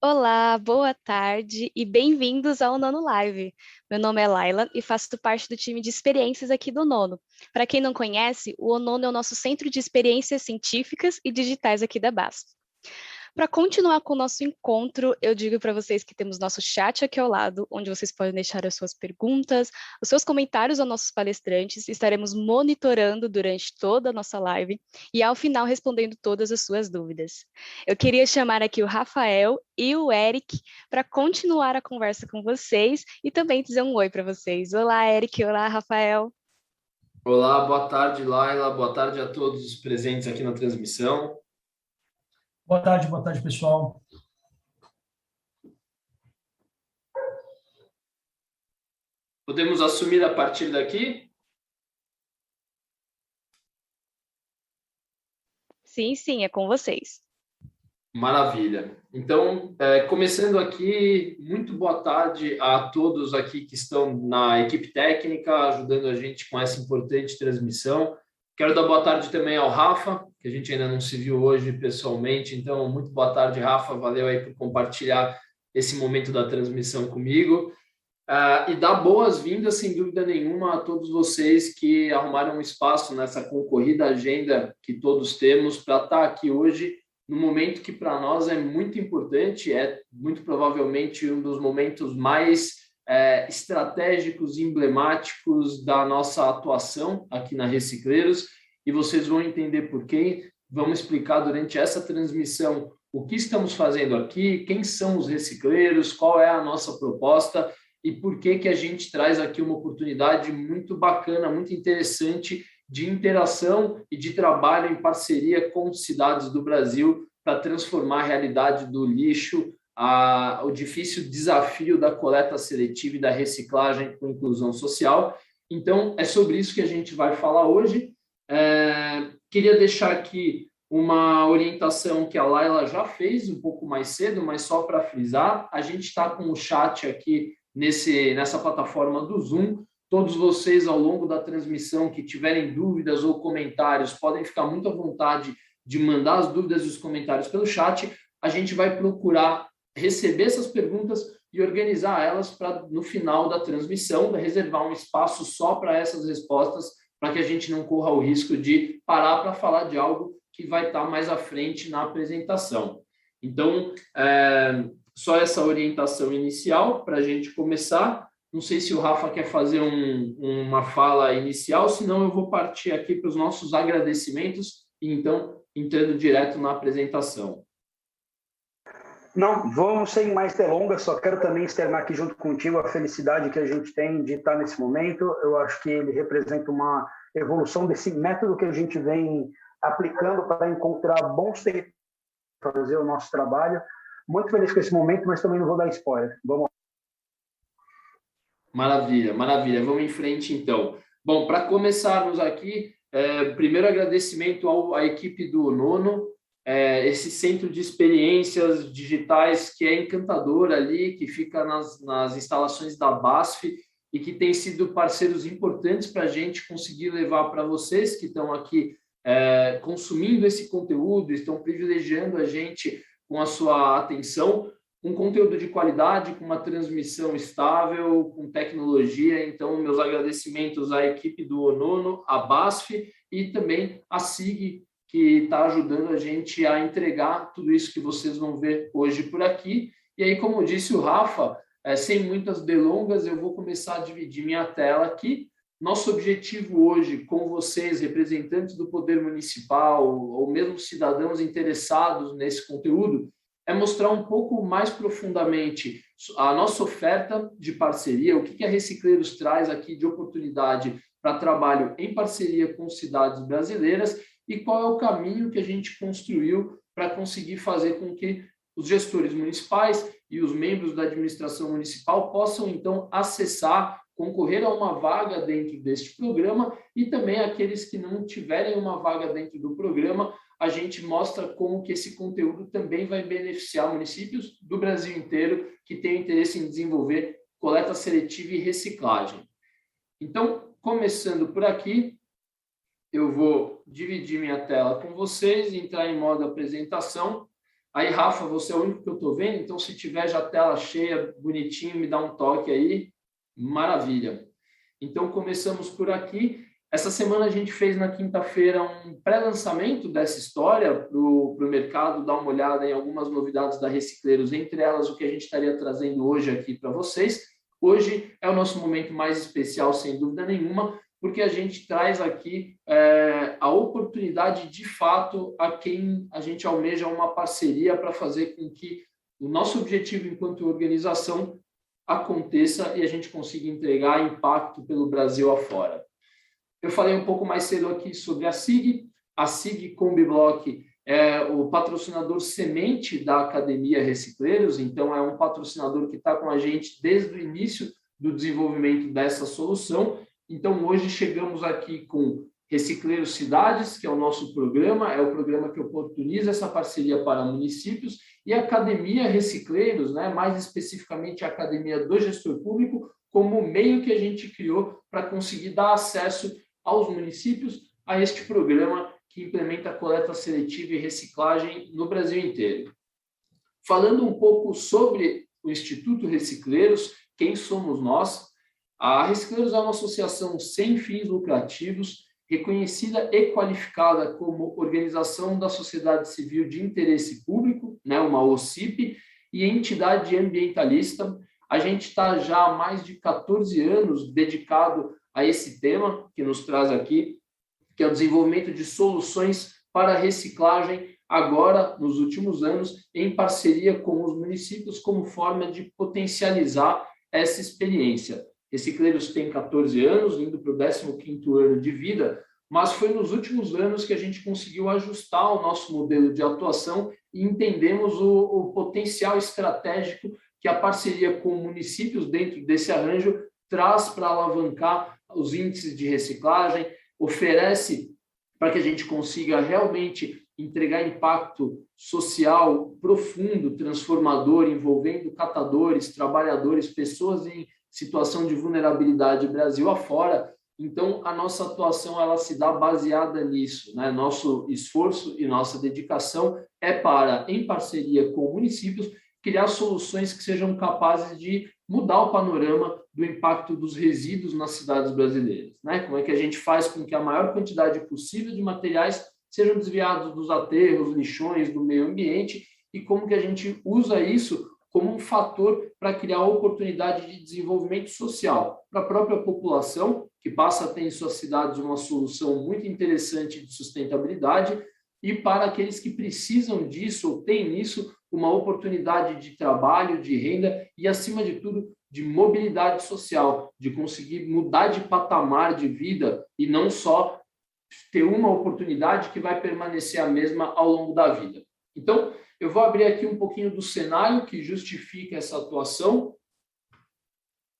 Olá, boa tarde e bem-vindos ao Nono Live. Meu nome é Laila e faço parte do time de experiências aqui do Nono. Para quem não conhece, o Nono é o nosso centro de experiências científicas e digitais aqui da BASF. Para continuar com o nosso encontro, eu digo para vocês que temos nosso chat aqui ao lado, onde vocês podem deixar as suas perguntas, os seus comentários aos nossos palestrantes. Estaremos monitorando durante toda a nossa live e, ao final, respondendo todas as suas dúvidas. Eu queria chamar aqui o Rafael e o Eric para continuar a conversa com vocês e também dizer um oi para vocês. Olá, Eric. Olá, Rafael. Olá, boa tarde, Laila. Boa tarde a todos os presentes aqui na transmissão. Boa tarde, pessoal. Podemos assumir a partir daqui? Sim, é com vocês. Maravilha. Então, começando aqui, muito boa tarde a todos aqui que estão na equipe técnica, ajudando a gente com essa importante transmissão. Quero dar boa tarde também ao Rafa, que a gente ainda não se viu hoje pessoalmente. Então, muito boa tarde, Rafa. Valeu aí por compartilhar esse momento da transmissão comigo. E dar boas-vindas, sem dúvida nenhuma, a todos vocês que arrumaram um espaço nessa concorrida agenda que todos temos para estar aqui hoje, no momento que para nós é muito importante, é muito provavelmente um dos momentos mais estratégicos e emblemáticos da nossa atuação aqui na Recicleiros, e vocês vão entender por quê. Vamos explicar durante essa transmissão o que estamos fazendo aqui, quem são os recicleiros, qual é a nossa proposta e por que a gente traz aqui uma oportunidade muito bacana, muito interessante de interação e de trabalho em parceria com cidades do Brasil para transformar a realidade do lixo, o difícil desafio da coleta seletiva e da reciclagem com inclusão social. Então, é sobre isso que a gente vai falar hoje. Queria deixar aqui uma orientação que a Laila já fez um pouco mais cedo, mas só para frisar, a gente está com o chat aqui nessa plataforma do Zoom. Todos vocês, ao longo da transmissão, que tiverem dúvidas ou comentários, podem ficar muito à vontade de mandar as dúvidas e os comentários pelo chat. A gente vai procurar receber essas perguntas e organizar elas para, no final da transmissão, reservar um espaço só para essas respostas, para que a gente não corra o risco de parar para falar de algo que vai estar mais à frente na apresentação. Então, só essa orientação inicial para a gente começar. Não sei se o Rafa quer fazer uma fala inicial, senão eu vou partir aqui para os nossos agradecimentos e então entrando direto na apresentação. Não, vamos sem mais delongas, só quero também externar aqui junto contigo a felicidade que a gente tem de estar nesse momento. Eu acho que ele representa uma evolução desse método que a gente vem aplicando para encontrar bons territórios para fazer o nosso trabalho. Muito feliz com esse momento, mas também não vou dar spoiler. Vamos lá. Maravilha, maravilha. Vamos em frente, então. Bom, para começarmos aqui, primeiro agradecimento à equipe do Nono, esse centro de experiências digitais que é encantador ali, que fica nas instalações da BASF e que tem sido parceiros importantes para a gente conseguir levar para vocês que estão aqui consumindo esse conteúdo, estão privilegiando a gente com a sua atenção, um conteúdo de qualidade, com uma transmissão estável, com tecnologia. Então, meus agradecimentos à equipe do Onono, à BASF e também à SIG, que está ajudando a gente a entregar tudo isso que vocês vão ver hoje por aqui. E aí, como disse o Rafa, sem muitas delongas, eu vou começar a dividir minha tela aqui. Nosso objetivo hoje, com vocês, representantes do Poder Municipal, ou mesmo cidadãos interessados nesse conteúdo, é mostrar um pouco mais profundamente a nossa oferta de parceria, o que a Recicleiros traz aqui de oportunidade para trabalho em parceria com cidades brasileiras e qual é o caminho que a gente construiu para conseguir fazer com que os gestores municipais e os membros da administração municipal possam, então, acessar, concorrer a uma vaga dentro deste programa e também aqueles que não tiverem uma vaga dentro do programa, a gente mostra como que esse conteúdo também vai beneficiar municípios do Brasil inteiro que têm interesse em desenvolver coleta seletiva e reciclagem. Então, começando por aqui, eu vou dividir minha tela com vocês, entrar em modo apresentação. Aí, Rafa, você é o único que eu estou vendo, então se tiver já a tela cheia, bonitinho, me dá um toque aí. Maravilha. Então, começamos por aqui. Essa semana a gente fez na quinta-feira um pré-lançamento dessa história para o mercado, dar uma olhada em algumas novidades da Recicleiros, entre elas o que a gente estaria trazendo hoje aqui para vocês. Hoje é o nosso momento mais especial, sem dúvida nenhuma, porque a gente traz aqui a oportunidade, de fato, a quem a gente almeja uma parceria para fazer com que o nosso objetivo enquanto organização aconteça e a gente consiga entregar impacto pelo Brasil afora. Eu falei um pouco mais cedo aqui sobre a SIG Combibloc é o patrocinador semente da Academia Recicleiros, então é um patrocinador que está com a gente desde o início do desenvolvimento dessa solução. Então, hoje chegamos aqui com Recicleiros Cidades, que é o nosso programa, é o programa que oportuniza essa parceria para municípios, e a Academia Recicleiros, né, mais especificamente a Academia do Gestor Público, como meio que a gente criou para conseguir dar acesso aos municípios a este programa que implementa a coleta seletiva e reciclagem no Brasil inteiro. Falando um pouco sobre o Instituto Recicleiros, quem somos nós? A Recicleiros é uma associação sem fins lucrativos, reconhecida e qualificada como organização da sociedade civil de interesse público, né, uma OCIP, e entidade ambientalista. A gente está já há mais de 14 anos dedicado a esse tema que nos traz aqui, que é o desenvolvimento de soluções para reciclagem, agora, nos últimos anos, em parceria com os municípios, como forma de potencializar essa experiência. Recicleiros tem 14 anos, indo para o 15º ano de vida, mas foi nos últimos anos que a gente conseguiu ajustar o nosso modelo de atuação e entendemos o potencial estratégico que a parceria com municípios dentro desse arranjo traz para alavancar os índices de reciclagem, oferece para que a gente consiga realmente entregar impacto social profundo, transformador, envolvendo catadores, trabalhadores, pessoas em situação de vulnerabilidade Brasil afora. Então, a nossa atuação ela se dá baseada nisso, né? Nosso esforço e nossa dedicação é para, em parceria com municípios, criar soluções que sejam capazes de mudar o panorama do impacto dos resíduos nas cidades brasileiras, né? Como é que a gente faz com que a maior quantidade possível de materiais sejam desviados dos aterros, lixões, do meio ambiente, e como que a gente usa isso como um fator para criar oportunidade de desenvolvimento social para a própria população, que passa a ter em suas cidades uma solução muito interessante de sustentabilidade, e para aqueles que precisam disso ou têm nisso uma oportunidade de trabalho, de renda e, acima de tudo, de mobilidade social, de conseguir mudar de patamar de vida e não só ter uma oportunidade que vai permanecer a mesma ao longo da vida. Então, eu vou abrir aqui um pouquinho do cenário que justifica essa atuação.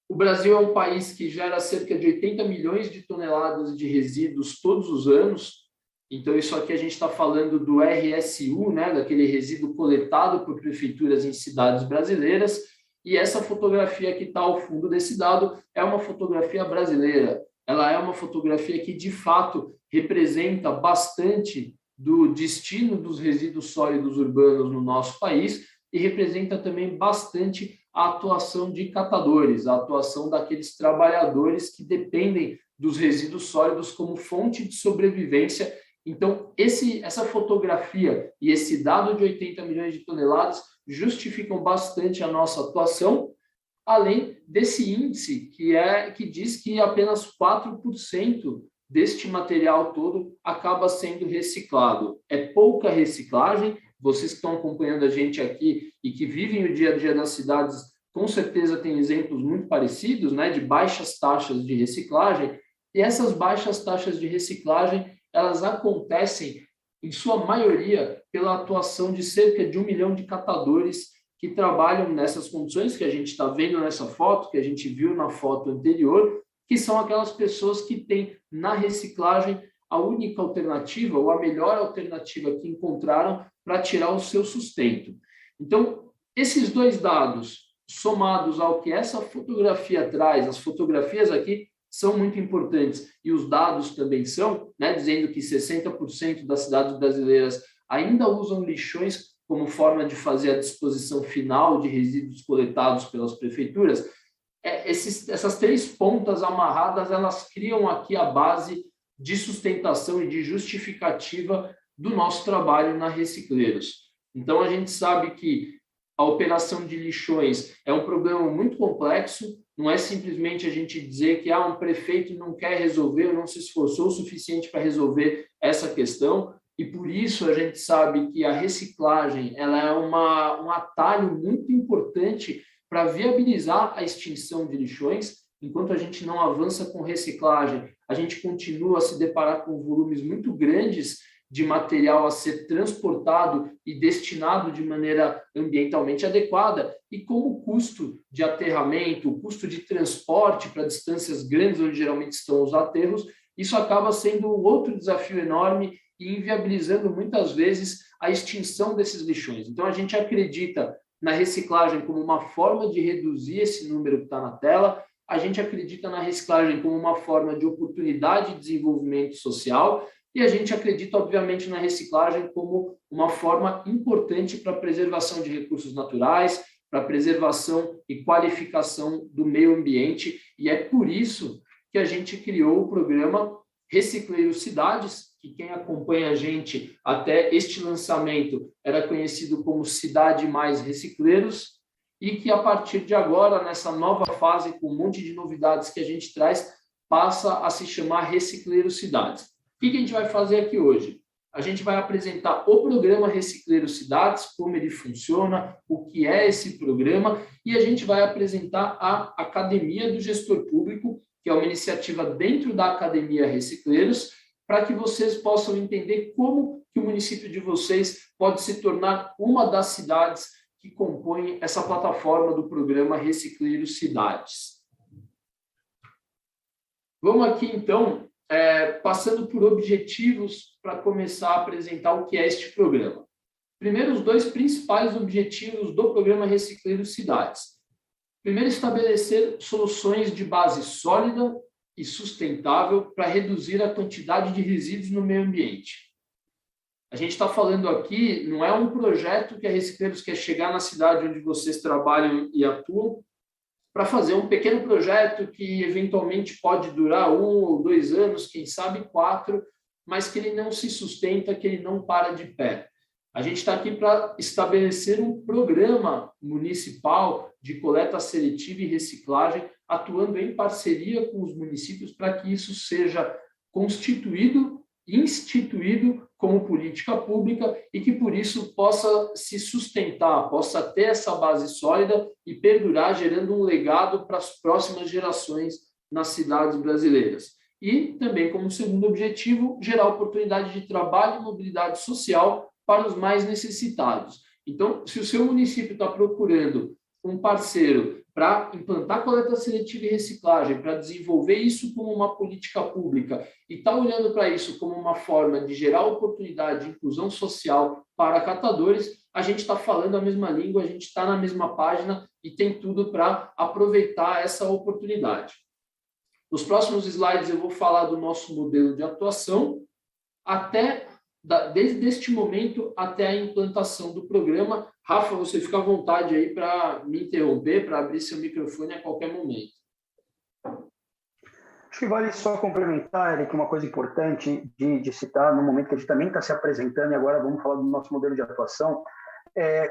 O Brasil é um país que gera cerca de 80 milhões de toneladas de resíduos todos os anos. Então, isso aqui a gente está falando do RSU, né, daquele resíduo coletado por prefeituras em cidades brasileiras. E essa fotografia que está ao fundo desse dado é uma fotografia brasileira. Ela é uma fotografia que, de fato, representa bastante do destino dos resíduos sólidos urbanos no nosso país e representa também bastante a atuação de catadores, a atuação daqueles trabalhadores que dependem dos resíduos sólidos como fonte de sobrevivência. Então, essa fotografia e esse dado de 80 milhões de toneladas justificam bastante a nossa atuação, além desse índice que diz que apenas 4% deste material todo acaba sendo reciclado. É pouca reciclagem. Vocês que estão acompanhando a gente aqui e que vivem o dia a dia das cidades, com certeza têm exemplos muito parecidos, né, de baixas taxas de reciclagem. E essas baixas taxas de reciclagem, elas acontecem, em sua maioria, pela atuação de cerca de 1 milhão de catadores que trabalham nessas condições que a gente está vendo nessa foto, que a gente viu na foto anterior, que são aquelas pessoas que têm na reciclagem a única alternativa ou a melhor alternativa que encontraram para tirar o seu sustento. Então, esses dois dados, somados ao que essa fotografia traz, as fotografias aqui são muito importantes e os dados também são, né, dizendo que 60% das cidades brasileiras ainda usam lixões como forma de fazer a disposição final de resíduos coletados pelas prefeituras, essas 3 pontas amarradas, elas criam aqui a base de sustentação e de justificativa do nosso trabalho na Recicleiros. Então, a gente sabe que a operação de lixões é um problema muito complexo, não é simplesmente a gente dizer que um prefeito não quer resolver ou não se esforçou o suficiente para resolver essa questão, e por isso a gente sabe que a reciclagem ela é um atalho muito importante para viabilizar a extinção de lixões. Enquanto a gente não avança com reciclagem, a gente continua a se deparar com volumes muito grandes de material a ser transportado e destinado de maneira ambientalmente adequada, e como o custo de aterramento, o custo de transporte para distâncias grandes, onde geralmente estão os aterros, isso acaba sendo um outro desafio enorme e inviabilizando muitas vezes a extinção desses lixões. Então, a gente acredita na reciclagem como uma forma de reduzir esse número que está na tela, a gente acredita na reciclagem como uma forma de oportunidade de desenvolvimento social, e a gente acredita, obviamente, na reciclagem como uma forma importante para a preservação de recursos naturais, para a preservação e qualificação do meio ambiente, e é por isso que a gente criou o programa Recicleiros Cidades, que quem acompanha a gente até este lançamento era conhecido como Cidade Mais Recicleiros, e que a partir de agora, nessa nova fase, com um monte de novidades que a gente traz, passa a se chamar Recicleiros Cidades. O que a gente vai fazer aqui hoje? A gente vai apresentar o programa Recicleiros Cidades, como ele funciona, o que é esse programa, e a gente vai apresentar a Academia do Gestor Público, que é uma iniciativa dentro da Academia Recicleiros, para que vocês possam entender como que o município de vocês pode se tornar uma das cidades que compõem essa plataforma do programa Recicleiros Cidades. Vamos aqui, então, passando por objetivos para começar a apresentar o que é este programa. Primeiro, os 2 principais objetivos do programa Recicleiros Cidades. Primeiro, estabelecer soluções de base sólida e sustentável para reduzir a quantidade de resíduos no meio ambiente. A gente está falando aqui, não é um projeto que a Recicleiros quer chegar na cidade onde vocês trabalham e atuam para fazer um pequeno projeto que eventualmente pode durar 1 ou 2 anos, quem sabe 4, mas que ele não se sustenta, que ele não para de pé. A gente está aqui para estabelecer um programa municipal de coleta seletiva e reciclagem, atuando em parceria com os municípios para que isso seja constituído, instituído como política pública e que, por isso, possa se sustentar, possa ter essa base sólida e perdurar, gerando um legado para as próximas gerações nas cidades brasileiras. E também, como segundo objetivo, gerar oportunidade de trabalho e mobilidade social para os mais necessitados. Então, se o seu município está procurando um parceiro para implantar coleta seletiva e reciclagem, para desenvolver isso como uma política pública e está olhando para isso como uma forma de gerar oportunidade de inclusão social para catadores, a gente está falando a mesma língua, a gente está na mesma página e tem tudo para aproveitar essa oportunidade. Nos próximos slides eu vou falar do nosso modelo de atuação, desde este momento até a implantação do programa. Rafa, você fica à vontade aí para me interromper, para abrir seu microfone a qualquer momento. Acho que vale só complementar, Eric, uma coisa importante de citar no momento que a gente também está se apresentando, e agora vamos falar do nosso modelo de atuação,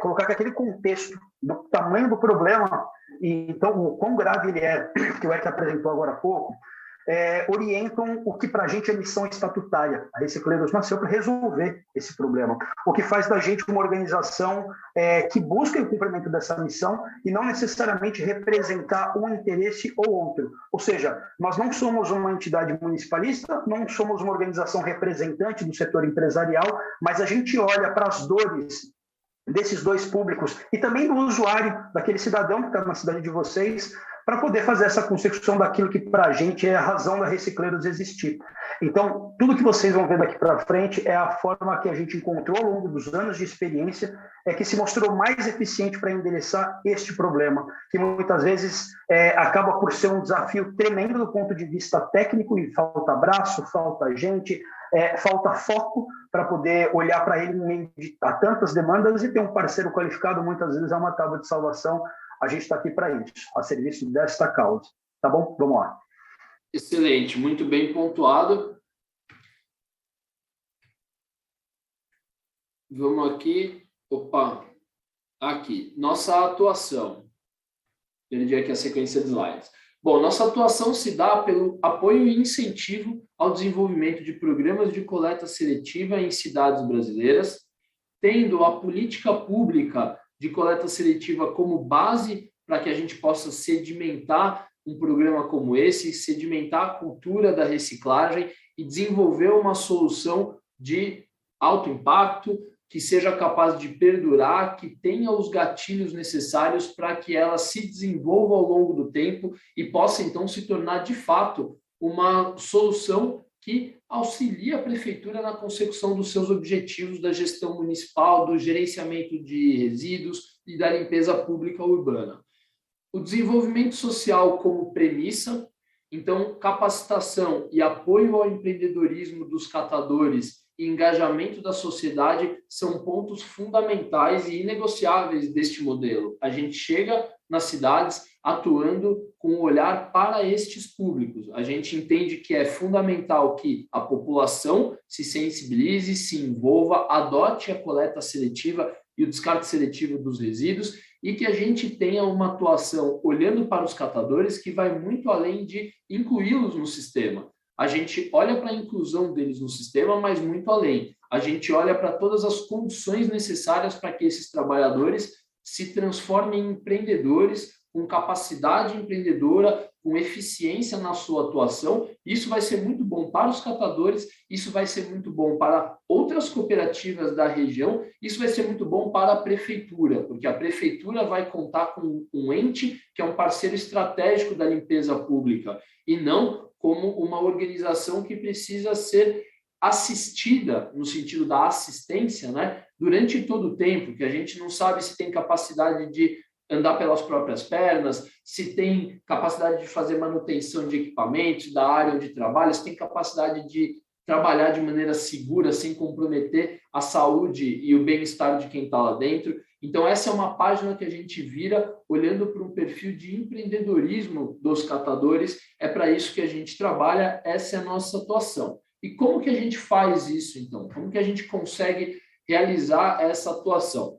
colocar que aquele contexto do tamanho do problema, e então o quão grave ele é, que o Eric apresentou agora há pouco, orientam o que para a gente é missão estatutária. A Recicleiros nasceu para resolver esse problema, o que faz da gente uma organização que busca o cumprimento dessa missão e não necessariamente representar um interesse ou outro. Ou seja, nós não somos uma entidade municipalista, não somos uma organização representante do setor empresarial, mas a gente olha para as dores desses 2 públicos e também do usuário, daquele cidadão que está na cidade de vocês, para poder fazer essa consecução daquilo que para a gente é a razão da Recicleiros existir. Então, tudo que vocês vão ver daqui para frente é a forma que a gente encontrou ao longo dos anos de experiência, que se mostrou mais eficiente para endereçar este problema, que muitas vezes acaba por ser um desafio tremendo do ponto de vista técnico, e falta braço, falta gente, falta foco, para poder olhar para ele em meio a tantas demandas e ter um parceiro qualificado, muitas vezes é uma tábua de salvação. A gente está aqui para isso, a serviço desta causa. Tá bom? Vamos lá. Excelente, muito bem pontuado. Vamos aqui. Opa, aqui. Nossa atuação. Perdi aqui a sequência de slides. Bom, nossa atuação se dá pelo apoio e incentivo ao desenvolvimento de programas de coleta seletiva em cidades brasileiras, tendo a política pública de coleta seletiva como base para que a gente possa sedimentar um programa como esse, sedimentar a cultura da reciclagem e desenvolver uma solução de alto impacto, que seja capaz de perdurar, que tenha os gatilhos necessários para que ela se desenvolva ao longo do tempo e possa, então, se tornar, de fato, uma solução que auxilie a prefeitura na consecução dos seus objetivos da gestão municipal, do gerenciamento de resíduos e da limpeza pública urbana. O desenvolvimento social como premissa, então, capacitação e apoio ao empreendedorismo dos catadores e engajamento da sociedade são pontos fundamentais e inegociáveis deste modelo. A gente chega nas cidades atuando com um olhar para estes públicos. A gente entende que é fundamental que a população se sensibilize, se envolva, adote a coleta seletiva e o descarte seletivo dos resíduos e que a gente tenha uma atuação olhando para os catadores que vai muito além de incluí-los no sistema. A gente olha para a inclusão deles no sistema, mas muito além. A gente olha para todas as condições necessárias para que esses trabalhadores se transformem em empreendedores com capacidade empreendedora, com eficiência na sua atuação. Isso vai ser muito bom para os catadores, isso vai ser muito bom para outras cooperativas da região, isso vai ser muito bom para a prefeitura, porque a prefeitura vai contar com um ente que é um parceiro estratégico da limpeza pública e não como uma organização que precisa ser assistida, no sentido da assistência, né? Durante todo o tempo, que a gente não sabe se tem capacidade de andar pelas próprias pernas, se tem capacidade de fazer manutenção de equipamentos, da área onde trabalha, se tem capacidade de trabalhar de maneira segura, sem comprometer a saúde e o bem-estar de quem está lá dentro. Então, essa é uma página que a gente vira olhando para um perfil de empreendedorismo dos catadores. É para isso que a gente trabalha, essa é a nossa atuação. E como que a gente faz isso, então? Como que a gente consegue realizar essa atuação?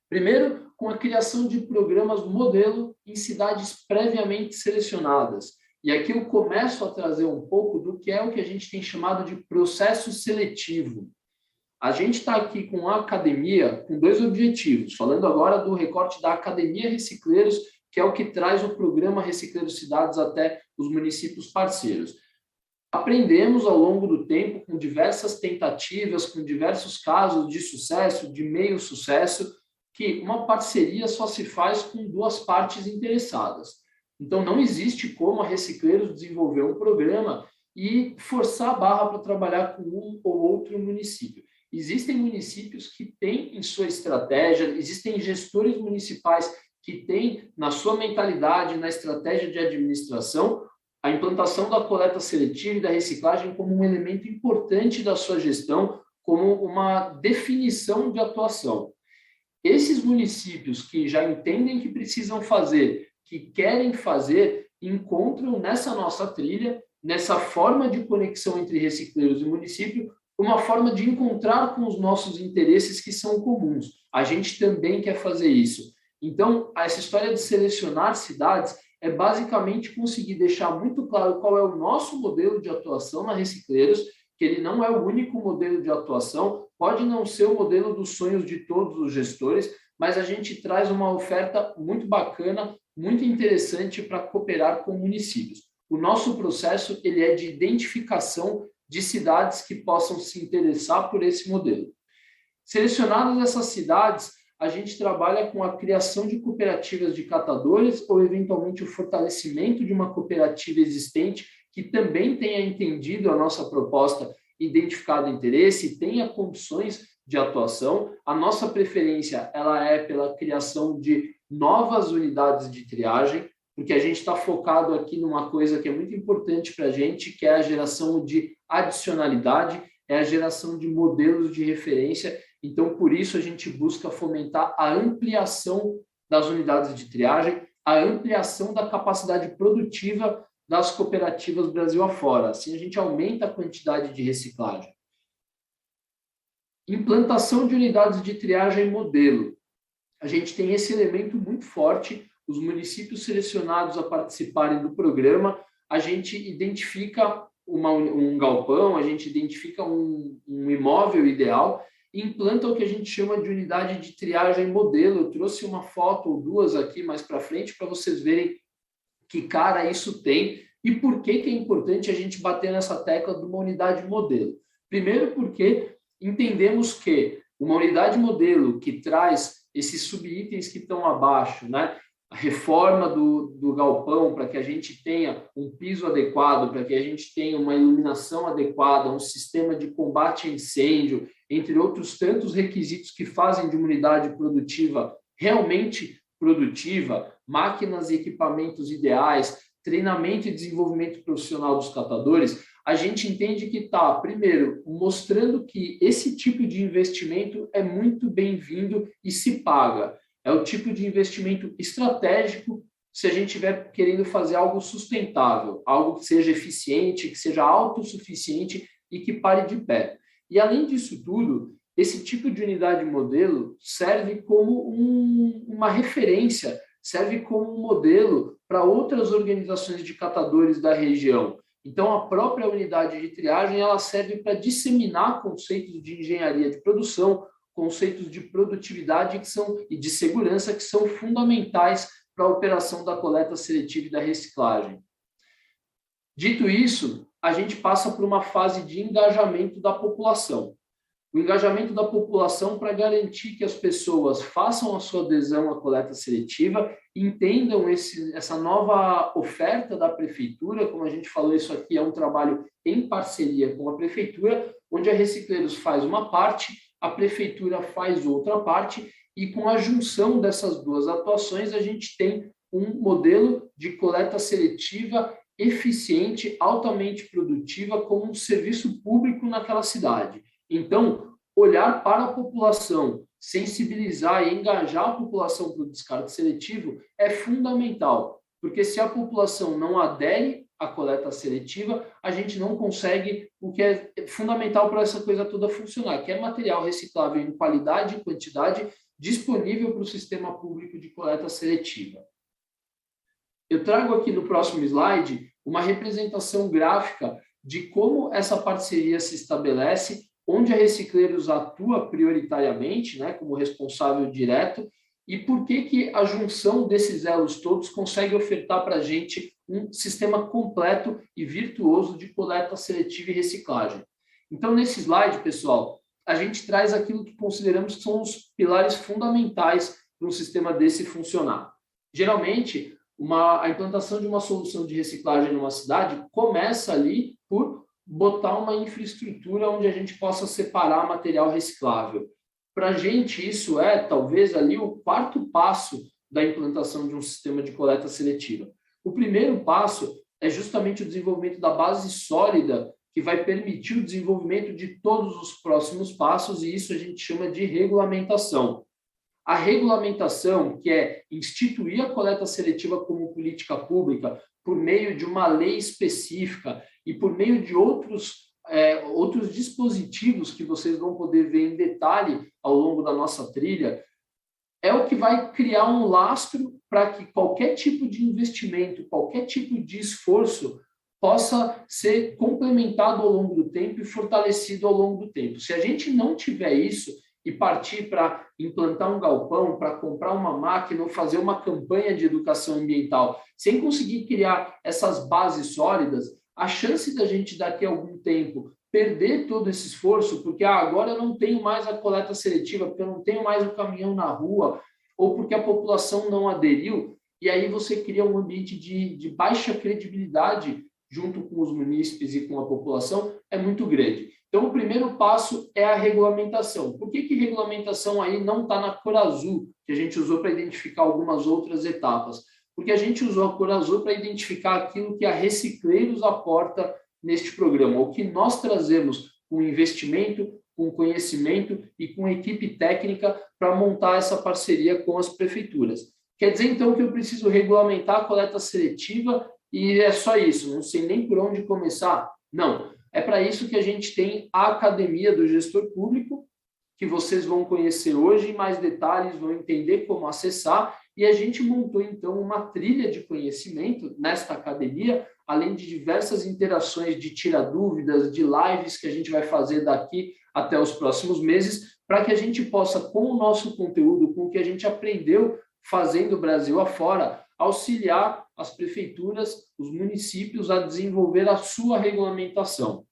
Primeiro, com a criação de programas modelo em cidades previamente selecionadas. E aqui eu começo a trazer um pouco do que é o que a gente tem chamado de processo seletivo. A gente está aqui com a academia com dois objetivos, falando agora do recorte da Academia Recicleiros, que é o que traz o programa Recicleiros Cidades até os municípios parceiros. Aprendemos ao longo do tempo, com diversas tentativas, com diversos casos de sucesso, de meio sucesso, que uma parceria só se faz com duas partes interessadas. Então, não existe como a Recicleiros desenvolver um programa e forçar a barra para trabalhar com um ou outro município. Existem municípios que têm em sua estratégia, existem gestores municipais que têm na sua mentalidade, na estratégia de administração, a implantação da coleta seletiva e da reciclagem como um elemento importante da sua gestão, como uma definição de atuação. Esses municípios que já entendem que precisam fazer, que querem fazer, encontram nessa nossa trilha, nessa forma de conexão entre recicleiros e município, uma forma de encontrar com os nossos interesses que são comuns. A gente também quer fazer isso. Então, essa história de selecionar cidades é basicamente conseguir deixar muito claro qual é o nosso modelo de atuação na Recicleiros, que ele não é o único modelo de atuação, pode não ser o modelo dos sonhos de todos os gestores, mas a gente traz uma oferta muito bacana, muito interessante para cooperar com municípios. O nosso processo ele é de identificação de cidades que possam se interessar por esse modelo. Selecionadas essas cidades, a gente trabalha com a criação de cooperativas de catadores ou, eventualmente, o fortalecimento de uma cooperativa existente que também tenha entendido a nossa proposta, identificado interesse e tenha condições de atuação. A nossa preferência ela é pela criação de novas unidades de triagem, porque a gente está focado aqui numa coisa que é muito importante para a gente, que é a geração de adicionalidade. é a geração de modelos de referência. Então, por isso, a gente busca fomentar a ampliação das unidades de triagem, a ampliação da capacidade produtiva das cooperativas Brasil afora. Assim, a gente aumenta a quantidade de reciclagem. Implantação de unidades de triagem modelo. A gente tem esse elemento muito forte, os municípios selecionados a participarem do programa, a gente identifica um galpão, a gente identifica um imóvel ideal e implanta o que a gente chama de unidade de triagem modelo. Eu trouxe uma foto ou duas aqui mais para frente para vocês verem que cara isso tem e por que é importante a gente bater nessa tecla de uma unidade modelo. Primeiro porque entendemos que uma unidade modelo que traz esses subitens que estão abaixo, né? A reforma do galpão para que a gente tenha um piso adequado, para que a gente tenha uma iluminação adequada, um sistema de combate a incêndio, entre outros tantos requisitos que fazem de uma unidade produtiva realmente produtiva, máquinas e equipamentos ideais, treinamento e desenvolvimento profissional dos catadores, a gente entende que está, primeiro, mostrando que esse tipo de investimento é muito bem-vindo e se paga. É o tipo de investimento estratégico se a gente estiver querendo fazer algo sustentável, algo que seja eficiente, que seja autossuficiente e que pare de pé. E, além disso tudo, esse tipo de unidade modelo serve como uma referência, serve como um modelo para outras organizações de catadores da região. Então, a própria unidade de triagem ela serve para disseminar conceitos de engenharia de produção, conceitos de produtividade e de segurança que são fundamentais para a operação da coleta seletiva e da reciclagem. Dito isso, a gente passa por uma fase de engajamento da população. O engajamento da população para garantir que as pessoas façam a sua adesão à coleta seletiva, entendam essa nova oferta da prefeitura, como a gente falou, isso aqui é um trabalho em parceria com a prefeitura, onde a Recicleiros faz uma parte, a prefeitura faz outra parte, e com a junção dessas duas atuações, a gente tem um modelo de coleta seletiva eficiente, altamente produtiva, como um serviço público naquela cidade. Então, olhar para a população, sensibilizar e engajar a população para o descarte seletivo é fundamental, porque se a população não adere à coleta seletiva, a gente não consegue o que é fundamental para essa coisa toda funcionar, que é material reciclável em qualidade e quantidade disponível para o sistema público de coleta seletiva. Eu trago aqui no próximo slide uma representação gráfica de como essa parceria se estabelece, onde a Recicleiros atua prioritariamente, né, como responsável direto, e por que a junção desses elos todos consegue ofertar para a gente um sistema completo e virtuoso de coleta seletiva e reciclagem. Então, nesse slide, pessoal, a gente traz aquilo que consideramos que são os pilares fundamentais para um sistema desse funcionar. Geralmente, a implantação de uma solução de reciclagem numa cidade começa ali por botar uma infraestrutura onde a gente possa separar material reciclável. Para a gente, isso é, talvez, ali o quarto passo da implantação de um sistema de coleta seletiva. O primeiro passo é justamente o desenvolvimento da base sólida que vai permitir o desenvolvimento de todos os próximos passos, e isso a gente chama de regulamentação. A regulamentação, que é instituir a coleta seletiva como política pública por meio de uma lei específica e por meio de outros dispositivos que vocês vão poder ver em detalhe ao longo da nossa trilha, é o que vai criar um lastro para que qualquer tipo de investimento, qualquer tipo de esforço possa ser complementado ao longo do tempo e fortalecido ao longo do tempo. Se a gente não tiver isso e partir para implantar um galpão, para comprar uma máquina ou fazer uma campanha de educação ambiental, sem conseguir criar essas bases sólidas, a chance da gente daqui a algum tempo perder todo esse esforço, porque agora eu não tenho mais a coleta seletiva, porque eu não tenho mais o caminhão na rua, ou porque a população não aderiu, e aí você cria um ambiente de baixa credibilidade junto com os munícipes e com a população, é muito grande. Então, o primeiro passo é a regulamentação. Por que regulamentação aí não está na cor azul, que a gente usou para identificar algumas outras etapas? Porque a gente usou a cor azul para identificar aquilo que a Recicleiros aporta neste programa, o que nós trazemos com investimento, com conhecimento e com equipe técnica para montar essa parceria com as prefeituras. Quer dizer, então, que eu preciso regulamentar a coleta seletiva e é só isso, não sei nem por onde começar? Não, é para isso que a gente tem a Academia do Gestor Público, que vocês vão conhecer hoje, em mais detalhes, vão entender como acessar, e a gente montou, então, uma trilha de conhecimento nesta academia, além de diversas interações de tira dúvidas, de lives que a gente vai fazer daqui até os próximos meses, para que a gente possa, com o nosso conteúdo, com o que a gente aprendeu fazendo Brasil afora, auxiliar as prefeituras, os municípios a desenvolver a sua regulamentação.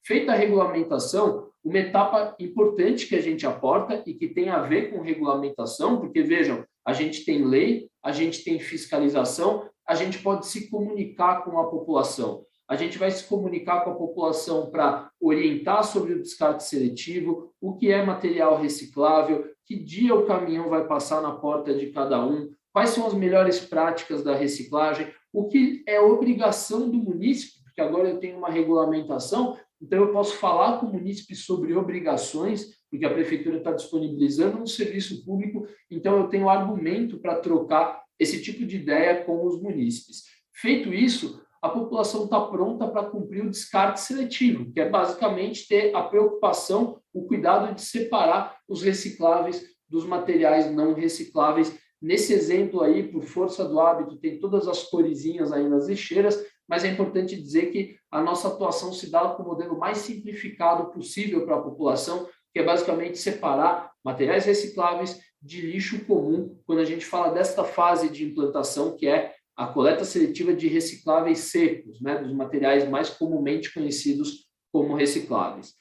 Feita a regulamentação, uma etapa importante que a gente aporta e que tem a ver com regulamentação, porque, vejam, a gente tem lei, a gente tem fiscalização, a gente pode se comunicar com a população. A gente vai se comunicar com a população para orientar sobre o descarte seletivo, o que é material reciclável, que dia o caminhão vai passar na porta de cada um, quais são as melhores práticas da reciclagem, o que é obrigação do munícipe, porque agora eu tenho uma regulamentação, então eu posso falar com o munícipe sobre obrigações, porque a prefeitura está disponibilizando um serviço público, então eu tenho argumento para trocar esse tipo de ideia com os munícipes. Feito isso, a população está pronta para cumprir o descarte seletivo, que é basicamente ter a preocupação, o cuidado de separar os recicláveis dos materiais não recicláveis. Nesse exemplo aí, por força do hábito, tem todas as coresinhas aí nas lixeiras, mas é importante dizer que a nossa atuação se dá com o modelo mais simplificado possível para a população, que é basicamente separar materiais recicláveis de lixo comum, quando a gente fala desta fase de implantação, que é a coleta seletiva de recicláveis secos, né, dos materiais mais comumente conhecidos como recicláveis.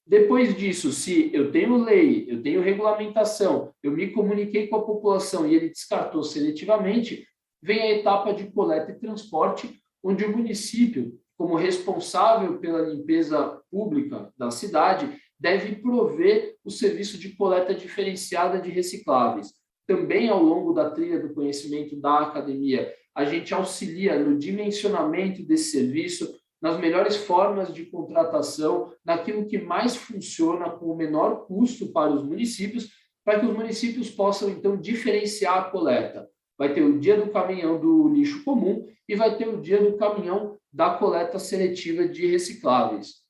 Depois disso, se eu tenho lei, eu tenho regulamentação, eu me comuniquei com a população e ele descartou seletivamente, vem a etapa de coleta e transporte, onde o município, como responsável pela limpeza pública da cidade, deve prover o serviço de coleta diferenciada de recicláveis. Também, ao longo da trilha do conhecimento da academia, a gente auxilia no dimensionamento desse serviço, nas melhores formas de contratação, naquilo que mais funciona com o menor custo para os municípios, para que os municípios possam, então, diferenciar a coleta. Vai ter o dia do caminhão do lixo comum e vai ter o dia do caminhão da coleta seletiva de recicláveis.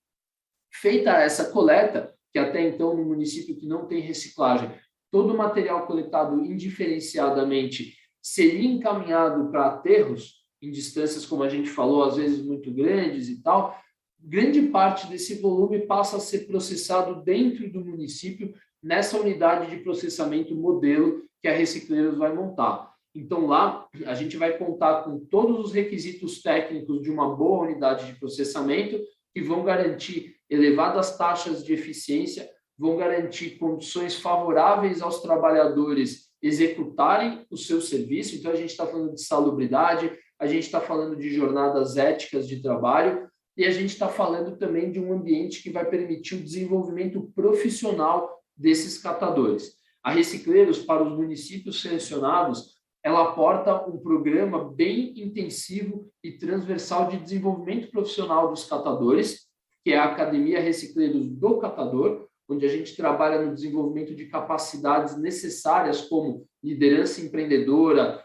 Feita essa coleta, que até então no município que não tem reciclagem, todo o material coletado indiferenciadamente seria encaminhado para aterros, em distâncias, como a gente falou, às vezes muito grandes e tal, grande parte desse volume passa a ser processado dentro do município, nessa unidade de processamento modelo que a Recicleiros vai montar. Então, lá, a gente vai contar com todos os requisitos técnicos de uma boa unidade de processamento, que vão garantir elevadas taxas de eficiência, vão garantir condições favoráveis aos trabalhadores executarem o seu serviço. Então, a gente está falando de salubridade, a gente está falando de jornadas éticas de trabalho e a gente está falando também de um ambiente que vai permitir o desenvolvimento profissional desses catadores. A Recicleiros, para os municípios selecionados, ela aporta um programa bem intensivo e transversal de desenvolvimento profissional dos catadores, que é a Academia Recicleiros do Catador, onde a gente trabalha no desenvolvimento de capacidades necessárias como liderança empreendedora,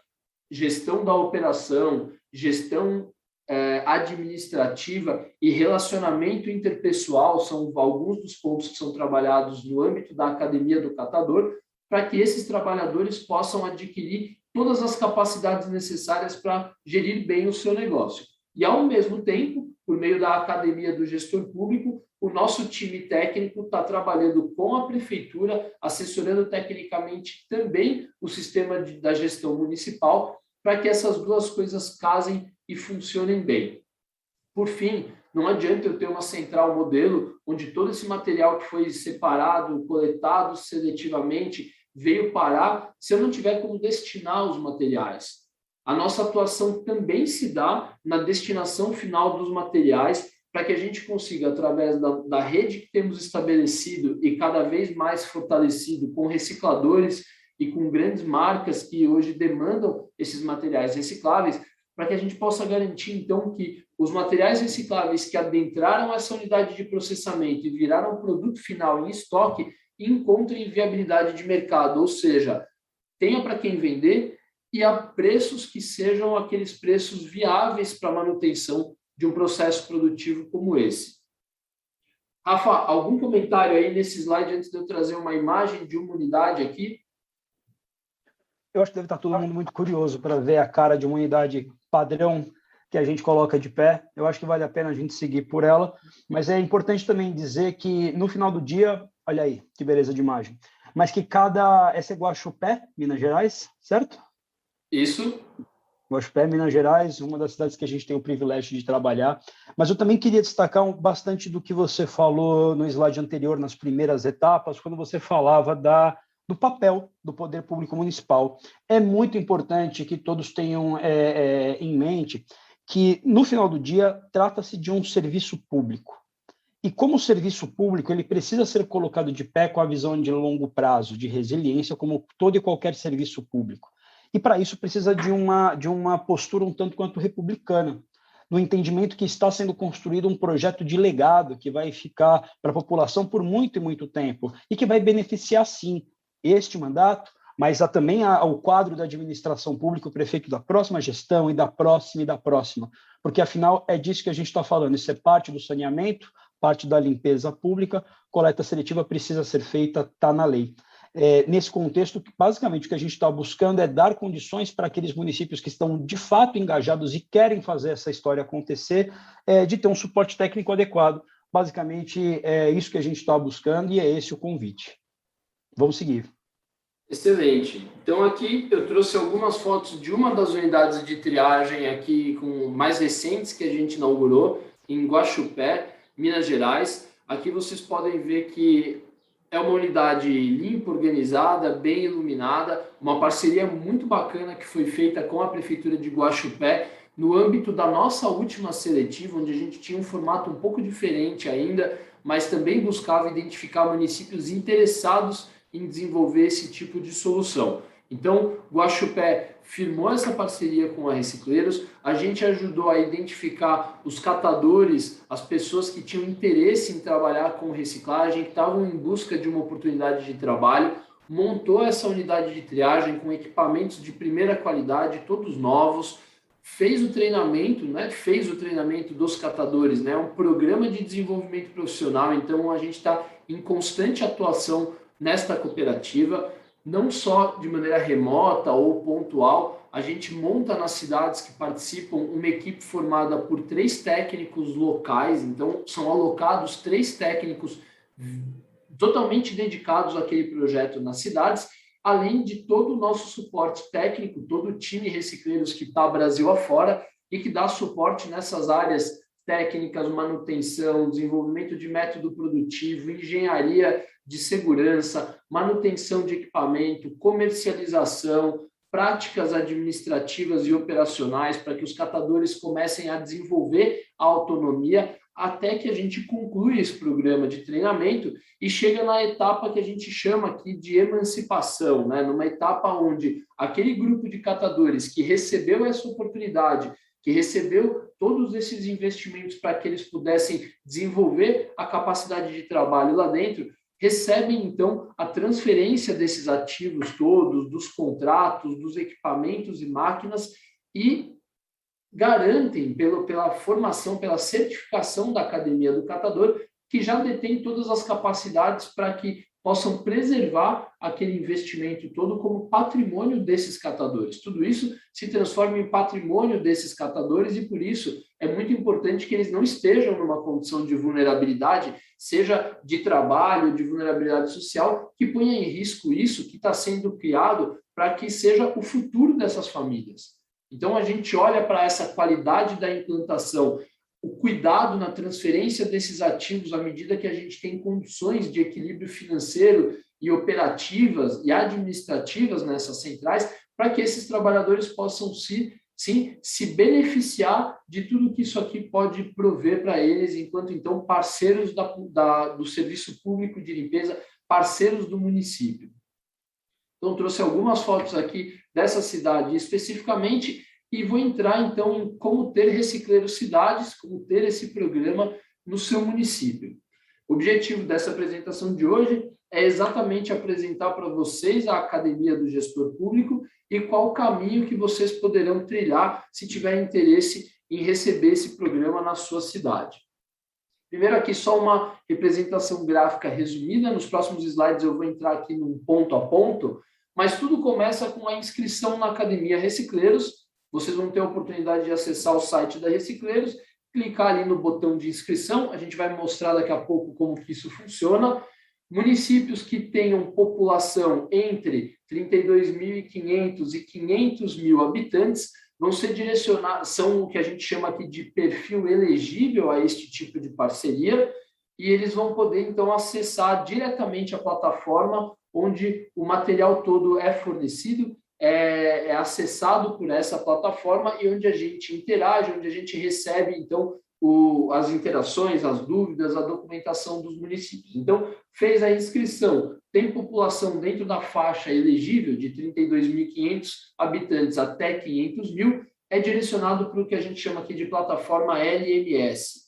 gestão da operação, gestão administrativa e relacionamento interpessoal, são alguns dos pontos que são trabalhados no âmbito da Academia do Catador, para que esses trabalhadores possam adquirir todas as capacidades necessárias para gerir bem o seu negócio. E, ao mesmo tempo, por meio da Academia do Gestor Público, o nosso time técnico está trabalhando com a prefeitura, assessorando tecnicamente também o sistema da gestão municipal, para que essas duas coisas casem e funcionem bem. Por fim, não adianta eu ter uma central modelo onde todo esse material que foi separado, coletado seletivamente, veio parar, se eu não tiver como destinar os materiais. A nossa atuação também se dá na destinação final dos materiais, para que a gente consiga, através da rede que temos estabelecido e cada vez mais fortalecido com recicladores e com grandes marcas que hoje demandam esses materiais recicláveis, para que a gente possa garantir, então, que os materiais recicláveis que adentraram essa unidade de processamento e viraram produto final em estoque encontrem viabilidade de mercado, ou seja, tenha para quem vender e a preços que sejam aqueles preços viáveis para a manutenção de um processo produtivo como esse. Rafa, algum comentário aí nesse slide antes de eu trazer uma imagem de uma unidade aqui? Eu acho que deve estar todo mundo muito curioso para ver a cara de uma unidade padrão que a gente coloca de pé. Eu acho que vale a pena a gente seguir por ela, mas é importante também dizer que no final do dia, olha aí, que beleza de imagem, mas que essa é Guaxupé, Minas Gerais, certo? Isso. Guaxupé, Minas Gerais, uma das cidades que a gente tem o privilégio de trabalhar. Mas eu também queria destacar bastante do que você falou no slide anterior, nas primeiras etapas, quando você falava do papel do poder público municipal. É muito importante que todos tenham em mente que, no final do dia, trata-se de um serviço público. E como serviço público, ele precisa ser colocado de pé com a visão de longo prazo, de resiliência, como todo e qualquer serviço público. E, para isso, precisa de uma postura um tanto quanto republicana, no entendimento que está sendo construído um projeto de legado que vai ficar para a população por muito e muito tempo e que vai beneficiar, sim, este mandato, mas também ao quadro da administração pública, o prefeito da próxima gestão e da próxima, porque, afinal, é disso que a gente está falando. Isso é parte do saneamento, parte da limpeza pública, coleta seletiva precisa ser feita, está na lei. Nesse contexto, basicamente, o que a gente está buscando é dar condições para aqueles municípios que estão, de fato, engajados e querem fazer essa história acontecer, de ter um suporte técnico adequado. Basicamente, é isso que a gente está buscando e é esse o convite. Vamos seguir. Excelente. Então, aqui eu trouxe algumas fotos de uma das unidades de triagem aqui com mais recentes que a gente inaugurou, em Guaxupé, Minas Gerais. Aqui vocês podem ver que é uma unidade limpa, organizada, bem iluminada, uma parceria muito bacana que foi feita com a Prefeitura de Guaxupé, no âmbito da nossa última seletiva, onde a gente tinha um formato um pouco diferente ainda, mas também buscava identificar municípios interessados em desenvolver esse tipo de solução. Então, Guaxupé firmou essa parceria com a Recicleiros, a gente ajudou a identificar os catadores, as pessoas que tinham interesse em trabalhar com reciclagem, que estavam em busca de uma oportunidade de trabalho, montou essa unidade de triagem com equipamentos de primeira qualidade, todos novos, fez o treinamento dos catadores, um programa de desenvolvimento profissional. Então, a gente está em constante atuação nesta cooperativa, não só de maneira remota ou pontual, a gente monta nas cidades que participam uma equipe formada por 3 técnicos locais, então são alocados 3 técnicos totalmente dedicados àquele projeto nas cidades, além de todo o nosso suporte técnico, todo o time Recicleiros que está Brasil afora e que dá suporte nessas áreas técnicas, manutenção, desenvolvimento de método produtivo, engenharia de segurança, manutenção de equipamento, comercialização, práticas administrativas e operacionais para que os catadores comecem a desenvolver a autonomia até que a gente conclui esse programa de treinamento e chega na etapa que a gente chama aqui de emancipação, numa etapa onde aquele grupo de catadores que recebeu essa oportunidade, que recebeu todos esses investimentos para que eles pudessem desenvolver a capacidade de trabalho lá dentro, recebem, então, a transferência desses ativos todos, dos contratos, dos equipamentos e máquinas e garantem, pela formação, pela certificação da Academia do Catador, que já detém todas as capacidades para que possam preservar aquele investimento todo como patrimônio desses catadores. Tudo isso se transforma em patrimônio desses catadores e, por isso, é muito importante que eles não estejam numa condição de vulnerabilidade, seja de trabalho, de vulnerabilidade social, que ponha em risco isso que está sendo criado para que seja o futuro dessas famílias. Então, a gente olha para essa qualidade da implantação, o cuidado na transferência desses ativos à medida que a gente tem condições de equilíbrio financeiro e operativas e administrativas nessas centrais, para que esses trabalhadores possam se beneficiar de tudo que isso aqui pode prover para eles, enquanto, então, parceiros do serviço público de limpeza, parceiros do município. Então, trouxe algumas fotos aqui dessa cidade especificamente, e vou entrar, então, em como ter recicleiros cidades, como ter esse programa no seu município. O objetivo dessa apresentação de hoje é exatamente apresentar para vocês a Academia do Gestor Público e qual o caminho que vocês poderão trilhar se tiver interesse em receber esse programa na sua cidade. Primeiro aqui só uma representação gráfica resumida, nos próximos slides eu vou entrar aqui num ponto a ponto, mas tudo começa com a inscrição na Academia Recicleiros. Vocês vão ter a oportunidade de acessar o site da Recicleiros, clicar ali no botão de inscrição, a gente vai mostrar daqui a pouco como que isso funciona. Municípios que tenham população entre 32.500 e 500 mil habitantes vão ser direcionados, são o que a gente chama aqui de perfil elegível a este tipo de parceria, e eles vão poder, então, acessar diretamente a plataforma onde o material todo é fornecido, é acessado por essa plataforma e onde a gente interage, onde a gente recebe, então, as interações, as dúvidas, a documentação dos municípios. Então, fez a inscrição, tem população dentro da faixa elegível de 32.500 habitantes até 500 mil, é direcionado para o que a gente chama aqui de plataforma LMS.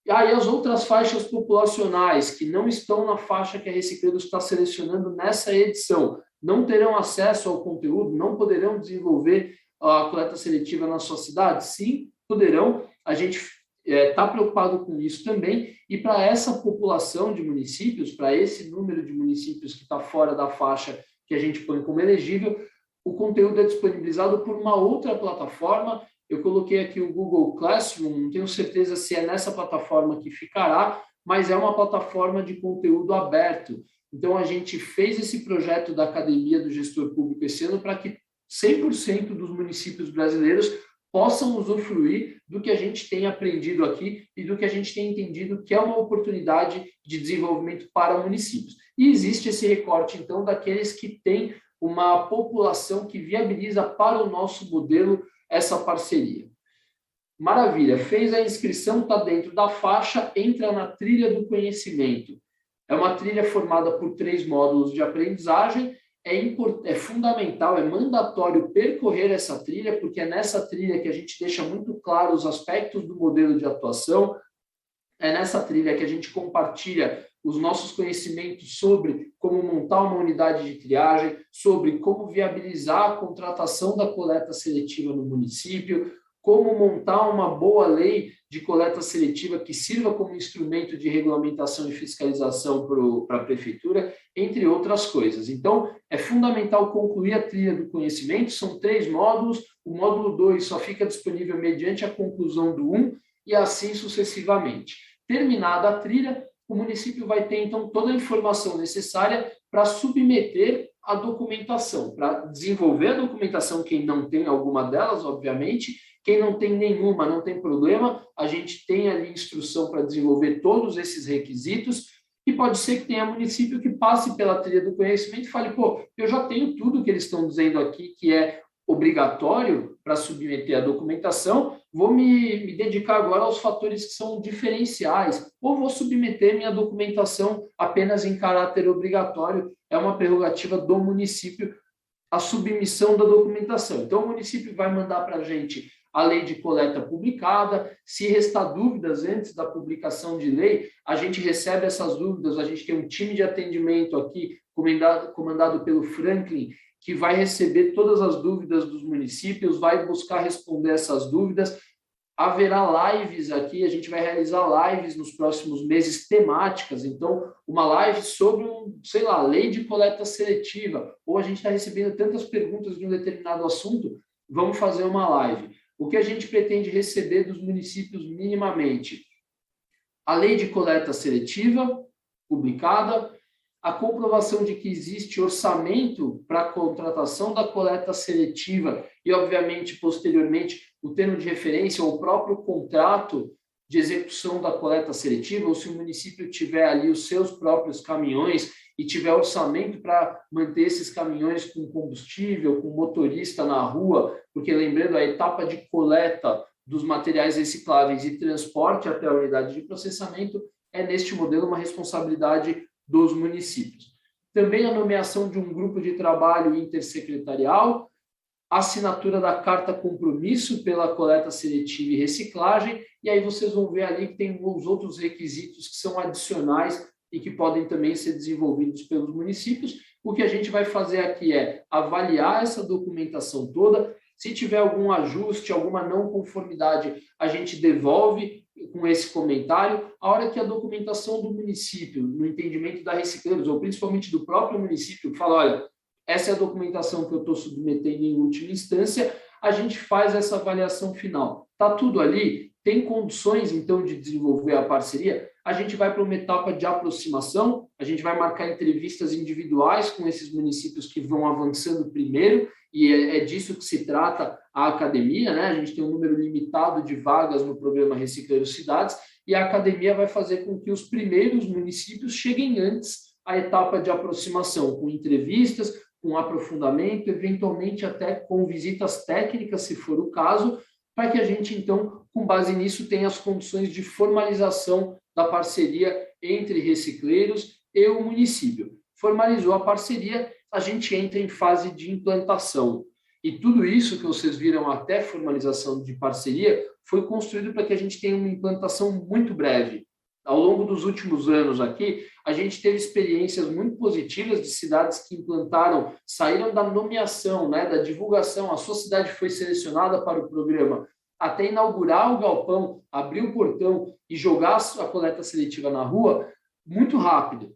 E aí as outras faixas populacionais que não estão na faixa que a Recicleiros está selecionando nessa edição, não terão acesso ao conteúdo, não poderão desenvolver a coleta seletiva na sua cidade? Sim, poderão. A gente está preocupado com isso também, e para essa população de municípios, para esse número de municípios que está fora da faixa que a gente põe como elegível, o conteúdo é disponibilizado por uma outra plataforma. Eu coloquei aqui o Google Classroom, não tenho certeza se é nessa plataforma que ficará, mas é uma plataforma de conteúdo aberto. Então, a gente fez esse projeto da Academia do Gestor Público esse ano para que 100% dos municípios brasileiros possam usufruir do que a gente tem aprendido aqui e do que a gente tem entendido que é uma oportunidade de desenvolvimento para municípios. E existe esse recorte, então, daqueles que têm uma população que viabiliza para o nosso modelo essa parceria. Maravilha, fez a inscrição, está dentro da faixa, entra na trilha do conhecimento. É uma trilha formada por 3 módulos de aprendizagem. É fundamental, é mandatório percorrer essa trilha, porque é nessa trilha que a gente deixa muito claro os aspectos do modelo de atuação, é nessa trilha que a gente compartilha os nossos conhecimentos sobre como montar uma unidade de triagem, sobre como viabilizar a contratação da coleta seletiva no município, como montar uma boa lei de coleta seletiva que sirva como instrumento de regulamentação e fiscalização para a prefeitura, entre outras coisas. Então, é fundamental concluir a trilha do conhecimento, são 3 módulos, o módulo 2 só fica disponível mediante a conclusão do 1 e assim sucessivamente. Terminada a trilha, o município vai ter, então, toda a informação necessária para submeter a documentação, para desenvolver a documentação, quem não tem alguma delas, obviamente. Quem não tem nenhuma, não tem problema, a gente tem ali instrução para desenvolver todos esses requisitos, e pode ser que tenha município que passe pela trilha do conhecimento e fale, pô, eu já tenho tudo que eles estão dizendo aqui que é obrigatório para submeter a documentação, vou me dedicar agora aos fatores que são diferenciais, ou vou submeter minha documentação apenas em caráter obrigatório, é uma prerrogativa do município a submissão da documentação. Então, o município vai mandar para a gente a lei de coleta publicada. Se restar dúvidas antes da publicação de lei, a gente recebe essas dúvidas, a gente tem um time de atendimento aqui, comandado pelo Franklin, que vai receber todas as dúvidas dos municípios, vai buscar responder essas dúvidas. Haverá lives aqui, a gente vai realizar lives nos próximos meses temáticas, então uma live sobre, lei de coleta seletiva, ou a gente está recebendo tantas perguntas de um determinado assunto, vamos fazer uma live. O que a gente pretende receber dos municípios minimamente? A lei de coleta seletiva, publicada, a comprovação de que existe orçamento para a contratação da coleta seletiva e, obviamente, posteriormente, o termo de referência ou o próprio contrato de execução da coleta seletiva, ou se o município tiver ali os seus próprios caminhões e tiver orçamento para manter esses caminhões com combustível, com motorista na rua, porque, lembrando, a etapa de coleta dos materiais recicláveis e transporte até a unidade de processamento é, neste modelo, uma responsabilidade dos municípios. Também a nomeação de um grupo de trabalho intersecretarial, assinatura da carta compromisso pela coleta seletiva e reciclagem, e aí vocês vão ver ali que tem os outros requisitos que são adicionais e que podem também ser desenvolvidos pelos municípios. O que a gente vai fazer aqui é avaliar essa documentação toda. Se tiver algum ajuste, alguma não conformidade, a gente devolve com esse comentário. A hora que a documentação do município, no entendimento da Recicleiros, ou principalmente do próprio município, fala, olha, essa é a documentação que eu estou submetendo em última instância, a gente faz essa avaliação final. Está tudo ali? Tem condições, então, de desenvolver a parceria? A gente vai para uma etapa de aproximação, a gente vai marcar entrevistas individuais com esses municípios que vão avançando primeiro, e é disso que se trata a academia, né? A gente tem um número limitado de vagas no programa Recicleiros Cidades, e a academia vai fazer com que os primeiros municípios cheguem antes à etapa de aproximação, com entrevistas, com aprofundamento, eventualmente até com visitas técnicas, se for o caso, para que a gente, então, com base nisso, tenha as condições de formalização da parceria entre recicleiros e o município. Formalizou a parceria, a gente entra em fase de implantação. E tudo isso que vocês viram até formalização de parceria foi construído para que a gente tenha uma implantação muito breve. Ao longo dos últimos anos aqui, a gente teve experiências muito positivas de cidades que implantaram, saíram da nomeação, né, da divulgação, a sua cidade foi selecionada para o programa, até inaugurar o galpão, abrir o portão e jogar a coleta seletiva na rua, muito rápido.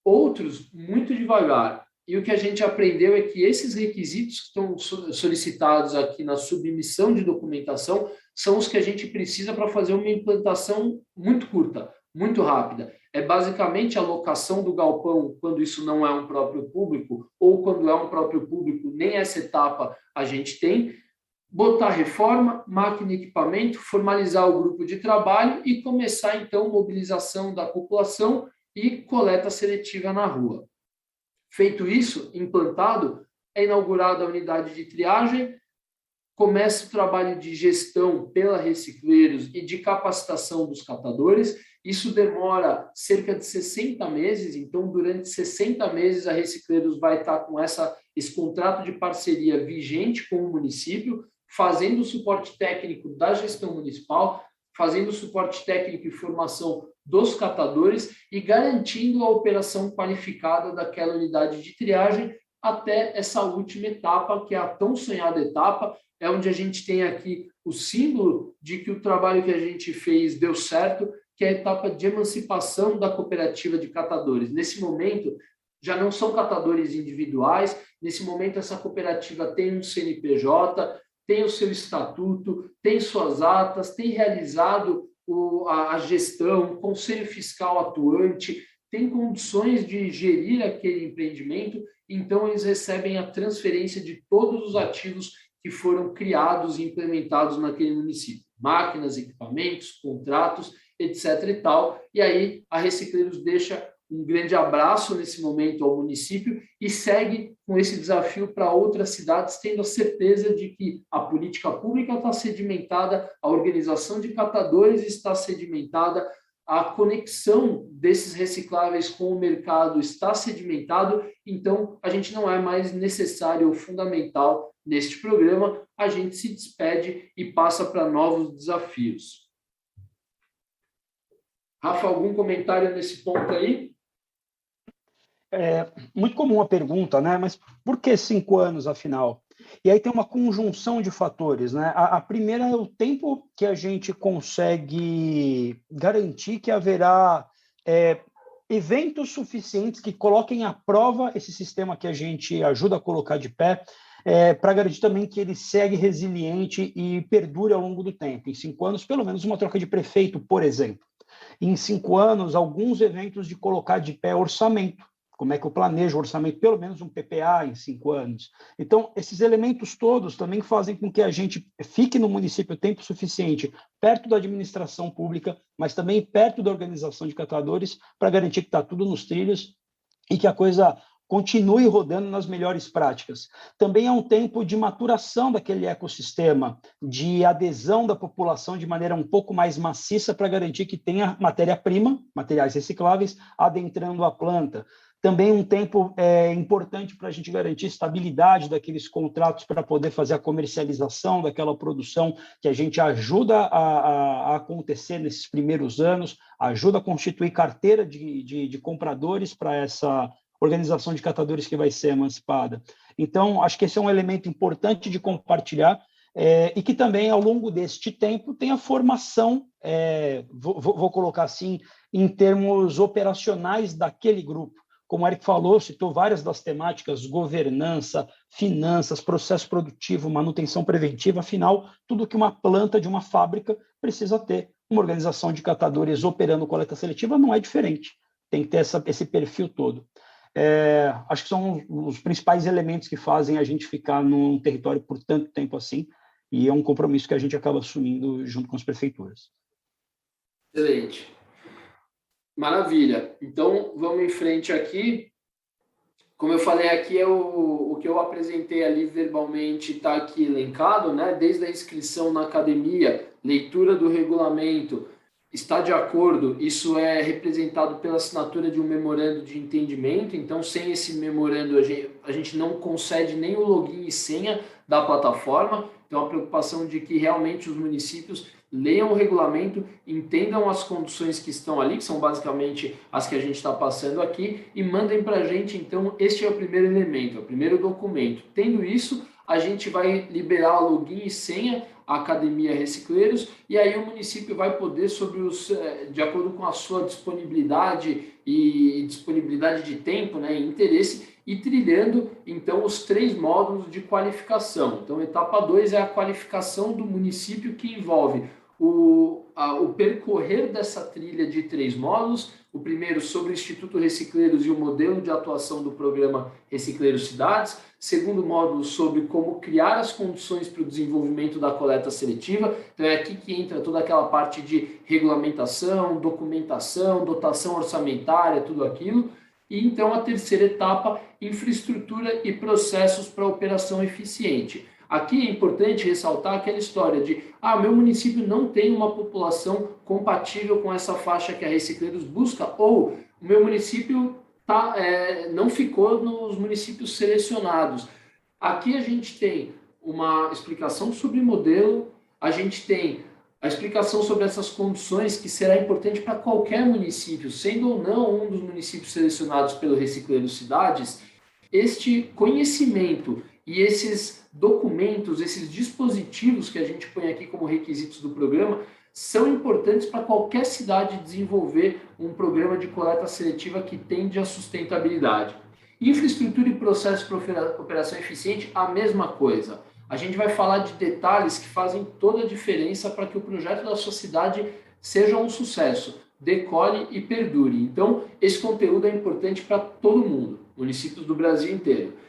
Outros, muito devagar. E o que a gente aprendeu é que esses requisitos que estão solicitados aqui na submissão de documentação são os que a gente precisa para fazer uma implantação muito curta, muito rápida. É basicamente a locação do galpão quando isso não é um próprio público, ou quando é um próprio público, nem essa etapa a gente tem. Botar reforma, máquina e equipamento, formalizar o grupo de trabalho e começar, então, mobilização da população e coleta seletiva na rua. Feito isso, implantado, é inaugurada a unidade de triagem, começa o trabalho de gestão pela Recicleiros e de capacitação dos catadores. Isso demora cerca de 60 meses, então, durante 60 meses, a Recicleiros vai estar com esse contrato de parceria vigente com o município, fazendo o suporte técnico da gestão municipal, fazendo o suporte técnico e formação dos catadores e garantindo a operação qualificada daquela unidade de triagem até essa última etapa, que é a tão sonhada etapa, é onde a gente tem aqui o símbolo de que o trabalho que a gente fez deu certo, que é a etapa de emancipação da cooperativa de catadores. Nesse momento, já não são catadores individuais, nesse momento essa cooperativa tem um CNPJ, tem o seu estatuto, tem suas atas, tem realizado a gestão, o conselho fiscal atuante, tem condições de gerir aquele empreendimento, então eles recebem a transferência de todos os ativos que foram criados e implementados naquele município. Máquinas, equipamentos, contratos, etc. e tal. E aí a Recicleiros deixa um grande abraço nesse momento ao município e segue com esse desafio para outras cidades, tendo a certeza de que a política pública está sedimentada, a organização de catadores está sedimentada, a conexão desses recicláveis com o mercado está sedimentado, então a gente não é mais necessário ou fundamental neste programa, a gente se despede e passa para novos desafios. Rafa, algum comentário nesse ponto aí? É muito comum a pergunta, né? Mas por que 5 anos, afinal? E aí tem uma conjunção de fatores, né? A primeira é o tempo que a gente consegue garantir que haverá eventos suficientes que coloquem à prova esse sistema que a gente ajuda a colocar de pé, para garantir também que ele segue resiliente e perdure ao longo do tempo. Em 5 anos, pelo menos uma troca de prefeito, por exemplo. Em 5 anos, alguns eventos de colocar de pé orçamento. Como é que eu planejo o orçamento, pelo menos um PPA em 5 anos. Então, esses elementos todos também fazem com que a gente fique no município tempo suficiente, perto da administração pública, mas também perto da organização de catadores, para garantir que está tudo nos trilhos e que a coisa continue rodando nas melhores práticas. Também é um tempo de maturação daquele ecossistema, de adesão da população de maneira um pouco mais maciça para garantir que tenha matéria-prima, materiais recicláveis, adentrando a planta. Também um tempo importante para a gente garantir estabilidade daqueles contratos para poder fazer a comercialização daquela produção que a gente ajuda a acontecer nesses primeiros anos, ajuda a constituir carteira de compradores para essa organização de catadores que vai ser emancipada. Então, acho que esse é um elemento importante de compartilhar e que também, ao longo deste tempo, tem a formação, vou colocar assim, em termos operacionais daquele grupo. Como o Eric falou, citou várias das temáticas, governança, finanças, processo produtivo, manutenção preventiva, afinal, tudo que uma planta de uma fábrica precisa ter. Uma organização de catadores operando coleta seletiva não é diferente, tem que ter esse perfil todo. Acho que são os principais elementos que fazem a gente ficar num território por tanto tempo assim, e é um compromisso que a gente acaba assumindo junto com as prefeituras. Excelente. Maravilha. Então, vamos em frente aqui. Como eu falei aqui, o que eu apresentei ali verbalmente está aqui elencado, né? Desde a inscrição na academia, leitura do regulamento, está de acordo, isso é representado pela assinatura de um memorando de entendimento. Então, sem esse memorando, a gente não concede nem o login e senha da plataforma. Então, a preocupação de que realmente os municípios leiam o regulamento, entendam as condições que estão ali, que são basicamente as que a gente está passando aqui, e mandem para a gente. Então, este é o primeiro elemento, é o primeiro documento. Tendo isso, a gente vai liberar o login e senha à Academia Recicleiros, e aí o município vai poder, de acordo com a sua disponibilidade e disponibilidade de tempo, né, e interesse, e trilhando, então, os 3 módulos de qualificação. Então, etapa 2 é a qualificação do município, que envolve o percorrer dessa trilha de 3 módulos. O primeiro sobre o Instituto Recicleiros e o modelo de atuação do programa Recicleiros Cidades. Segundo módulo sobre como criar as condições para o desenvolvimento da coleta seletiva. Então é aqui que entra toda aquela parte de regulamentação, documentação, dotação orçamentária, tudo aquilo. E então a terceira etapa, infraestrutura e processos para operação eficiente. Aqui é importante ressaltar aquela história de meu município não tem uma população compatível com essa faixa que a Recicleiros busca, ou o meu município não ficou nos municípios selecionados. Aqui a gente tem uma explicação sobre modelo, a gente tem a explicação sobre essas condições que será importante para qualquer município, sendo ou não um dos municípios selecionados pelo Recicleiros Cidades. Este conhecimento e esses documentos, esses dispositivos que a gente põe aqui como requisitos do programa, são importantes para qualquer cidade desenvolver um programa de coleta seletiva que tende à sustentabilidade. Infraestrutura e processo para operação eficiente, a mesma coisa. A gente vai falar de detalhes que fazem toda a diferença para que o projeto da sua cidade seja um sucesso, decole e perdure. Então, esse conteúdo é importante para todo mundo, municípios do Brasil inteiro.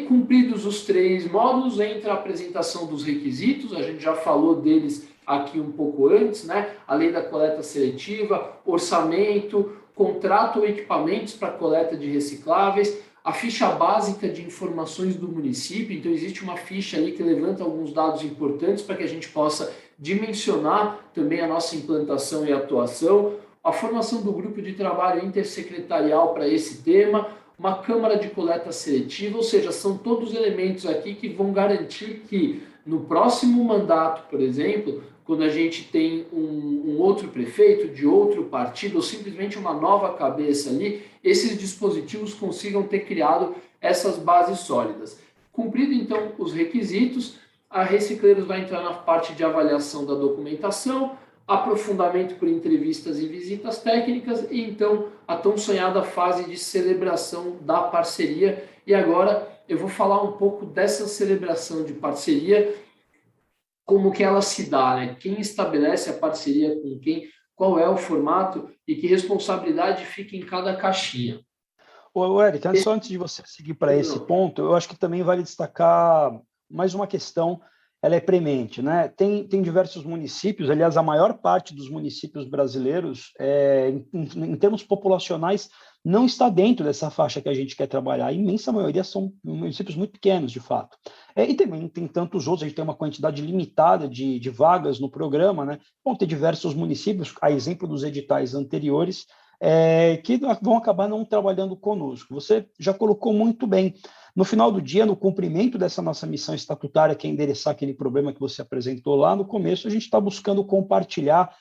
Cumpridos os 3 módulos, entra a apresentação dos requisitos, a gente já falou deles aqui um pouco antes, né? A lei da coleta seletiva, orçamento, contrato ou equipamentos para coleta de recicláveis, a ficha básica de informações do município. Então, existe uma ficha ali que levanta alguns dados importantes para que a gente possa dimensionar também a nossa implantação e atuação, a formação do grupo de trabalho intersecretarial para esse tema, uma câmara de coleta seletiva, ou seja, são todos elementos aqui que vão garantir que no próximo mandato, por exemplo, quando a gente tem um outro prefeito de outro partido ou simplesmente uma nova cabeça ali, esses dispositivos consigam ter criado essas bases sólidas. Cumprido, então, os requisitos, a Recicleiros vai entrar na parte de avaliação da documentação, aprofundamento por entrevistas e visitas técnicas e, então, a tão sonhada fase de celebração da parceria. E agora eu vou falar um pouco dessa celebração de parceria, como que ela se dá, né? Quem estabelece a parceria com quem, qual é o formato e que responsabilidade fica em cada caixinha. Ô, Eric, só antes de você seguir para esse ponto, eu acho que também vale destacar mais uma questão, ela é premente, né? Tem diversos municípios, aliás, a maior parte dos municípios brasileiros, em termos populacionais, não está dentro dessa faixa que a gente quer trabalhar. A imensa maioria são municípios muito pequenos, de fato. E também tem tantos outros, a gente tem uma quantidade limitada de vagas no programa, né? Vão ter diversos municípios, a exemplo dos editais anteriores, que vão acabar não trabalhando conosco. Você já colocou muito bem. No final do dia, no cumprimento dessa nossa missão estatutária, que é endereçar aquele problema que você apresentou lá no começo, a gente está buscando compartilhar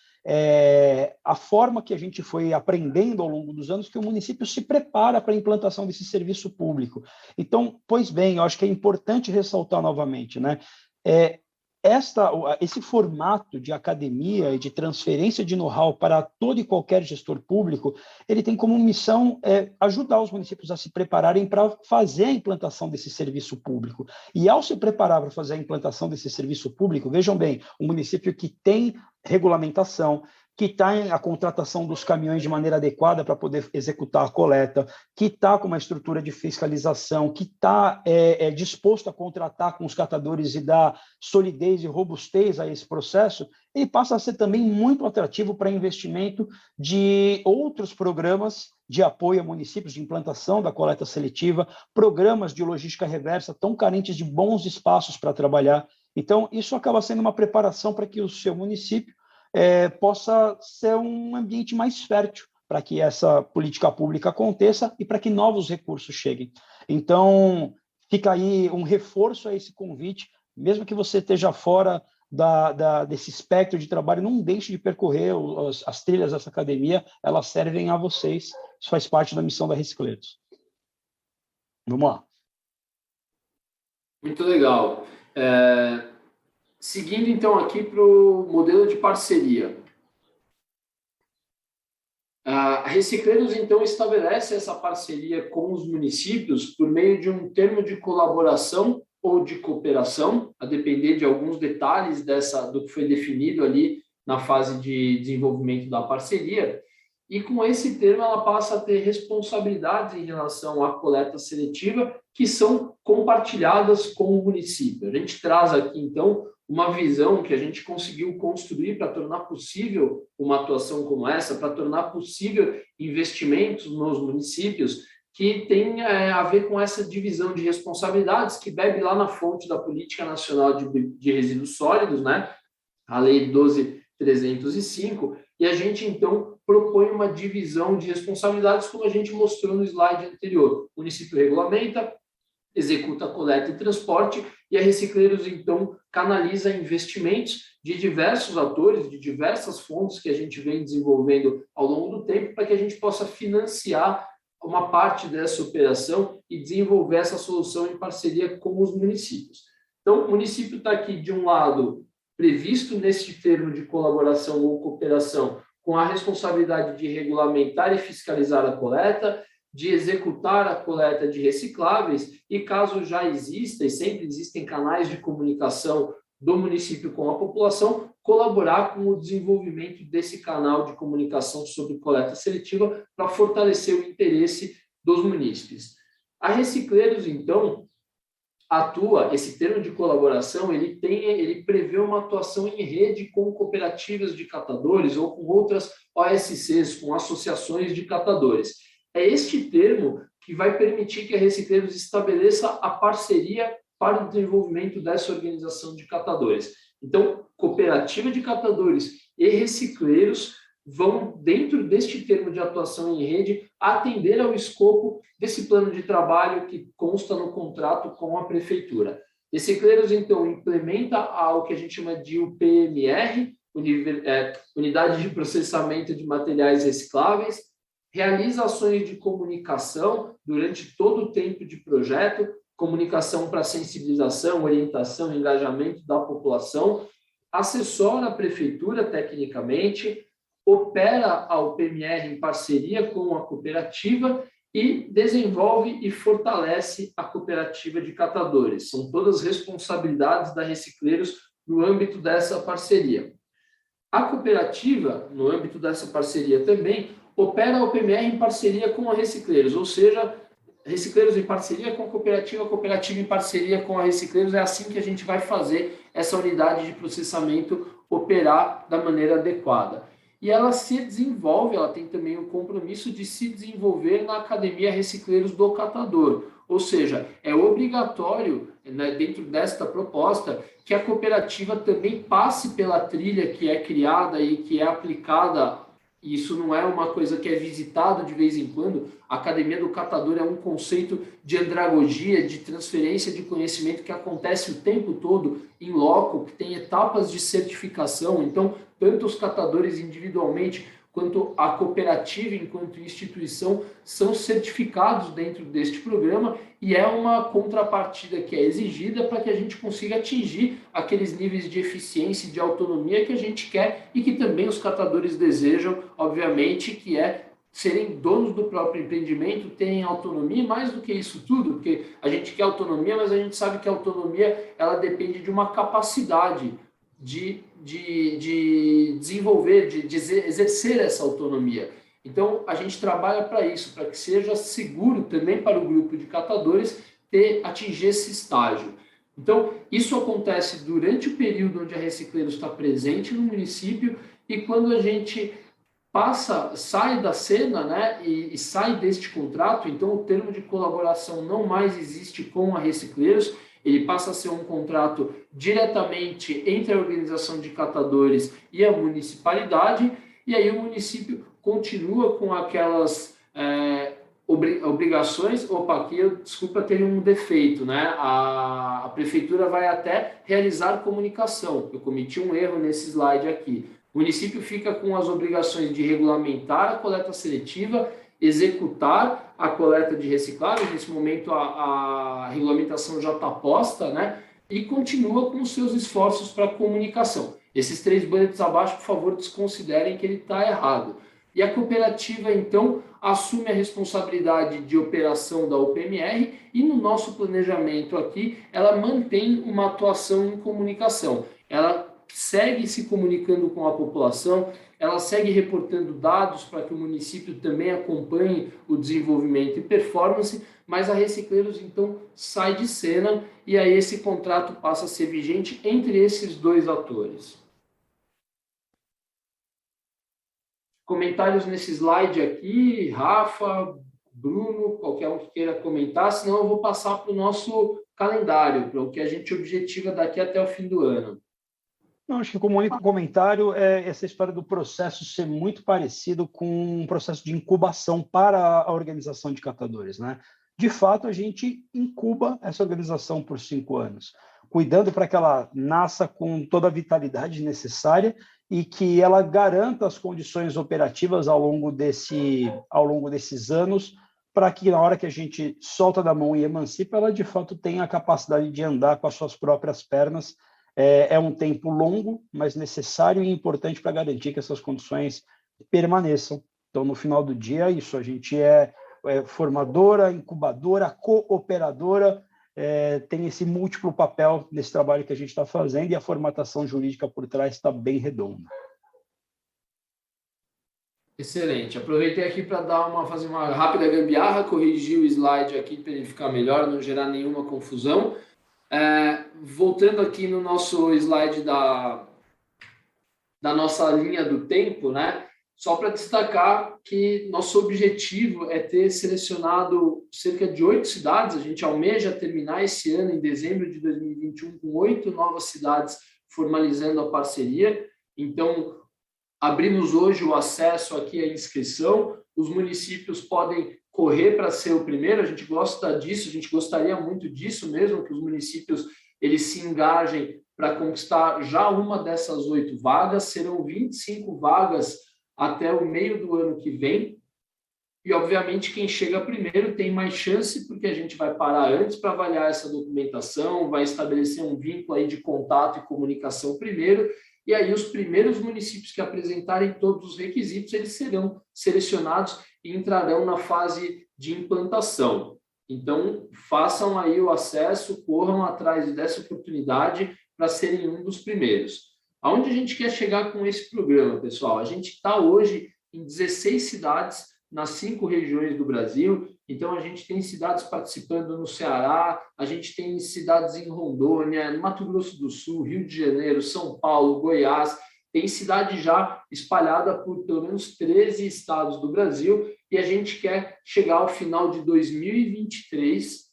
a forma que a gente foi aprendendo ao longo dos anos que o município se prepara para a implantação desse serviço público. Então, pois bem, eu acho que é importante ressaltar novamente, né? Esse formato de academia e de transferência de know-how para todo e qualquer gestor público, ele tem como missão ajudar os municípios a se prepararem para fazer a implantação desse serviço público. E ao se preparar para fazer a implantação desse serviço público, vejam bem, um município que tem regulamentação, que está a contratação dos caminhões de maneira adequada para poder executar a coleta, que está com uma estrutura de fiscalização, que está disposto a contratar com os catadores e dar solidez e robustez a esse processo, ele passa a ser também muito atrativo para investimento de outros programas de apoio a municípios, de implantação da coleta seletiva, programas de logística reversa tão carentes de bons espaços para trabalhar. Então, isso acaba sendo uma preparação para que o seu município possa ser um ambiente mais fértil para que essa política pública aconteça e para que novos recursos cheguem. Então, fica aí um reforço a esse convite, mesmo que você esteja fora desse espectro de trabalho, não deixe de percorrer as trilhas dessa academia, elas servem a vocês, isso faz parte da missão da Recicleiros. Vamos lá. Muito legal. Seguindo, então, aqui para o modelo de parceria. A Recicleiros, então, estabelece essa parceria com os municípios por meio de um termo de colaboração ou de cooperação, a depender de alguns detalhes do que foi definido ali na fase de desenvolvimento da parceria. E com esse termo, ela passa a ter responsabilidades em relação à coleta seletiva que são compartilhadas com o município. A gente traz aqui, então, uma visão que a gente conseguiu construir para tornar possível uma atuação como essa, para tornar possível investimentos nos municípios que tem a ver com essa divisão de responsabilidades que bebe lá na fonte da Política Nacional de Resíduos Sólidos, né? A Lei 12.305, e a gente, então, propõe uma divisão de responsabilidades, como a gente mostrou no slide anterior. O município regulamenta, executa a coleta e transporte, e a Recicleiros, então, canaliza investimentos de diversos atores, de diversas fontes que a gente vem desenvolvendo ao longo do tempo, para que a gente possa financiar uma parte dessa operação e desenvolver essa solução em parceria com os municípios. Então, o município está aqui, de um lado, previsto nesse termo de colaboração ou cooperação, com a responsabilidade de regulamentar e fiscalizar a coleta, de executar a coleta de recicláveis e, caso já exista, e sempre existem canais de comunicação do município com a população, colaborar com o desenvolvimento desse canal de comunicação sobre coleta seletiva para fortalecer o interesse dos munícipes. A Recicleiros, então, atua, esse termo de colaboração, ele prevê uma atuação em rede com cooperativas de catadores ou com outras OSCs, com associações de catadores. É este termo que vai permitir que a Recicleiros estabeleça a parceria para o desenvolvimento dessa organização de catadores. Então, cooperativa de catadores e recicleiros vão, dentro deste termo de atuação em rede, atender ao escopo desse plano de trabalho que consta no contrato com a prefeitura. Recicleiros, então, implementa o que a gente chama de UPMR, Unidade de Processamento de Materiais Recicláveis, realiza ações de comunicação durante todo o tempo de projeto, comunicação para sensibilização, orientação, engajamento da população, assessora a prefeitura tecnicamente, opera a UPMR em parceria com a cooperativa e desenvolve e fortalece a cooperativa de catadores. São todas responsabilidades da Recicleiros no âmbito dessa parceria. A cooperativa, no âmbito dessa parceria também, opera a UPMR em parceria com a Recicleiros, ou seja, Recicleiros em parceria com a cooperativa em parceria com a Recicleiros, é assim que a gente vai fazer essa unidade de processamento operar da maneira adequada. E ela se desenvolve, ela tem também o compromisso de se desenvolver na Academia Recicleiros do Catador, ou seja, é obrigatório, né, dentro desta proposta, que a cooperativa também passe pela trilha que é criada e que é aplicada e isso não é uma coisa que é visitado de vez em quando. A Academia do Catador é um conceito de andragogia, de transferência de conhecimento que acontece o tempo todo em loco, que tem etapas de certificação. Então, tanto os catadores individualmente quanto a cooperativa enquanto instituição são certificados dentro deste programa, e é uma contrapartida que é exigida para que a gente consiga atingir aqueles níveis de eficiência e de autonomia que a gente quer e que também os catadores desejam, obviamente, que é serem donos do próprio empreendimento, terem autonomia, e mais do que isso tudo, porque a gente quer autonomia, mas a gente sabe que a autonomia ela depende de uma capacidade de desenvolver, de exercer essa autonomia. Então, a gente trabalha para isso, para que seja seguro também para o grupo de catadores atingir esse estágio. Então, isso acontece durante o período onde a Recicleiros está presente no município, e quando a gente sai da cena, né, e sai deste contrato, então o termo de colaboração não mais existe com a Recicleiros, ele passa a ser um contrato diretamente entre a organização de catadores e a municipalidade, e aí o município continua com aquelas obrigações. Opa, aqui desculpa, ter um defeito, né? A prefeitura vai até realizar comunicação. Eu cometi um erro nesse slide aqui. O município fica com as obrigações de regulamentar a coleta seletiva, executar a coleta de recicláveis. Nesse momento a regulamentação já está posta, né? E continua com os seus esforços para comunicação. Esses 3 bullets abaixo, por favor, desconsiderem que ele está errado. E a cooperativa, então, assume a responsabilidade de operação da UPMR, e no nosso planejamento aqui, ela mantém uma atuação em comunicação. Ela segue se comunicando com a população, ela segue reportando dados para que o município também acompanhe o desenvolvimento e performance, mas a Recicleiros, então, sai de cena, e aí esse contrato passa a ser vigente entre esses 2 atores. Comentários nesse slide aqui, Rafa, Bruno, qualquer um que queira comentar, senão eu vou passar para o nosso calendário, para o que a gente objetiva daqui até o fim do ano. Não, acho que como único comentário é essa história do processo ser muito parecido com um processo de incubação para a organização de catadores, né? De fato, a gente incuba essa organização por 5 anos, cuidando para que ela nasça com toda a vitalidade necessária e que ela garanta as condições operativas ao longo desses anos, para que na hora que a gente solta da mão e emancipa, ela de fato tenha a capacidade de andar com as suas próprias pernas. É um tempo longo, mas necessário e importante para garantir que essas condições permaneçam. Então, no final do dia, isso, a gente é formadora, incubadora, cooperadora, tem esse múltiplo papel nesse trabalho que a gente está fazendo, e a formatação jurídica por trás está bem redonda. Excelente. Aproveitei aqui para fazer uma rápida gambiarra, corrigir o slide aqui para ele ficar melhor, não gerar nenhuma confusão. Voltando aqui no nosso slide da nossa linha do tempo, né? Só para destacar que nosso objetivo é ter selecionado cerca de 8 cidades. A gente almeja terminar esse ano, em dezembro de 2021, com 8 novas cidades formalizando a parceria. Então, abrimos hoje o acesso aqui à inscrição. Os municípios podem correr para ser o primeiro. A gente gosta disso, a gente gostaria muito disso mesmo, que os municípios eles se engajem para conquistar já uma dessas 8 vagas. Serão 25 vagas até o meio do ano que vem, e obviamente quem chega primeiro tem mais chance, porque a gente vai parar antes para avaliar essa documentação, vai estabelecer um vínculo aí de contato e comunicação primeiro, e aí os primeiros municípios que apresentarem todos os requisitos, eles serão selecionados e entrarão na fase de implantação. Então, façam aí o acesso, corram atrás dessa oportunidade para serem um dos primeiros. Aonde a gente quer chegar com esse programa, pessoal? A gente está hoje em 16 cidades nas 5 regiões do Brasil. Então, a gente tem cidades participando no Ceará, a gente tem cidades em Rondônia, no Mato Grosso do Sul, Rio de Janeiro, São Paulo, Goiás. Tem cidade já espalhada por pelo menos 13 estados do Brasil, e a gente quer chegar ao final de 2023,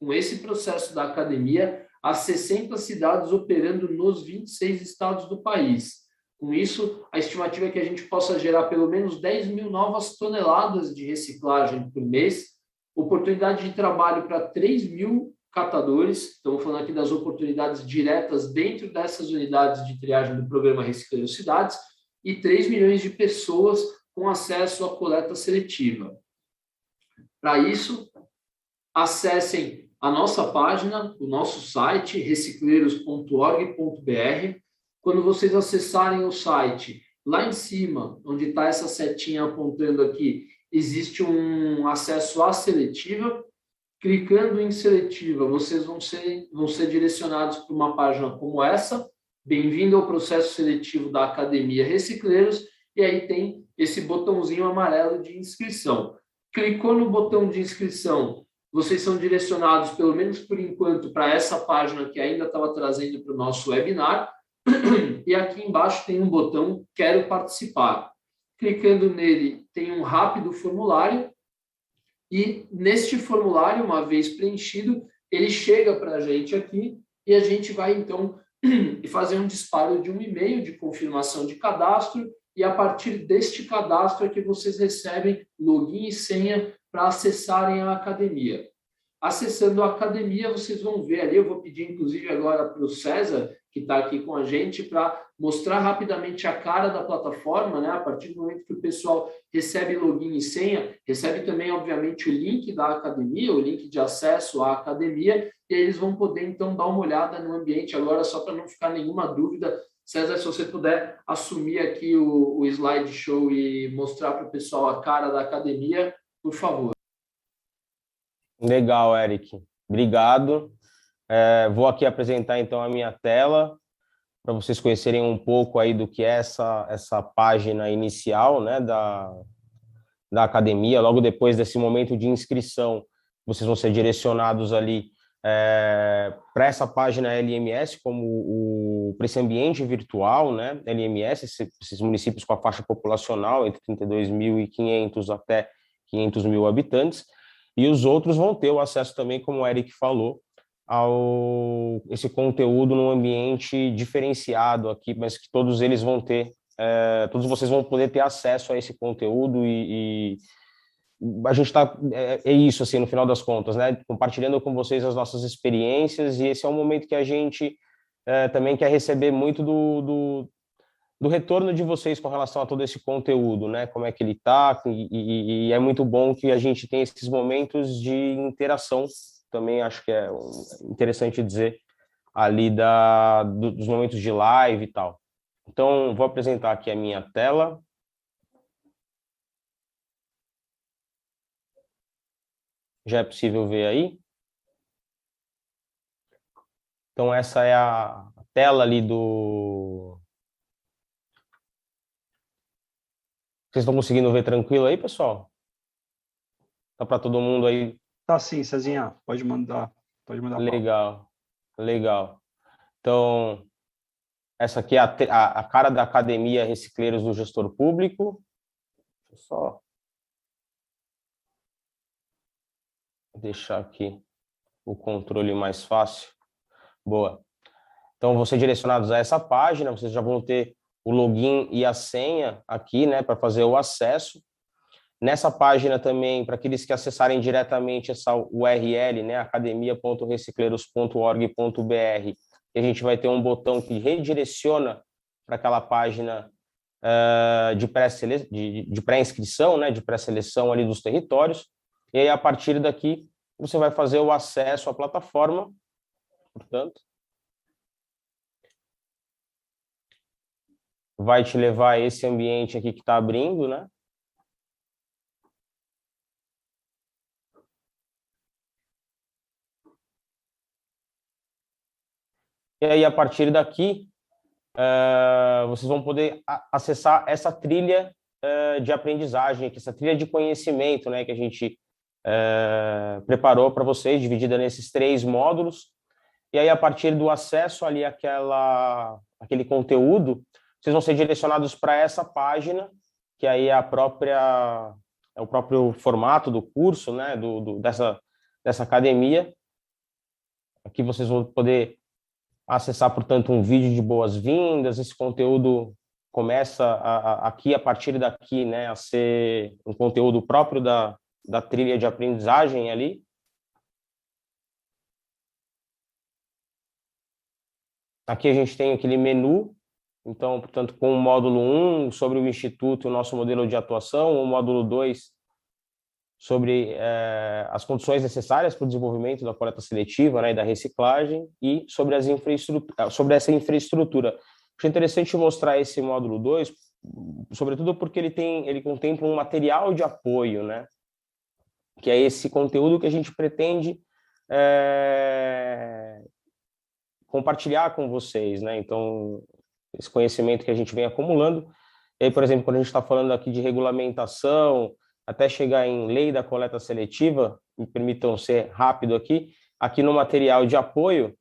com esse processo da academia, a 60 cidades operando nos 26 estados do país. Com isso, a estimativa é que a gente possa gerar pelo menos 10 mil novas toneladas de reciclagem por mês, oportunidade de trabalho para 3 mil catadores, estamos falando aqui das oportunidades diretas dentro dessas unidades de triagem do programa Reciclando Cidades, e 3 milhões de pessoas com acesso à coleta seletiva. Para isso, acessem a nossa página, o nosso site, recicleiros.org.br. Quando vocês acessarem o site, lá em cima, onde está essa setinha apontando aqui, existe um acesso à seletiva. Clicando em seletiva, vocês vão ser direcionados para uma página como essa. Bem-vindo ao processo seletivo da Academia Recicleiros. E aí tem esse botãozinho amarelo de inscrição. Clicou no botão de inscrição, vocês são direcionados, pelo menos por enquanto, para essa página que ainda estava trazendo para o nosso webinar. E aqui embaixo tem um botão Quero Participar. Clicando nele, tem um rápido formulário. E neste formulário, uma vez preenchido, ele chega para a gente aqui e a gente vai, então, fazer um disparo de um e-mail de confirmação de cadastro. E a partir deste cadastro é que vocês recebem login e senha para acessarem a academia. Acessando a academia, vocês vão ver ali, eu vou pedir inclusive agora para o César, que está aqui com a gente, para mostrar rapidamente a cara da plataforma, né? A partir do momento que o pessoal recebe login e senha, recebe também, obviamente, o link da academia, o link de acesso à academia, e aí eles vão poder, então, dar uma olhada no ambiente agora, só para não ficar nenhuma dúvida. César, se você puder assumir aqui o slideshow e mostrar para o pessoal a cara da academia, por favor. Legal, Eric. Obrigado. Vou aqui apresentar, então, a minha tela, para vocês conhecerem um pouco aí do que é essa página inicial, né, da academia. Logo depois desse momento de inscrição, vocês vão ser direcionados ali para essa página LMS, para esse ambiente virtual, né, LMS, esses municípios com a faixa populacional entre 32.500 até 500 mil habitantes, e os outros vão ter o acesso também, como o Eric falou, esse conteúdo num ambiente diferenciado aqui, mas que todos eles vão ter, todos vocês vão poder ter acesso a esse conteúdo e a gente está, é isso, assim, no final das contas, né, compartilhando com vocês as nossas experiências, e esse é um momento que a gente também quer receber muito do retorno de vocês com relação a todo esse conteúdo, né, como é que ele está, e é muito bom que a gente tenha esses momentos de interação, também acho que é interessante dizer, ali dos momentos de live e tal. Então, vou apresentar aqui a minha tela. Já é possível ver aí? Então, essa é a tela ali do... Vocês estão conseguindo ver tranquilo aí, pessoal? Tá para todo mundo aí? Tá sim, Cezinha. Pode mandar. Legal, legal. Então, essa aqui é a cara da Academia Recicleiros do Gestor Público. Deixa eu só deixar aqui o controle mais fácil. Boa. Então, vão ser direcionados a essa página, vocês já vão ter o login e a senha aqui, né, para fazer o acesso. Nessa página também, para aqueles que acessarem diretamente essa URL, né, academia.recicleiros.org.br, a gente vai ter um botão que redireciona para aquela página de pré-inscrição, né, de pré-seleção ali dos territórios, e aí a partir daqui você vai fazer o acesso à plataforma, portanto, vai te levar a esse ambiente aqui que está abrindo, né? E aí, a partir daqui, vocês vão poder acessar essa trilha de aprendizagem, essa trilha de conhecimento, né, que a gente preparou para vocês, dividida nesses 3 módulos. E aí, a partir do acesso ali àquele conteúdo, vocês vão ser direcionados para essa página, que aí é o próprio formato do curso, né, dessa academia. Aqui vocês vão poder acessar, portanto, um vídeo de boas-vindas, esse conteúdo começa aqui, a partir daqui, né, a ser um conteúdo próprio da trilha de aprendizagem ali. Aqui a gente tem aquele menu, então, portanto, com o módulo 1 sobre o Instituto e o nosso modelo de atuação, o módulo 2 sobre as condições necessárias para o desenvolvimento da coleta seletiva, né, e da reciclagem, e sobre essa infraestrutura. Acho interessante mostrar esse módulo 2, sobretudo porque ele contempla um material de apoio, né, que é esse conteúdo que a gente pretende compartilhar com vocês, né? Então, esse conhecimento que a gente vem acumulando. E aí, por exemplo, quando a gente está falando aqui de regulamentação, até chegar em lei da coleta seletiva, me permitam ser rápido aqui no material de apoio,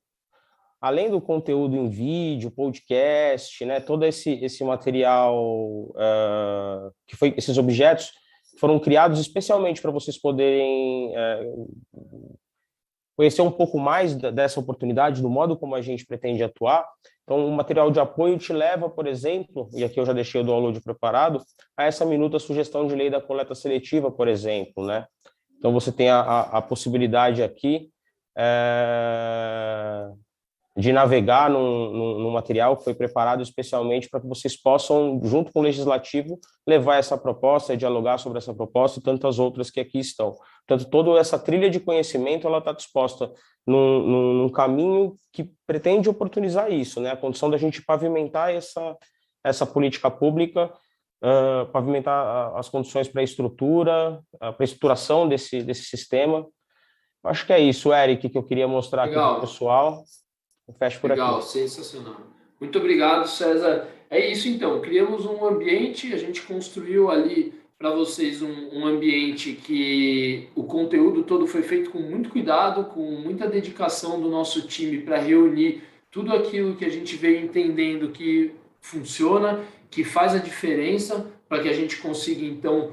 além do conteúdo em vídeo, podcast, né, todo esse material, esses objetos foram criados especialmente para vocês poderem conhecer um pouco mais dessa oportunidade, do modo como a gente pretende atuar. Então, o material de apoio te leva, por exemplo, e aqui eu já deixei o download preparado, a essa minuta sugestão de lei da coleta seletiva, por exemplo, né? Então, você tem a possibilidade aqui de navegar num material que foi preparado especialmente para que vocês possam, junto com o Legislativo, levar essa proposta, dialogar sobre essa proposta e tantas outras que aqui estão. Portanto, toda essa trilha de conhecimento ela está disposta num caminho que pretende oportunizar isso, né? A condição da gente pavimentar essa política pública, pavimentar as condições para a estruturação desse sistema. Acho que é isso, Eric, que eu queria mostrar aqui para o pessoal. Eu fecho por aqui. Legal, sensacional. Muito obrigado, César. É isso, então. Criamos um ambiente, a gente construiu ali para vocês um ambiente que o conteúdo todo foi feito com muito cuidado, com muita dedicação do nosso time para reunir tudo aquilo que a gente veio entendendo que funciona, que faz a diferença para que a gente consiga, então,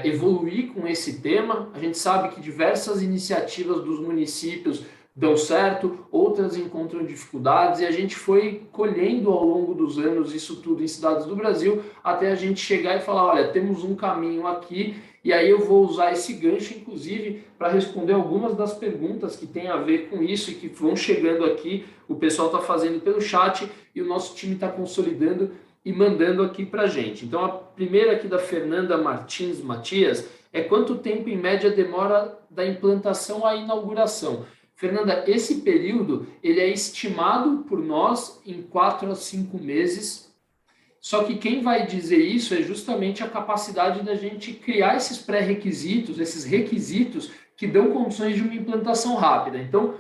evoluir com esse tema. A gente sabe que diversas iniciativas dos municípios dão certo, outras encontram dificuldades, e a gente foi colhendo ao longo dos anos isso tudo em cidades do Brasil, até a gente chegar e falar, olha, temos um caminho aqui, e aí eu vou usar esse gancho, inclusive, para responder algumas das perguntas que tem a ver com isso e que vão chegando aqui, o pessoal está fazendo pelo chat, e o nosso time está consolidando e mandando aqui para a gente. Então, a primeira aqui da Fernanda Martins Matias é quanto tempo, em média, demora da implantação à inauguração? Fernanda, esse período ele é estimado por nós em 4 a 5 meses, só que quem vai dizer isso é justamente a capacidade da gente criar esses pré-requisitos, esses requisitos que dão condições de uma implantação rápida. Então,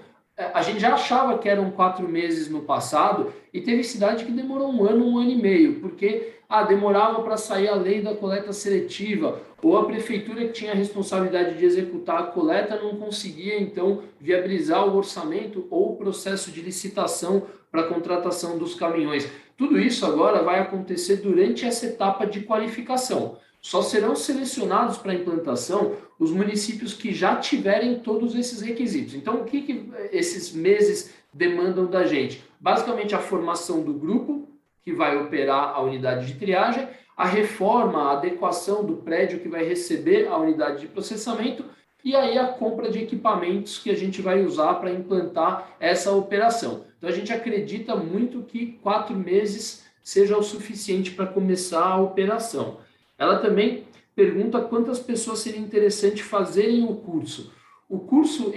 a gente já achava que eram 4 meses no passado e teve cidade que demorou 1 ano e meio, porque demorava para sair a lei da coleta seletiva, ou a prefeitura que tinha a responsabilidade de executar a coleta não conseguia, então, viabilizar o orçamento ou o processo de licitação para a contratação dos caminhões. Tudo isso agora vai acontecer durante essa etapa de qualificação. Só serão selecionados para a implantação os municípios que já tiverem todos esses requisitos. Então, o que esses meses demandam da gente? Basicamente, a formação do grupo que vai operar a unidade de triagem, a reforma, a adequação do prédio que vai receber a unidade de processamento e aí a compra de equipamentos que a gente vai usar para implantar essa operação. Então, a gente acredita muito que 4 meses seja o suficiente para começar a operação. Ela também pergunta quantas pessoas seria interessante fazerem o curso. O curso,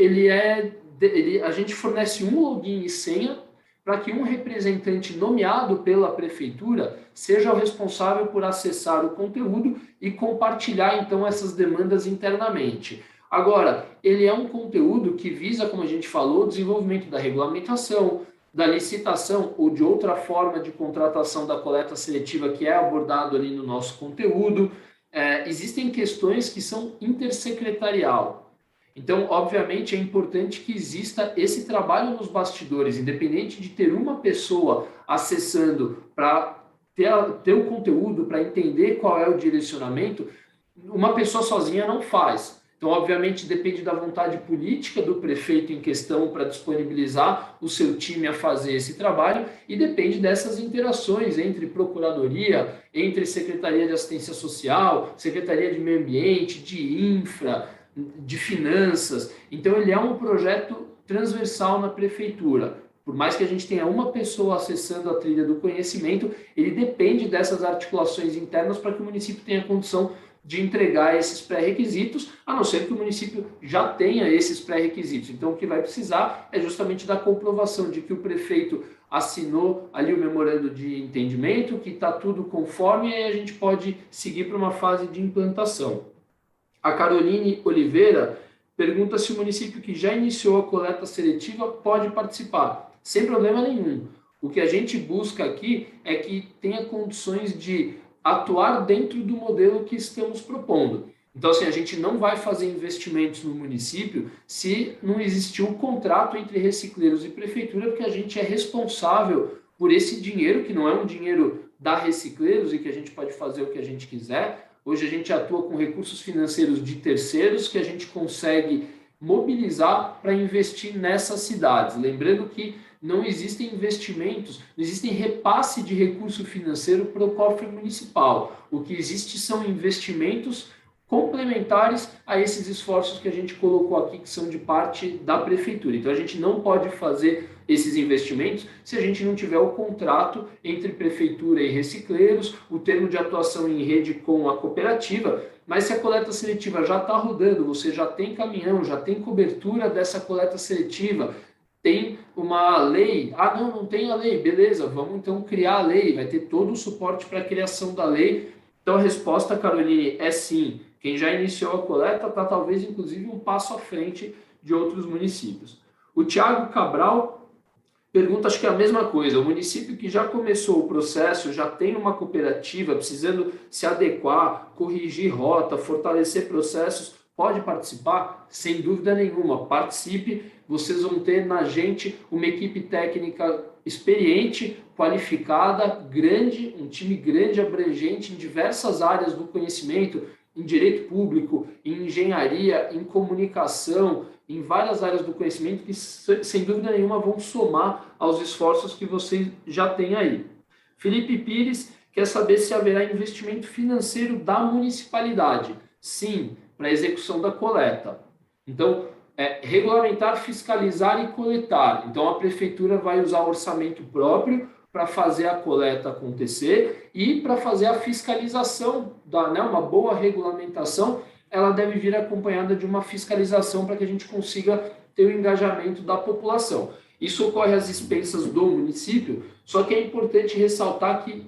a gente fornece um login e senha para que um representante nomeado pela prefeitura seja o responsável por acessar o conteúdo e compartilhar, então, essas demandas internamente. Agora, ele é um conteúdo que visa, como a gente falou, o desenvolvimento da regulamentação, da licitação ou de outra forma de contratação da coleta seletiva que é abordado ali no nosso conteúdo. Existem questões que são intersecretarial. Então, obviamente, é importante que exista esse trabalho nos bastidores, independente de ter uma pessoa acessando para ter o conteúdo, para entender qual é o direcionamento, uma pessoa sozinha não faz. Então, obviamente, depende da vontade política do prefeito em questão para disponibilizar o seu time a fazer esse trabalho e depende dessas interações entre procuradoria, entre Secretaria de Assistência Social, Secretaria de Meio Ambiente, de Infra, de Finanças. Então, ele é um projeto transversal na prefeitura. Por mais que a gente tenha uma pessoa acessando a trilha do conhecimento, ele depende dessas articulações internas para que o município tenha condição de entregar esses pré-requisitos, a não ser que o município já tenha esses pré-requisitos. Então, o que vai precisar é justamente da comprovação de que o prefeito assinou ali o memorando de entendimento, que está tudo conforme, e aí a gente pode seguir para uma fase de implantação. A Caroline Oliveira pergunta se o município que já iniciou a coleta seletiva pode participar. Sem problema nenhum. O que a gente busca aqui é que tenha condições de atuar dentro do modelo que estamos propondo. Então, assim, a gente não vai fazer investimentos no município se não existir um contrato entre recicleiros e prefeitura, porque a gente é responsável por esse dinheiro, que não é um dinheiro da Recicleiros e que a gente pode fazer o que a gente quiser. Hoje a gente atua com recursos financeiros de terceiros que a gente consegue mobilizar para investir nessas cidades. Lembrando que não existem investimentos, não existem repasse de recurso financeiro para o cofre municipal. O que existe são investimentos complementares a esses esforços que a gente colocou aqui, que são de parte da prefeitura. Então, a gente não pode fazer esses investimentos se a gente não tiver o contrato entre prefeitura e recicleiros, o termo de atuação em rede com a cooperativa. Mas se a coleta seletiva já está rodando, você já tem caminhão, já tem cobertura dessa coleta seletiva, tem uma lei, não tem a lei, beleza, vamos então criar a lei, vai ter todo o suporte para a criação da lei. Então a resposta, Caroline, é sim. Quem já iniciou a coleta está talvez inclusive um passo à frente de outros municípios. O Tiago Cabral pergunta, acho que é a mesma coisa, o município que já começou o processo, já tem uma cooperativa, precisando se adequar, corrigir rota, fortalecer processos, pode participar? Sem dúvida nenhuma, participe, vocês vão ter na gente uma equipe técnica experiente, qualificada, grande, um time grande, abrangente em diversas áreas do conhecimento, em direito público, em engenharia, em comunicação, em várias áreas do conhecimento que, sem dúvida nenhuma, vão somar aos esforços que vocês já têm aí. Felipe Pires quer saber se haverá investimento financeiro da municipalidade. Sim, para a execução da coleta. Então, regulamentar, fiscalizar e coletar. Então, a prefeitura vai usar o orçamento próprio para fazer a coleta acontecer e para fazer a fiscalização, uma boa regulamentação, ela deve vir acompanhada de uma fiscalização para que a gente consiga ter o engajamento da população. Isso ocorre às expensas do município, só que é importante ressaltar que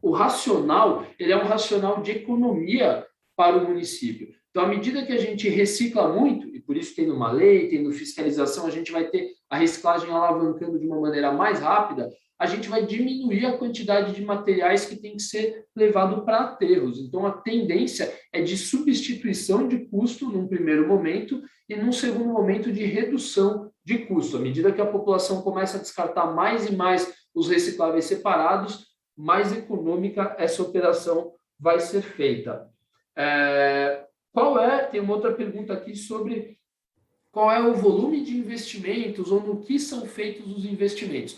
o racional, ele é um racional de economia para o município. Então, à medida que a gente recicla muito, e por isso tendo uma lei, tendo fiscalização, a gente vai ter a reciclagem alavancando de uma maneira mais rápida, a gente vai diminuir a quantidade de materiais que tem que ser levado para aterros. Então, a tendência é de substituição de custo num primeiro momento e num segundo momento de redução de custo. À medida que a população começa a descartar mais e mais os recicláveis separados, mais econômica essa operação vai ser feita. Tem uma outra pergunta aqui sobre qual é o volume de investimentos ou no que são feitos os investimentos.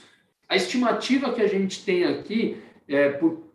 A estimativa que a gente tem aqui,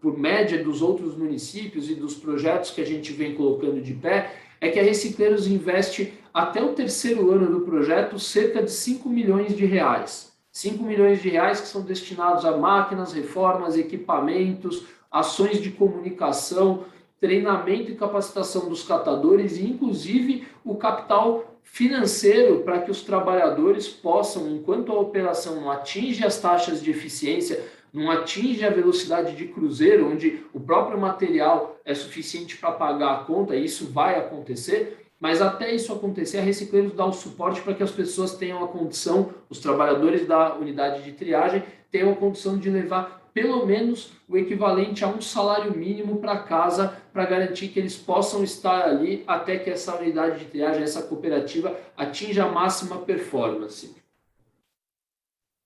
por média dos outros municípios e dos projetos que a gente vem colocando de pé, é que a Recicleiros investe até o terceiro ano do projeto cerca de 5 milhões de reais. 5 milhões de reais que são destinados a máquinas, reformas, equipamentos, ações de comunicação, treinamento e capacitação dos catadores e, inclusive, o capital financeiro para que os trabalhadores possam, enquanto a operação não atinge as taxas de eficiência, não atinge a velocidade de cruzeiro, onde o próprio material é suficiente para pagar a conta, e isso vai acontecer, mas até isso acontecer, a Recicleiros dá o suporte para que as pessoas tenham a condição, os trabalhadores da unidade de triagem, tenham a condição de levar pelo menos o equivalente a um salário mínimo para casa, para garantir que eles possam estar ali até que essa unidade de triagem, essa cooperativa, atinja a máxima performance.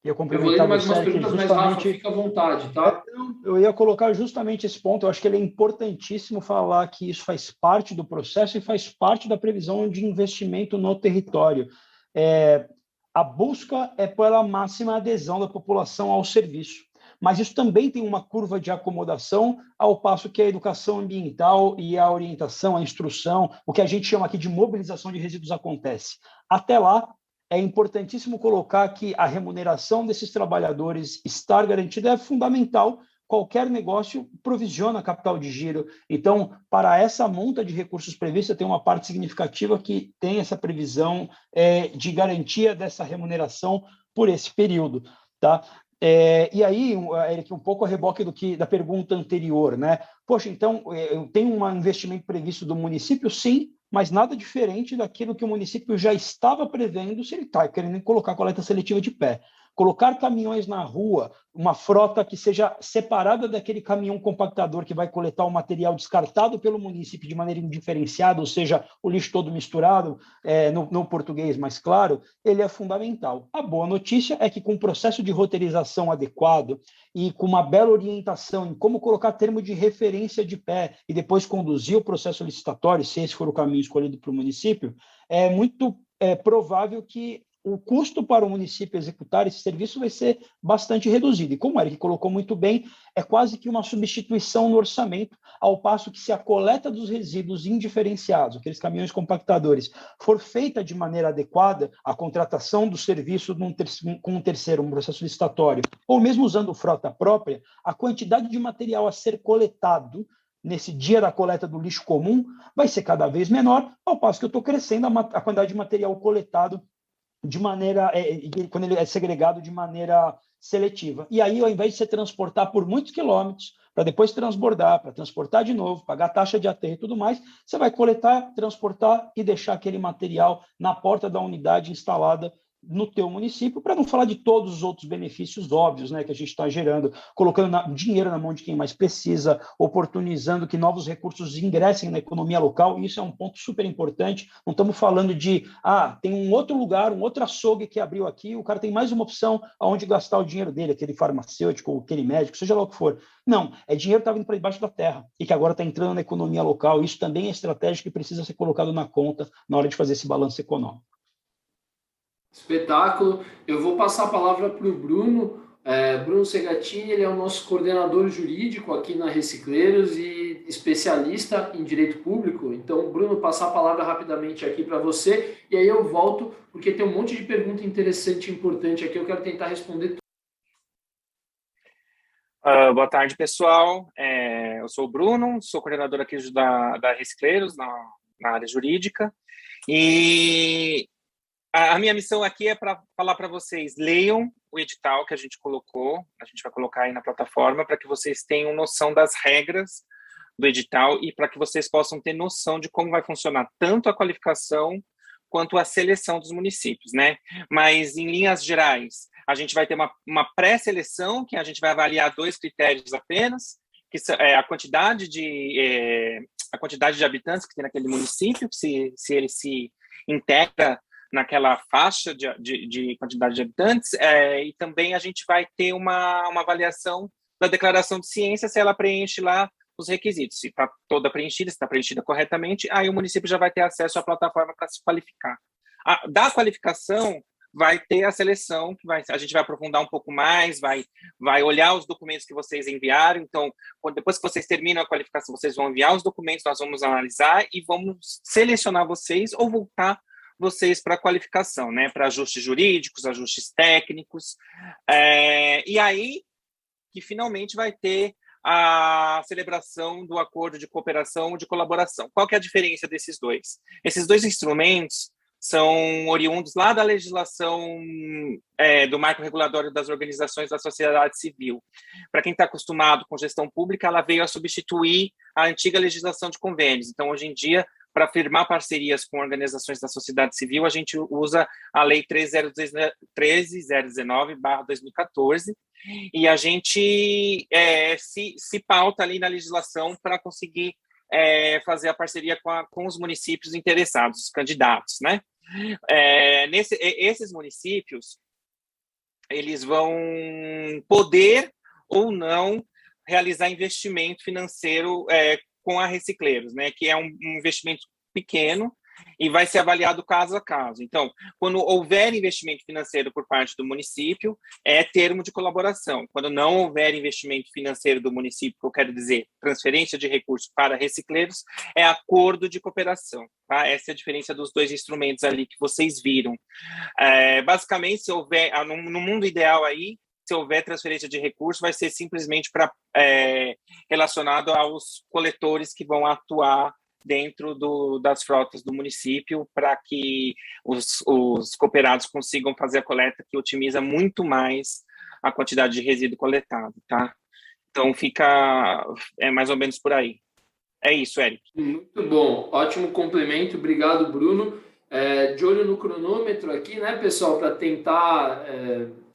Ia Eu vou ler mais umas você, que perguntas, mas Rafa, fica à vontade, tá? Eu ia colocar justamente esse ponto. Eu acho que ele é importantíssimo falar que isso faz parte do processo e faz parte da previsão de investimento no território. A busca é pela máxima adesão da população ao serviço, mas isso também tem uma curva de acomodação, ao passo que a educação ambiental e a orientação, a instrução, o que a gente chama aqui de mobilização de resíduos acontece. Até lá, é importantíssimo colocar que a remuneração desses trabalhadores estar garantida é fundamental. Qualquer negócio provisiona capital de giro. Então, para essa monta de recursos prevista, tem uma parte significativa que tem essa previsão de garantia dessa remuneração por esse período. Tá? E aí, Eric, um pouco a reboque da pergunta anterior, né? Poxa, então, tem um investimento previsto do município? Sim, mas nada diferente daquilo que o município já estava prevendo se ele está querendo colocar coleta seletiva de pé. Colocar caminhões na rua, uma frota que seja separada daquele caminhão compactador que vai coletar o material descartado pelo município de maneira indiferenciada, ou seja, o lixo todo misturado, no português mais claro, ele é fundamental. A boa notícia é que com o processo de roteirização adequado e com uma bela orientação em como colocar termo de referência de pé e depois conduzir o processo licitatório, se esse for o caminho escolhido para o município, é muito provável que o custo para o município executar esse serviço vai ser bastante reduzido. E como o Eric colocou muito bem, é quase que uma substituição no orçamento, ao passo que se a coleta dos resíduos indiferenciados, aqueles caminhões compactadores, for feita de maneira adequada, a contratação do serviço com um terceiro, um processo licitatório, ou mesmo usando frota própria, a quantidade de material a ser coletado nesse dia da coleta do lixo comum vai ser cada vez menor, ao passo que eu estou crescendo a quantidade de material coletado de maneira, quando ele é segregado de maneira seletiva. E aí, ao invés de você transportar por muitos quilômetros, para depois transbordar, para transportar de novo, pagar taxa de aterro e tudo mais, você vai coletar, transportar e deixar aquele material na porta da unidade instalada no teu município, para não falar de todos os outros benefícios óbvios, né, que a gente está gerando, colocando dinheiro na mão de quem mais precisa, oportunizando que novos recursos ingressem na economia local, e isso é um ponto super importante. Não estamos falando de, tem um outro lugar, um outro açougue que abriu aqui, o cara tem mais uma opção aonde gastar o dinheiro dele, aquele farmacêutico, aquele médico, seja lá o que for. Não, é dinheiro que estava indo para debaixo da terra e que agora está entrando na economia local. Isso também é estratégia que precisa ser colocado na conta na hora de fazer esse balanço econômico. Espetáculo. Eu vou passar a palavra para o Bruno. Bruno Segatini, ele é o nosso coordenador jurídico aqui na Recicleiros e especialista em direito público. Então, Bruno, passar a palavra rapidamente aqui para você e aí eu volto, porque tem um monte de pergunta interessante e importante aqui, eu quero tentar responder. Boa tarde, pessoal. Eu sou o Bruno, sou coordenador aqui da Recicleiros, na área jurídica, e a minha missão aqui é para falar para vocês, leiam o edital que a gente colocou, a gente vai colocar aí na plataforma, para que vocês tenham noção das regras do edital e para que vocês possam ter noção de como vai funcionar tanto a qualificação quanto a seleção dos municípios, né? Mas, em linhas gerais, a gente vai ter uma pré-seleção, que a gente vai avaliar 2 critérios apenas, que é a quantidade de habitantes que tem naquele município, se ele se integra naquela faixa de quantidade de habitantes, e também a gente vai ter uma avaliação da declaração de ciência, se ela preenche lá os requisitos. Se está toda preenchida, se está preenchida corretamente, aí o município já vai ter acesso à plataforma para se qualificar. Da qualificação, vai ter a seleção, que a gente vai aprofundar um pouco mais, vai olhar os documentos que vocês enviaram. Então, depois que vocês terminam a qualificação, vocês vão enviar os documentos, nós vamos analisar e vamos selecionar vocês ou voltar vocês para a qualificação, né? Para ajustes jurídicos, ajustes técnicos. E aí que finalmente vai ter a celebração do acordo de cooperação ou de colaboração. Qual que é a diferença desses dois? Esses dois instrumentos são oriundos lá da legislação do marco regulatório das organizações da sociedade civil. Para quem está acostumado com gestão pública, ela veio a substituir a antiga legislação de convênios. Então, hoje em dia, para firmar parcerias com organizações da sociedade civil, a gente usa a Lei 13.019/2014, e a gente se pauta ali na legislação para conseguir fazer a parceria com os municípios interessados, os candidatos, né? Esses municípios, eles vão poder ou não realizar investimento financeiro com a Recicleiros, né? Que é um investimento pequeno e vai ser avaliado caso a caso. Então, quando houver investimento financeiro por parte do município, é termo de colaboração. Quando não houver investimento financeiro do município, que eu quero dizer, transferência de recursos para Recicleiros, é acordo de cooperação. Tá? Essa é a diferença dos dois instrumentos ali que vocês viram. Basicamente, se houver, no mundo ideal aí, se houver transferência de recursos, vai ser simplesmente relacionado aos coletores que vão atuar dentro das frotas do município para que os cooperados consigam fazer a coleta, que otimiza muito mais a quantidade de resíduo coletado, tá? Então, mais ou menos por aí. É isso, Eric. Muito bom, ótimo complemento, obrigado, Bruno. De olho no cronômetro aqui, né, pessoal, para tentar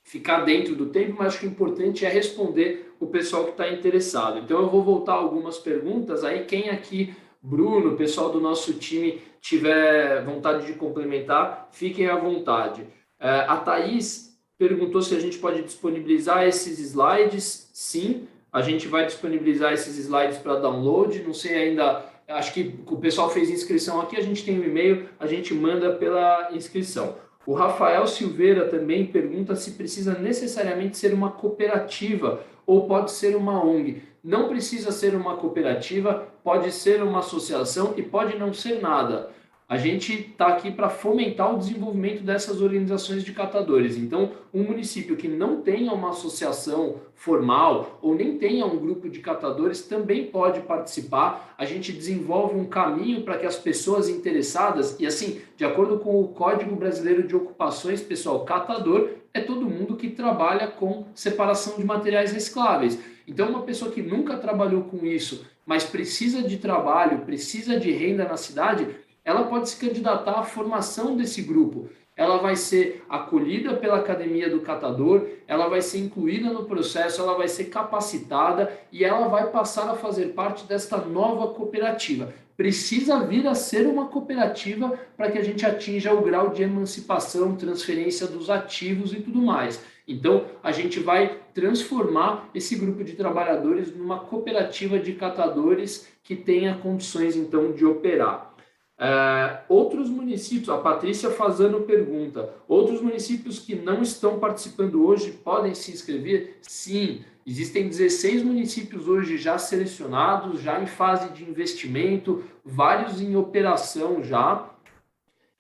ficar dentro do tempo, mas acho que o importante é responder o pessoal que está interessado. Então, eu vou voltar algumas perguntas, aí quem aqui... Bruno, o pessoal do nosso time tiver vontade de complementar, fiquem à vontade. A Thaís perguntou se a gente pode disponibilizar esses slides. Sim, a gente vai disponibilizar esses slides para download. Não sei ainda, acho que o pessoal fez inscrição aqui, a gente tem um e-mail, a gente manda pela inscrição. O Rafael Silveira também pergunta se precisa necessariamente ser uma cooperativa ou pode ser uma ONG. Não precisa ser uma cooperativa, pode ser uma associação e pode não ser nada. A gente está aqui para fomentar o desenvolvimento dessas organizações de catadores. Então, um município que não tenha uma associação formal ou nem tenha um grupo de catadores também pode participar. A gente desenvolve um caminho para que as pessoas interessadas, e assim, de acordo com o Código Brasileiro de Ocupações, pessoal, catador é todo mundo que trabalha com separação de materiais recicláveis. Então, uma pessoa que nunca trabalhou com isso, mas precisa de trabalho, precisa de renda na cidade, ela pode se candidatar à formação desse grupo. Ela vai ser acolhida pela Academia do Catador, ela vai ser incluída no processo, ela vai ser capacitada e ela vai passar a fazer parte desta nova cooperativa. Precisa vir a ser uma cooperativa para que a gente atinja o grau de emancipação, transferência dos ativos e tudo mais. Então, a gente vai transformar esse grupo de trabalhadores numa cooperativa de catadores que tenha condições, então, de operar. Outros municípios, a Patrícia Fazano pergunta, outros municípios que não estão participando hoje podem se inscrever? Sim, existem 16 municípios hoje já selecionados, já em fase de investimento, vários em operação já.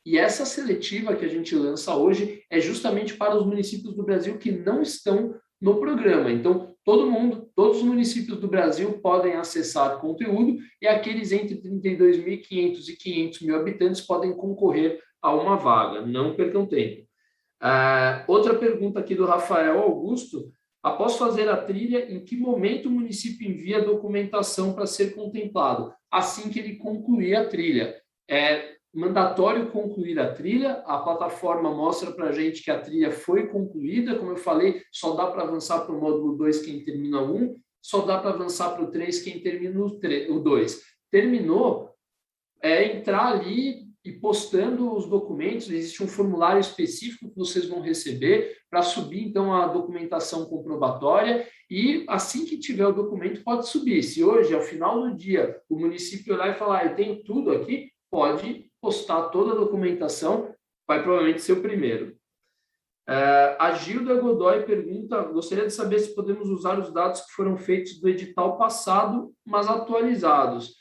E essa seletiva que a gente lança hoje é justamente para os municípios do Brasil que não estão no programa. Então, todos os municípios do Brasil podem acessar conteúdo e aqueles entre 32.500 e 500 mil habitantes podem concorrer a uma vaga. Não percam tempo. Outra pergunta aqui do Rafael Augusto. Após fazer a trilha, em que momento o município envia a documentação para ser contemplado? Assim que ele concluir a trilha. É mandatório concluir a trilha, a plataforma mostra para a gente que a trilha foi concluída, como eu falei, só dá para avançar para o módulo 2 quem termina o 1, só dá para avançar para o 3 quem termina o 2. Terminou, entrar ali e postando os documentos, existe um formulário específico que vocês vão receber para subir, então, a documentação comprobatória e assim que tiver o documento pode subir. Se hoje, ao final do dia, o município olhar e falar, eu tenho tudo aqui, pode postar toda a documentação, vai provavelmente ser o primeiro. A Gilda Godoy pergunta, gostaria de saber se podemos usar os dados que foram feitos do edital passado, mas atualizados.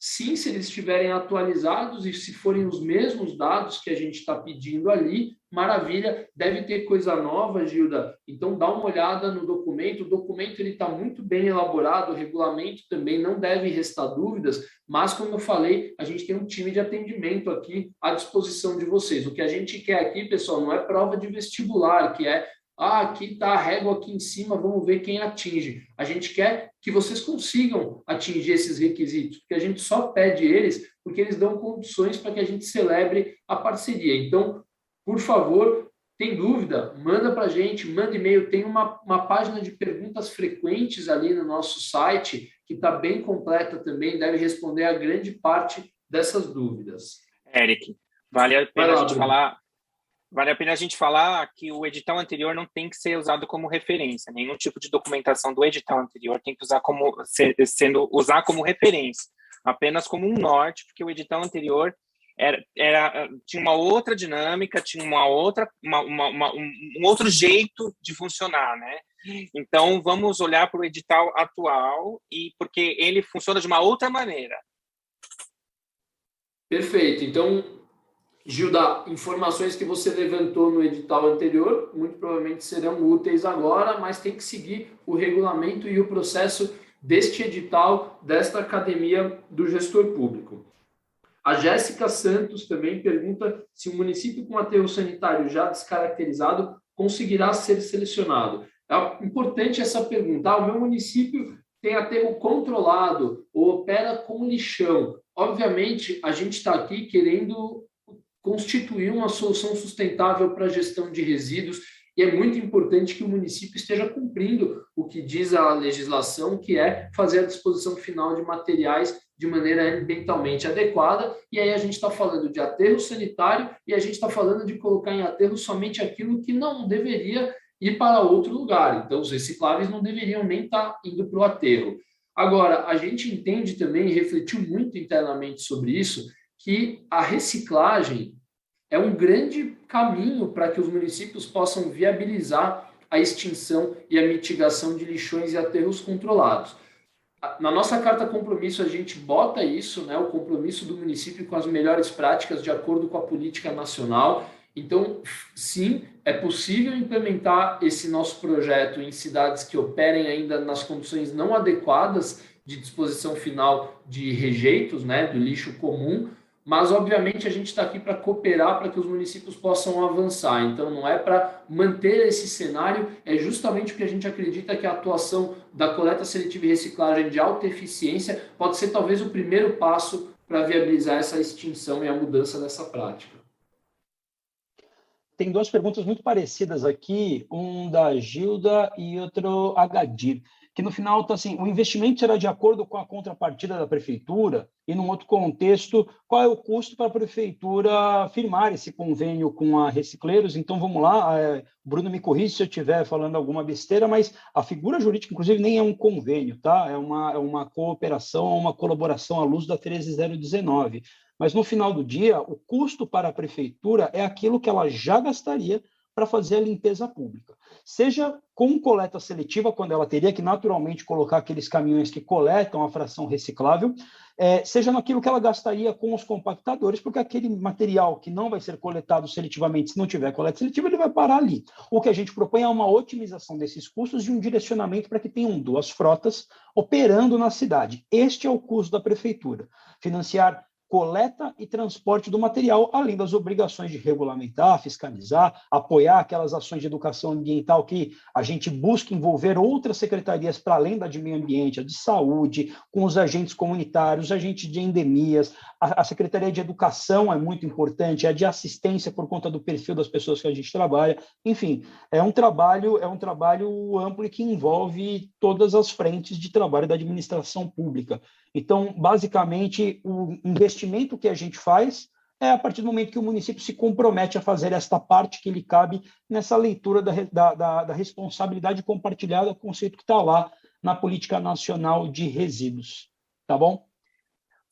Sim, se eles estiverem atualizados e se forem os mesmos dados que a gente está pedindo ali, maravilha, deve ter coisa nova, Gilda. Então, dá uma olhada no documento. O documento está muito bem elaborado, o regulamento também não deve restar dúvidas, mas, como eu falei, a gente tem um time de atendimento aqui à disposição de vocês. O que a gente quer aqui, pessoal, não é prova de vestibular, que é aqui está a régua aqui em cima, vamos ver quem atinge. A gente quer que vocês consigam atingir esses requisitos, porque a gente só pede eles porque eles dão condições para que a gente celebre a parceria. Então, por favor, tem dúvida, manda para a gente, manda e-mail. Tem uma página de perguntas frequentes ali no nosso site, que está bem completa também, deve responder a grande parte dessas dúvidas. Eric, vale a pena a gente falar... Vale a pena a gente falar que o edital anterior não tem que ser usado como referência. Nenhum tipo de documentação do edital anterior tem que usar como referência, apenas como um norte, porque o edital anterior tinha uma outra dinâmica, tinha um outro jeito de funcionar, né? Então, vamos olhar para o edital atual, porque ele funciona de uma outra maneira. Perfeito. Então, Gilda, informações que você levantou no edital anterior, muito provavelmente serão úteis agora, mas tem que seguir o regulamento e o processo deste edital, desta Academia do Gestor Público. A Jéssica Santos também pergunta se o município com aterro sanitário já descaracterizado conseguirá ser selecionado. É importante essa pergunta. O meu município tem aterro controlado ou opera com lixão. Obviamente, a gente está aqui querendo constituir uma solução sustentável para a gestão de resíduos e é muito importante que o município esteja cumprindo o que diz a legislação, que é fazer a disposição final de materiais de maneira ambientalmente adequada, e aí a gente está falando de aterro sanitário e a gente está falando de colocar em aterro somente aquilo que não deveria ir para outro lugar. Então, os recicláveis não deveriam nem estar indo para o aterro. Agora, a gente entende também, e refletiu muito internamente sobre isso, que a reciclagem é um grande caminho para que os municípios possam viabilizar a extinção e a mitigação de lixões e aterros controlados. Na nossa carta compromisso, a gente bota isso, né, o compromisso do município com as melhores práticas de acordo com a política nacional. Então, sim, é possível implementar esse nosso projeto em cidades que operem ainda nas condições não adequadas de disposição final de rejeitos, né, do lixo comum, mas, obviamente, a gente está aqui para cooperar para que os municípios possam avançar. Então, não é para manter esse cenário, é justamente porque a gente acredita que a atuação da coleta seletiva e reciclagem de alta eficiência pode ser, talvez, o primeiro passo para viabilizar essa extinção e a mudança dessa prática. Tem duas perguntas muito parecidas aqui, um da Gilda e outro Agadir, que no final está assim, o investimento será de acordo com a contrapartida da prefeitura e, num outro contexto, qual é o custo para a prefeitura firmar esse convênio com a Recicleiros? Então, vamos lá, Bruno me corrige se eu estiver falando alguma besteira, mas a figura jurídica, inclusive, nem é um convênio, tá? É uma cooperação, uma colaboração à luz da 13019. Mas, no final do dia, o custo para a prefeitura é aquilo que ela já gastaria para fazer a limpeza pública. Seja com coleta seletiva, quando ela teria que naturalmente colocar aqueles caminhões que coletam a fração reciclável, seja naquilo que ela gastaria com os compactadores, porque aquele material que não vai ser coletado seletivamente, se não tiver coleta seletiva, ele vai parar ali. O que a gente propõe é uma otimização desses custos e um direcionamento para que tenham duas frotas operando na cidade. Este é o custo da prefeitura. Financiar coleta e transporte do material, além das obrigações de regulamentar, fiscalizar, apoiar aquelas ações de educação ambiental que a gente busca envolver outras secretarias para além da de meio ambiente, a de saúde, com os agentes comunitários, agentes de endemias, a Secretaria de Educação é muito importante, a de assistência por conta do perfil das pessoas que a gente trabalha. Enfim, é um trabalho amplo e que envolve todas as frentes de trabalho da administração pública. Então, basicamente, o investimento que a gente faz é a partir do momento que o município se compromete a fazer esta parte que lhe cabe nessa leitura da responsabilidade compartilhada, conceito que está lá na Política Nacional de Resíduos. Tá bom?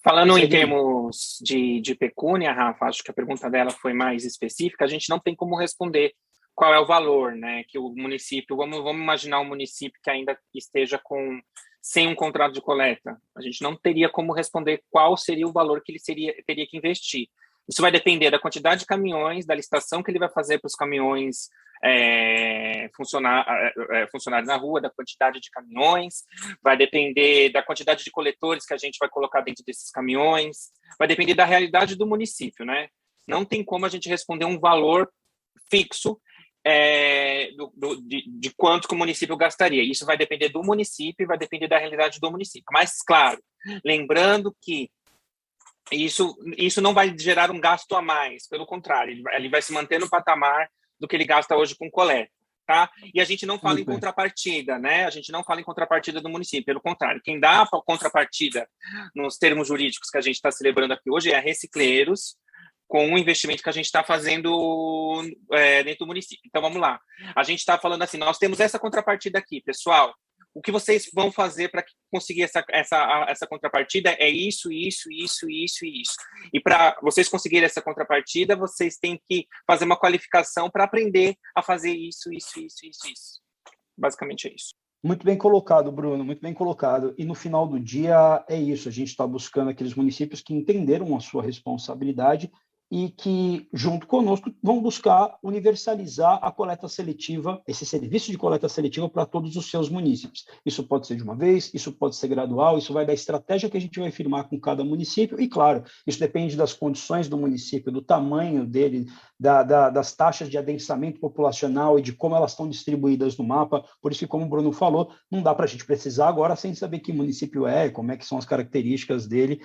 Falando em termos de pecúnia, Rafa, acho que a pergunta dela foi mais específica, a gente não tem como responder qual é o valor, né, que o município, vamos imaginar um município que ainda esteja sem um contrato de coleta, a gente não teria como responder qual seria o valor que ele teria que investir. Isso vai depender da quantidade de caminhões, da licitação que ele vai fazer para os caminhões funcionarem na rua, da quantidade de caminhões, vai depender da quantidade de coletores que a gente vai colocar dentro desses caminhões, vai depender da realidade do município, né? Não tem como a gente responder um valor fixo de quanto que o município gastaria. Isso vai depender do município e vai depender da realidade do município. Mas, claro, lembrando que isso não vai gerar um gasto a mais, pelo contrário, ele vai se manter no patamar do que ele gasta hoje com coleta, tá? E a gente não fala em contrapartida, né? A gente não fala em contrapartida do município, pelo contrário, quem dá a contrapartida nos termos jurídicos que a gente está celebrando aqui hoje é a Recicleiros, com o investimento que a gente está fazendo dentro do município. Então, vamos lá. A gente está falando assim, nós temos essa contrapartida aqui, pessoal. O que vocês vão fazer para conseguir essa contrapartida é isso. E para vocês conseguirem essa contrapartida, vocês têm que fazer uma qualificação para aprender a fazer isso. Basicamente é isso. Muito bem colocado, Bruno, muito bem colocado. E no final do dia é isso, a gente está buscando aqueles municípios que entenderam a sua responsabilidade e que, junto conosco, vão buscar universalizar a coleta seletiva, esse serviço de coleta seletiva para todos os seus municípios. Isso pode ser de uma vez, isso pode ser gradual, isso vai da estratégia que a gente vai firmar com cada município, e, claro, isso depende das condições do município, do tamanho dele, das taxas de adensamento populacional e de como elas estão distribuídas no mapa. Por isso que, como o Bruno falou, não dá para a gente precisar agora sem saber que município é, como é que são as características dele,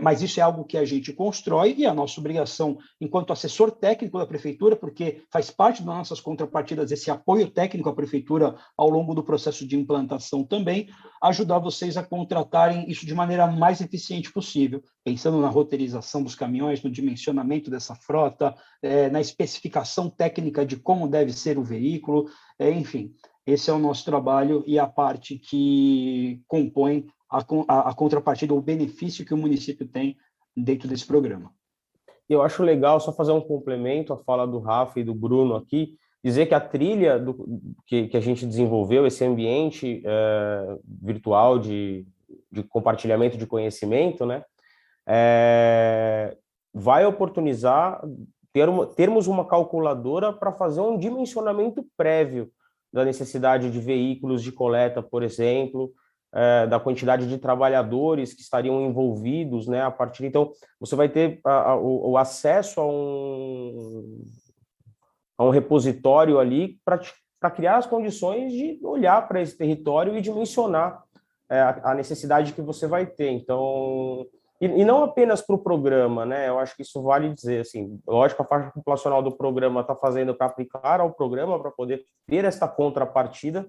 mas isso é algo que a gente constrói e a nossa obrigação enquanto assessor técnico da prefeitura, porque faz parte das nossas contrapartidas esse apoio técnico à prefeitura ao longo do processo de implantação também, ajudar vocês a contratarem isso de maneira mais eficiente possível, pensando na roteirização dos caminhões, no dimensionamento dessa frota, na especificação técnica de como deve ser o veículo, enfim, esse é o nosso trabalho e a parte que compõe a contrapartida, o benefício que o município tem dentro desse programa. Eu acho legal só fazer um complemento à fala do Rafa e do Bruno aqui, dizer que a trilha que a gente desenvolveu, esse ambiente virtual de compartilhamento de conhecimento, né, vai oportunizar termos uma calculadora para fazer um dimensionamento prévio da necessidade de veículos de coleta, por exemplo, da quantidade de trabalhadores que estariam envolvidos, né, a partir... Então, você vai ter o acesso a um repositório ali para criar as condições de olhar para esse território e dimensionar a necessidade que você vai ter. Então, e não apenas para o programa, né, eu acho que isso vale dizer, assim, lógico, a faixa populacional do programa está fazendo para aplicar ao programa, para poder ter essa contrapartida,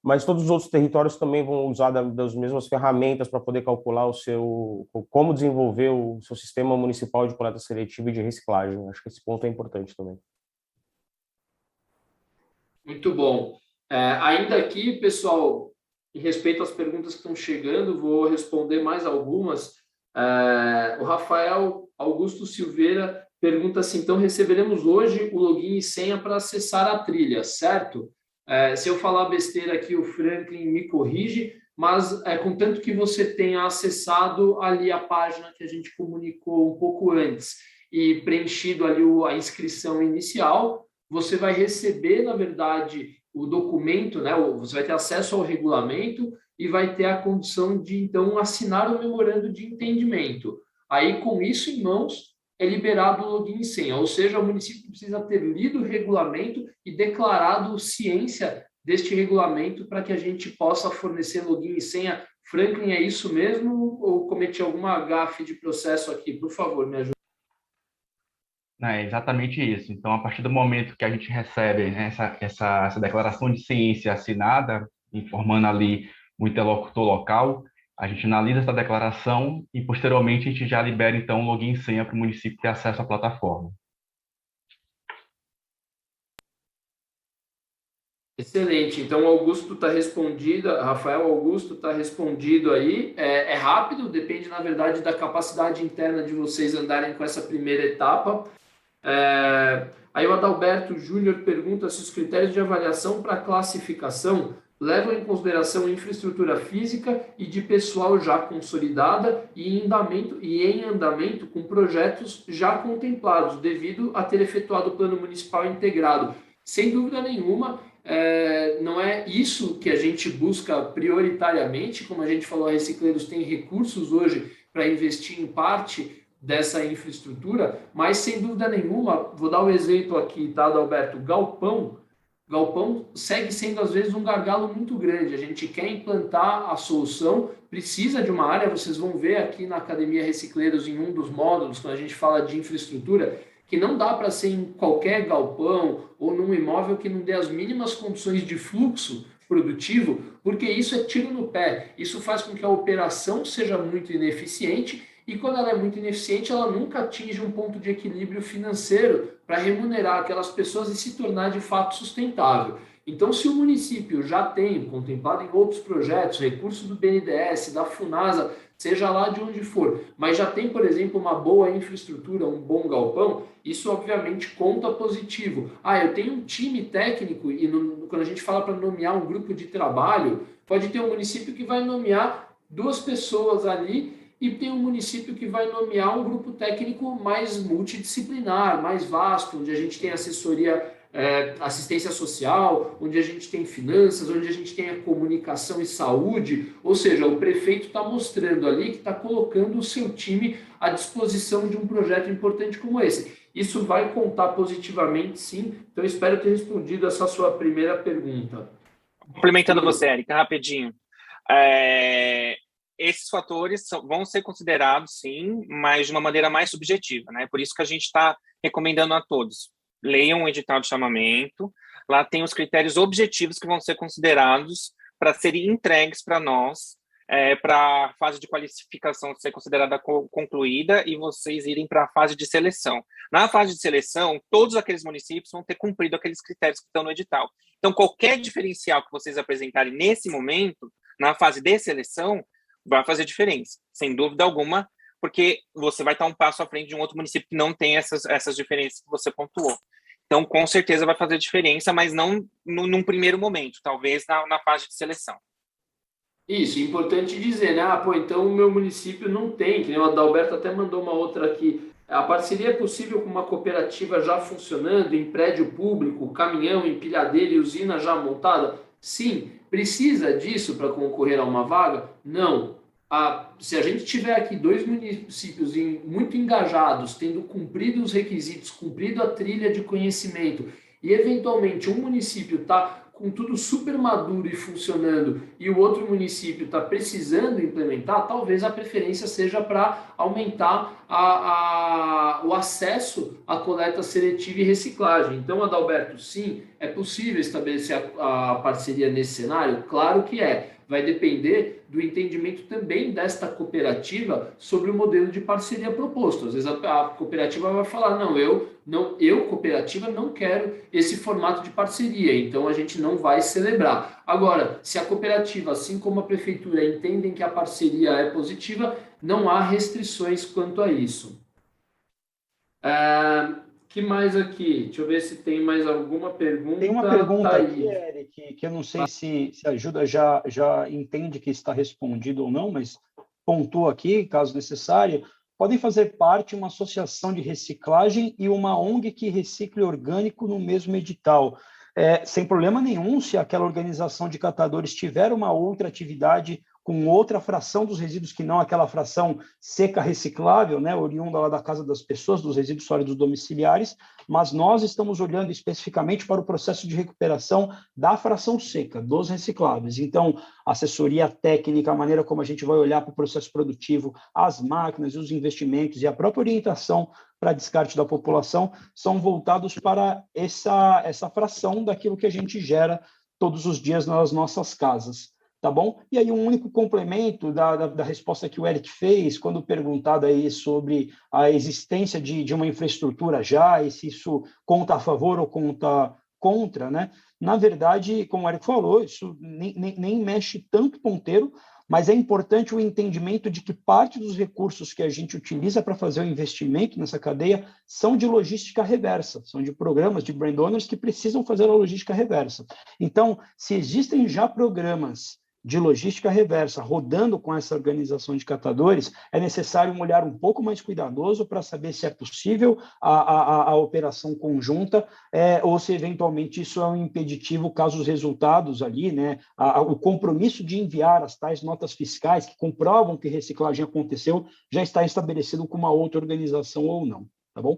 mas todos os outros territórios também vão usar das mesmas ferramentas para poder calcular como desenvolver o seu sistema municipal de coleta seletiva e de reciclagem. Acho que esse ponto é importante também. Muito bom. Ainda aqui, pessoal, em respeito às perguntas que estão chegando, vou responder mais algumas. O Rafael Augusto Silveira pergunta assim, então receberemos hoje o login e senha para acessar a trilha, certo? Se eu falar besteira aqui, o Franklin me corrige, mas contanto que você tenha acessado ali a página que a gente comunicou um pouco antes e preenchido ali a inscrição inicial, você vai receber, na verdade, o documento, né? Você vai ter acesso ao regulamento e vai ter a condição de, então, assinar o memorando de entendimento. Aí, com isso em mãos, é liberado o login e senha, ou seja, o município precisa ter lido o regulamento e declarado ciência deste regulamento para que a gente possa fornecer login e senha. Franklin, é isso mesmo ou cometi alguma gafe de processo aqui? Por favor, me ajude. É exatamente isso. Então, a partir do momento que a gente recebe, né, essa declaração de ciência assinada, informando ali o interlocutor local, a gente analisa essa declaração e, posteriormente, a gente já libera, então, o login e senha para o município ter acesso à plataforma. Excelente. Então, Augusto está respondido, Rafael Augusto está respondido aí. É rápido, depende, na verdade, da capacidade interna de vocês andarem com essa primeira etapa. Aí o Adalberto Júnior pergunta se os critérios de avaliação para classificação levam em consideração infraestrutura física e de pessoal já consolidada e em andamento com projetos já contemplados, devido a ter efetuado o plano municipal integrado. Sem dúvida nenhuma, não é isso que a gente busca prioritariamente. Como a gente falou, a Recicleiros tem recursos hoje para investir em parte dessa infraestrutura, mas sem dúvida nenhuma, vou dar um exemplo aqui, tá, Adalberto? Galpão segue sendo, às vezes, um gargalo muito grande. A gente quer implantar a solução, precisa de uma área, vocês vão ver aqui na Academia Recicleiros, em um dos módulos, quando a gente fala de infraestrutura, que não dá para ser em qualquer galpão ou num imóvel que não dê as mínimas condições de fluxo produtivo, porque isso é tiro no pé. Isso faz com que a operação seja muito ineficiente e quando ela é muito ineficiente, ela nunca atinge um ponto de equilíbrio financeiro para remunerar aquelas pessoas e se tornar de fato sustentável. Então, se o município já tem, contemplado em outros projetos, recursos do BNDES, da FUNASA, seja lá de onde for, mas já tem, por exemplo, uma boa infraestrutura, um bom galpão, isso obviamente conta positivo. Eu tenho um time técnico, e quando a gente fala para nomear um grupo de trabalho, pode ter um município que vai nomear 2 pessoas ali, e tem um município que vai nomear um grupo técnico mais multidisciplinar, mais vasto, onde a gente tem assessoria, assistência social, onde a gente tem finanças, onde a gente tem a comunicação e saúde, ou seja, o prefeito está mostrando ali que está colocando o seu time à disposição de um projeto importante como esse. Isso vai contar positivamente, sim. Então, espero ter respondido essa sua primeira pergunta. Complementando você, Érica, rapidinho. Esses fatores vão ser considerados, sim, mas de uma maneira mais subjetiva, né? Por isso que a gente está recomendando a todos. Leiam o edital de chamamento, lá tem os critérios objetivos que vão ser considerados para serem entregues para nós, para a fase de qualificação ser considerada concluída e vocês irem para a fase de seleção. Na fase de seleção, todos aqueles municípios vão ter cumprido aqueles critérios que estão no edital. Então, qualquer diferencial que vocês apresentarem nesse momento, na fase de seleção, vai fazer diferença, sem dúvida alguma, porque você vai estar um passo à frente de um outro município que não tem essas diferenças que você pontuou. Então, com certeza vai fazer diferença, mas não num primeiro momento, talvez na fase de seleção. Isso, importante dizer, né? Então o meu município não tem, que nem o Adalberto até mandou uma outra aqui. A parceria é possível com uma cooperativa já funcionando, em prédio público, caminhão, empilhadeira e usina já montada? Sim. Precisa disso para concorrer a uma vaga? Não. Se a gente tiver aqui 2 municípios muito engajados, tendo cumprido os requisitos, cumprido a trilha de conhecimento, e eventualmente um município está com tudo super maduro e funcionando, e o outro município está precisando implementar, talvez a preferência seja para aumentar o acesso à coleta seletiva e reciclagem. Então, Adalberto, sim, é possível estabelecer a parceria nesse cenário? Claro que é. Vai depender do entendimento também desta cooperativa sobre o modelo de parceria proposto. Às vezes a cooperativa vai falar, eu cooperativa, não quero esse formato de parceria, então a gente não vai celebrar. Agora, se a cooperativa, assim como a prefeitura, entendem que a parceria é positiva, não há restrições quanto a isso. Que mais aqui? Deixa eu ver se tem mais alguma pergunta. Tem uma pergunta aqui, Eric, que eu não sei se a ajuda já entende que está respondido ou não, mas pontua aqui, caso necessário. Podem fazer parte uma associação de reciclagem e uma ONG que recicle orgânico no mesmo edital. Sem problema nenhum, se aquela organização de catadores tiver uma outra atividade com outra fração dos resíduos que não aquela fração seca reciclável, né, oriunda lá da casa das pessoas, dos resíduos sólidos domiciliares, mas nós estamos olhando especificamente para o processo de recuperação da fração seca, dos recicláveis. Então, assessoria técnica, a maneira como a gente vai olhar para o processo produtivo, as máquinas, os investimentos e a própria orientação para descarte da população são voltados para essa fração daquilo que a gente gera todos os dias nas nossas casas. Tá bom? E aí um único complemento da resposta que o Eric fez, quando perguntado aí sobre a existência de uma infraestrutura já, e se isso conta a favor ou conta contra, né? Na verdade, como o Eric falou, isso nem mexe tanto ponteiro, mas é importante o entendimento de que parte dos recursos que a gente utiliza para fazer o investimento nessa cadeia são de logística reversa, são de programas de brand owners que precisam fazer a logística reversa. Então, se existem já programas de logística reversa rodando com essa organização de catadores, é necessário um olhar um pouco mais cuidadoso para saber se é possível a operação conjunta ou se eventualmente isso é um impeditivo caso os resultados ali, né, o compromisso de enviar as tais notas fiscais que comprovam que reciclagem aconteceu já está estabelecido com uma outra organização ou não, tá bom?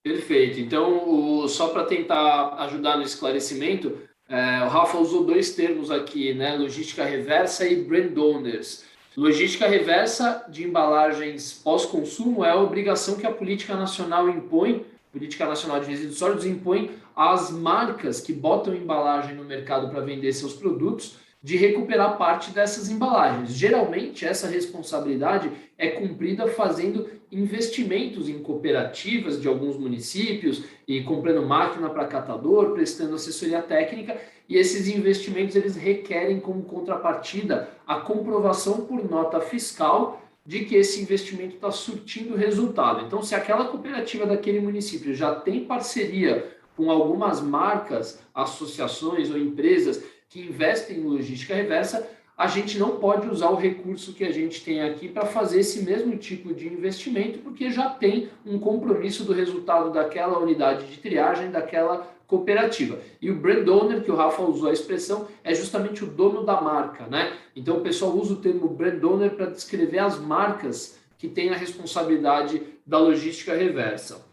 Perfeito. Então, só para tentar ajudar no esclarecimento, o Rafa usou 2 termos aqui, né? Logística reversa e brand owners. Logística reversa de embalagens pós-consumo é a obrigação que a Política Nacional impõe, Política Nacional de Resíduos Sólidos impõe às marcas que botam embalagem no mercado para vender seus produtos de recuperar parte dessas embalagens. Geralmente, essa responsabilidade é cumprida fazendo investimentos em cooperativas de alguns municípios e comprando máquina para catador, prestando assessoria técnica, e esses investimentos eles requerem como contrapartida a comprovação por nota fiscal de que esse investimento está surtindo resultado. Então, se aquela cooperativa daquele município já tem parceria com algumas marcas, associações ou empresas que investem em logística reversa, a gente não pode usar o recurso que a gente tem aqui para fazer esse mesmo tipo de investimento, porque já tem um compromisso do resultado daquela unidade de triagem, daquela cooperativa. E o brand owner, que o Rafa usou a expressão, é justamente o dono da marca, né? Então o pessoal usa o termo brand owner para descrever as marcas que têm a responsabilidade da logística reversa.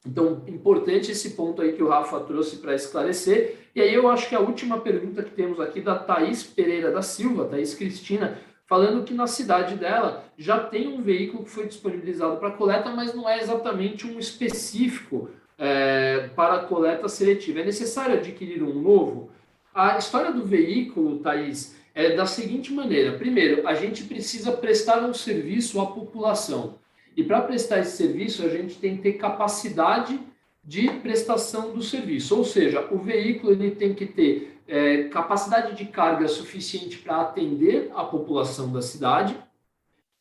Então, importante esse ponto aí que o Rafa trouxe para esclarecer. E aí eu acho que a última pergunta que temos aqui da Thaís Pereira da Silva, Thaís Cristina, falando que na cidade dela já tem um veículo que foi disponibilizado para coleta, mas não é exatamente um específico para coleta seletiva. É necessário adquirir um novo? A história do veículo, Thaís, é da seguinte maneira. Primeiro, a gente precisa prestar um serviço à população. E para prestar esse serviço, a gente tem que ter capacidade de prestação do serviço. Ou seja, o veículo ele tem que ter capacidade de carga suficiente para atender a população da cidade.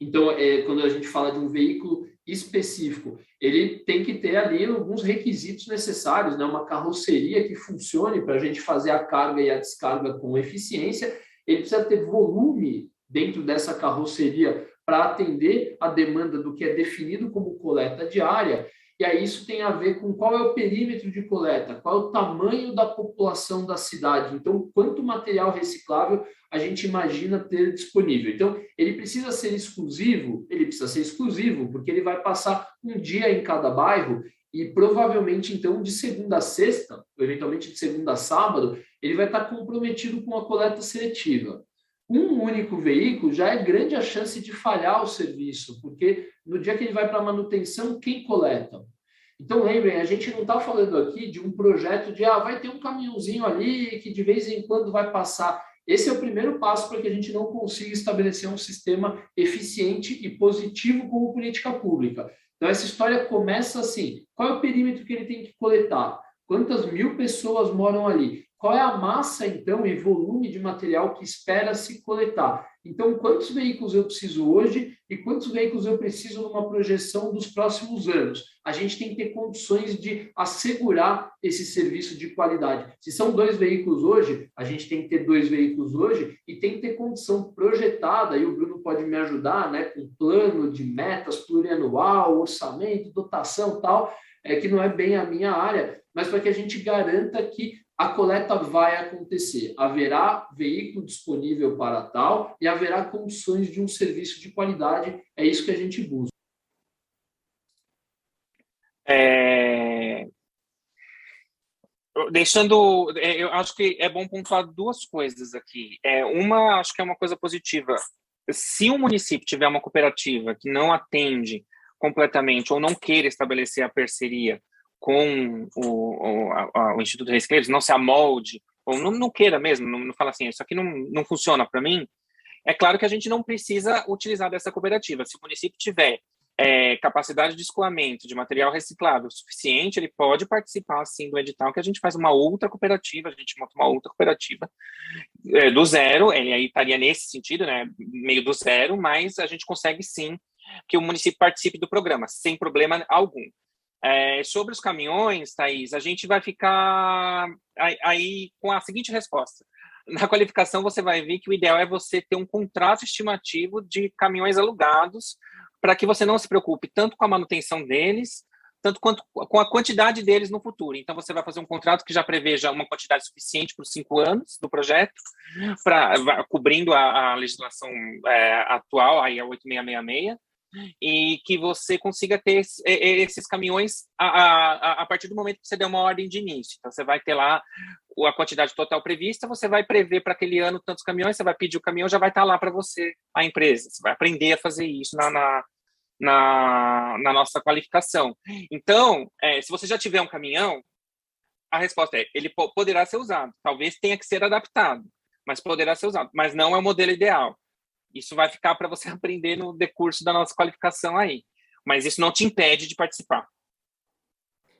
Então, quando a gente fala de um veículo específico, ele tem que ter ali alguns requisitos necessários, né? Uma carroceria que funcione para a gente fazer a carga e a descarga com eficiência. Ele precisa ter volume dentro dessa carroceria para atender a demanda do que é definido como coleta diária, e aí isso tem a ver com qual é o perímetro de coleta, qual é o tamanho da população da cidade, então quanto material reciclável a gente imagina ter disponível. Então, ele precisa ser exclusivo, porque ele vai passar um dia em cada bairro, e provavelmente, então, de segunda a sexta, ou eventualmente de segunda a sábado, ele vai estar comprometido com a coleta seletiva. Um único veículo já é grande a chance de falhar o serviço, porque no dia que ele vai para a manutenção, quem coleta? Então, lembrem, a gente não está falando aqui de um projeto de vai ter um caminhãozinho ali que de vez em quando vai passar. Esse é o primeiro passo para que a gente não consiga estabelecer um sistema eficiente e positivo como política pública. Então, essa história começa assim: qual é o perímetro que ele tem que coletar? Quantas mil pessoas moram ali? Qual é a massa, então, e volume de material que espera se coletar? Então, quantos veículos eu preciso hoje e quantos veículos eu preciso numa projeção dos próximos anos? A gente tem que ter condições de assegurar esse serviço de qualidade. Se são 2 veículos hoje, a gente tem que ter 2 veículos hoje e tem que ter condição projetada, e o Bruno pode me ajudar, né, com plano de metas plurianual, orçamento, dotação, tal, que não é bem a minha área, mas para que a gente garanta que a coleta vai acontecer. Haverá veículo disponível para tal e haverá condições de um serviço de qualidade. É isso que a gente busca. Eu acho que é bom pontuar 2 coisas aqui. Uma, acho que é uma coisa positiva. Se o município tiver uma cooperativa que não atende completamente ou não queira estabelecer a parceria com o Instituto de Recicleiros, não se amolde, ou não queira mesmo, não fala assim, isso aqui não funciona para mim, é claro que a gente não precisa utilizar dessa cooperativa. Se o município tiver capacidade de escoamento de material reciclável suficiente, ele pode participar, sim, do edital, que a gente faz uma outra cooperativa, a gente monta uma outra cooperativa do zero, ele aí estaria nesse sentido, né, meio do zero, mas a gente consegue, sim, que o município participe do programa, sem problema algum. Sobre os caminhões, Thaís, a gente vai ficar aí com a seguinte resposta. Na qualificação, você vai ver que o ideal é você ter um contrato estimativo de caminhões alugados para que você não se preocupe tanto com a manutenção deles, tanto quanto com a quantidade deles no futuro. Então, você vai fazer um contrato que já preveja uma quantidade suficiente para os 5 anos do projeto, cobrindo a legislação atual, aí a 8666, e que você consiga ter esses caminhões a partir do momento que você der uma ordem de início. Então, você vai ter lá a quantidade total prevista, você vai prever para aquele ano tantos caminhões, você vai pedir o caminhão, já vai estar lá para você, a empresa. Você vai aprender a fazer isso na nossa qualificação. Então, se você já tiver um caminhão, a resposta é, ele poderá ser usado. Talvez tenha que ser adaptado, mas poderá ser usado. Mas não é o modelo ideal. Isso vai ficar para você aprender no decurso da nossa qualificação aí. Mas isso não te impede de participar.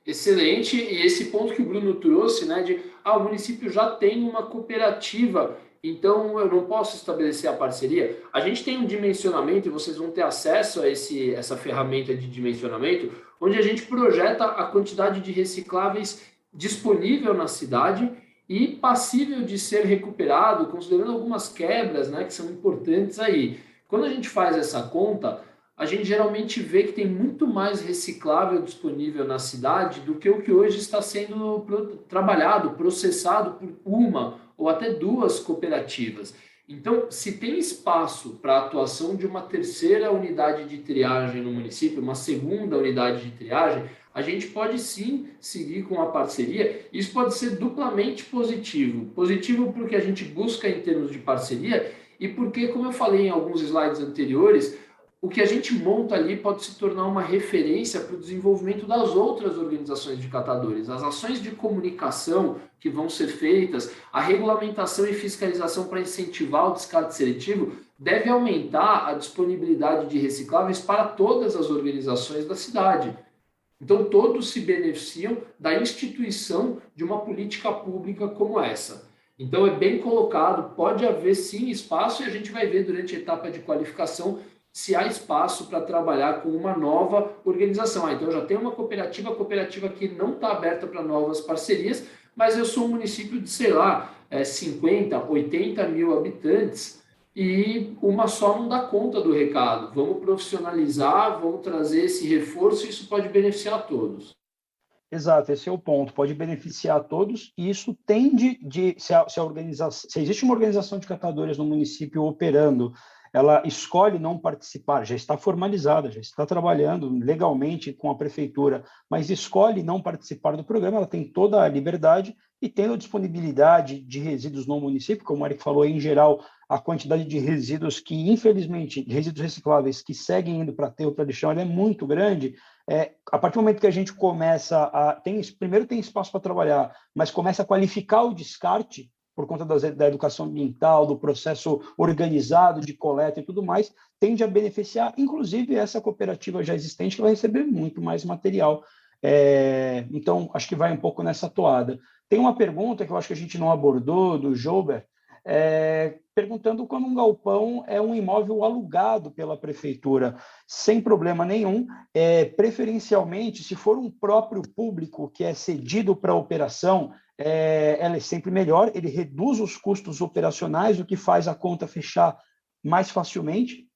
Excelente, e esse ponto que o Bruno trouxe, né, de o município já tem uma cooperativa, então eu não posso estabelecer a parceria. A gente tem um dimensionamento, e vocês vão ter acesso a essa ferramenta de dimensionamento, onde a gente projeta a quantidade de recicláveis disponível na cidade e passível de ser recuperado, considerando algumas quebras, né, que são importantes aí. Quando a gente faz essa conta, a gente geralmente vê que tem muito mais reciclável disponível na cidade do que o que hoje está sendo trabalhado, processado por uma ou até duas cooperativas. Então, se tem espaço para a atuação de uma terceira unidade de triagem no município, uma segunda unidade de triagem, a gente pode sim seguir com a parceria. Isso pode ser duplamente positivo. Positivo porque a gente busca em termos de parceria e porque, como eu falei em alguns slides anteriores, o que a gente monta ali pode se tornar uma referência para o desenvolvimento das outras organizações de catadores. As ações de comunicação que vão ser feitas, a regulamentação e fiscalização para incentivar o descarte seletivo, deve aumentar a disponibilidade de recicláveis para todas as organizações da cidade. Então, todos se beneficiam da instituição de uma política pública como essa. Então, é bem colocado, pode haver sim espaço, e a gente vai ver durante a etapa de qualificação se há espaço para trabalhar com uma nova organização. Então, eu já tenho uma cooperativa, a cooperativa que não está aberta para novas parcerias, mas eu sou um município de, sei lá, 50, 80 mil habitantes, e uma só não dá conta do recado. Vamos profissionalizar, vamos trazer esse reforço, e isso pode beneficiar a todos. Exato, esse é o ponto. Pode beneficiar a todos, e isso tende se existe uma organização de catadores no município operando, ela escolhe não participar, já está formalizada, já está trabalhando legalmente com a prefeitura, mas escolhe não participar do programa, ela tem toda a liberdade e tendo disponibilidade de resíduos no município, como o Eric falou, em geral, a quantidade de resíduos que, infelizmente, resíduos recicláveis que seguem indo para aterro, para lixão, é muito grande. A partir do momento que a gente começa primeiro tem espaço para trabalhar, mas começa a qualificar o descarte, por conta da educação ambiental, do processo organizado de coleta e tudo mais, tende a beneficiar, inclusive, essa cooperativa já existente, que vai receber muito mais material. Então, acho que vai um pouco nessa toada. Tem uma pergunta que eu acho que a gente não abordou, do Joubert, perguntando quando um galpão é um imóvel alugado pela prefeitura, sem problema nenhum, preferencialmente, se for um próprio público que é cedido para a operação, ela é sempre melhor, ele reduz os custos operacionais, o que faz a conta fechar mais facilmente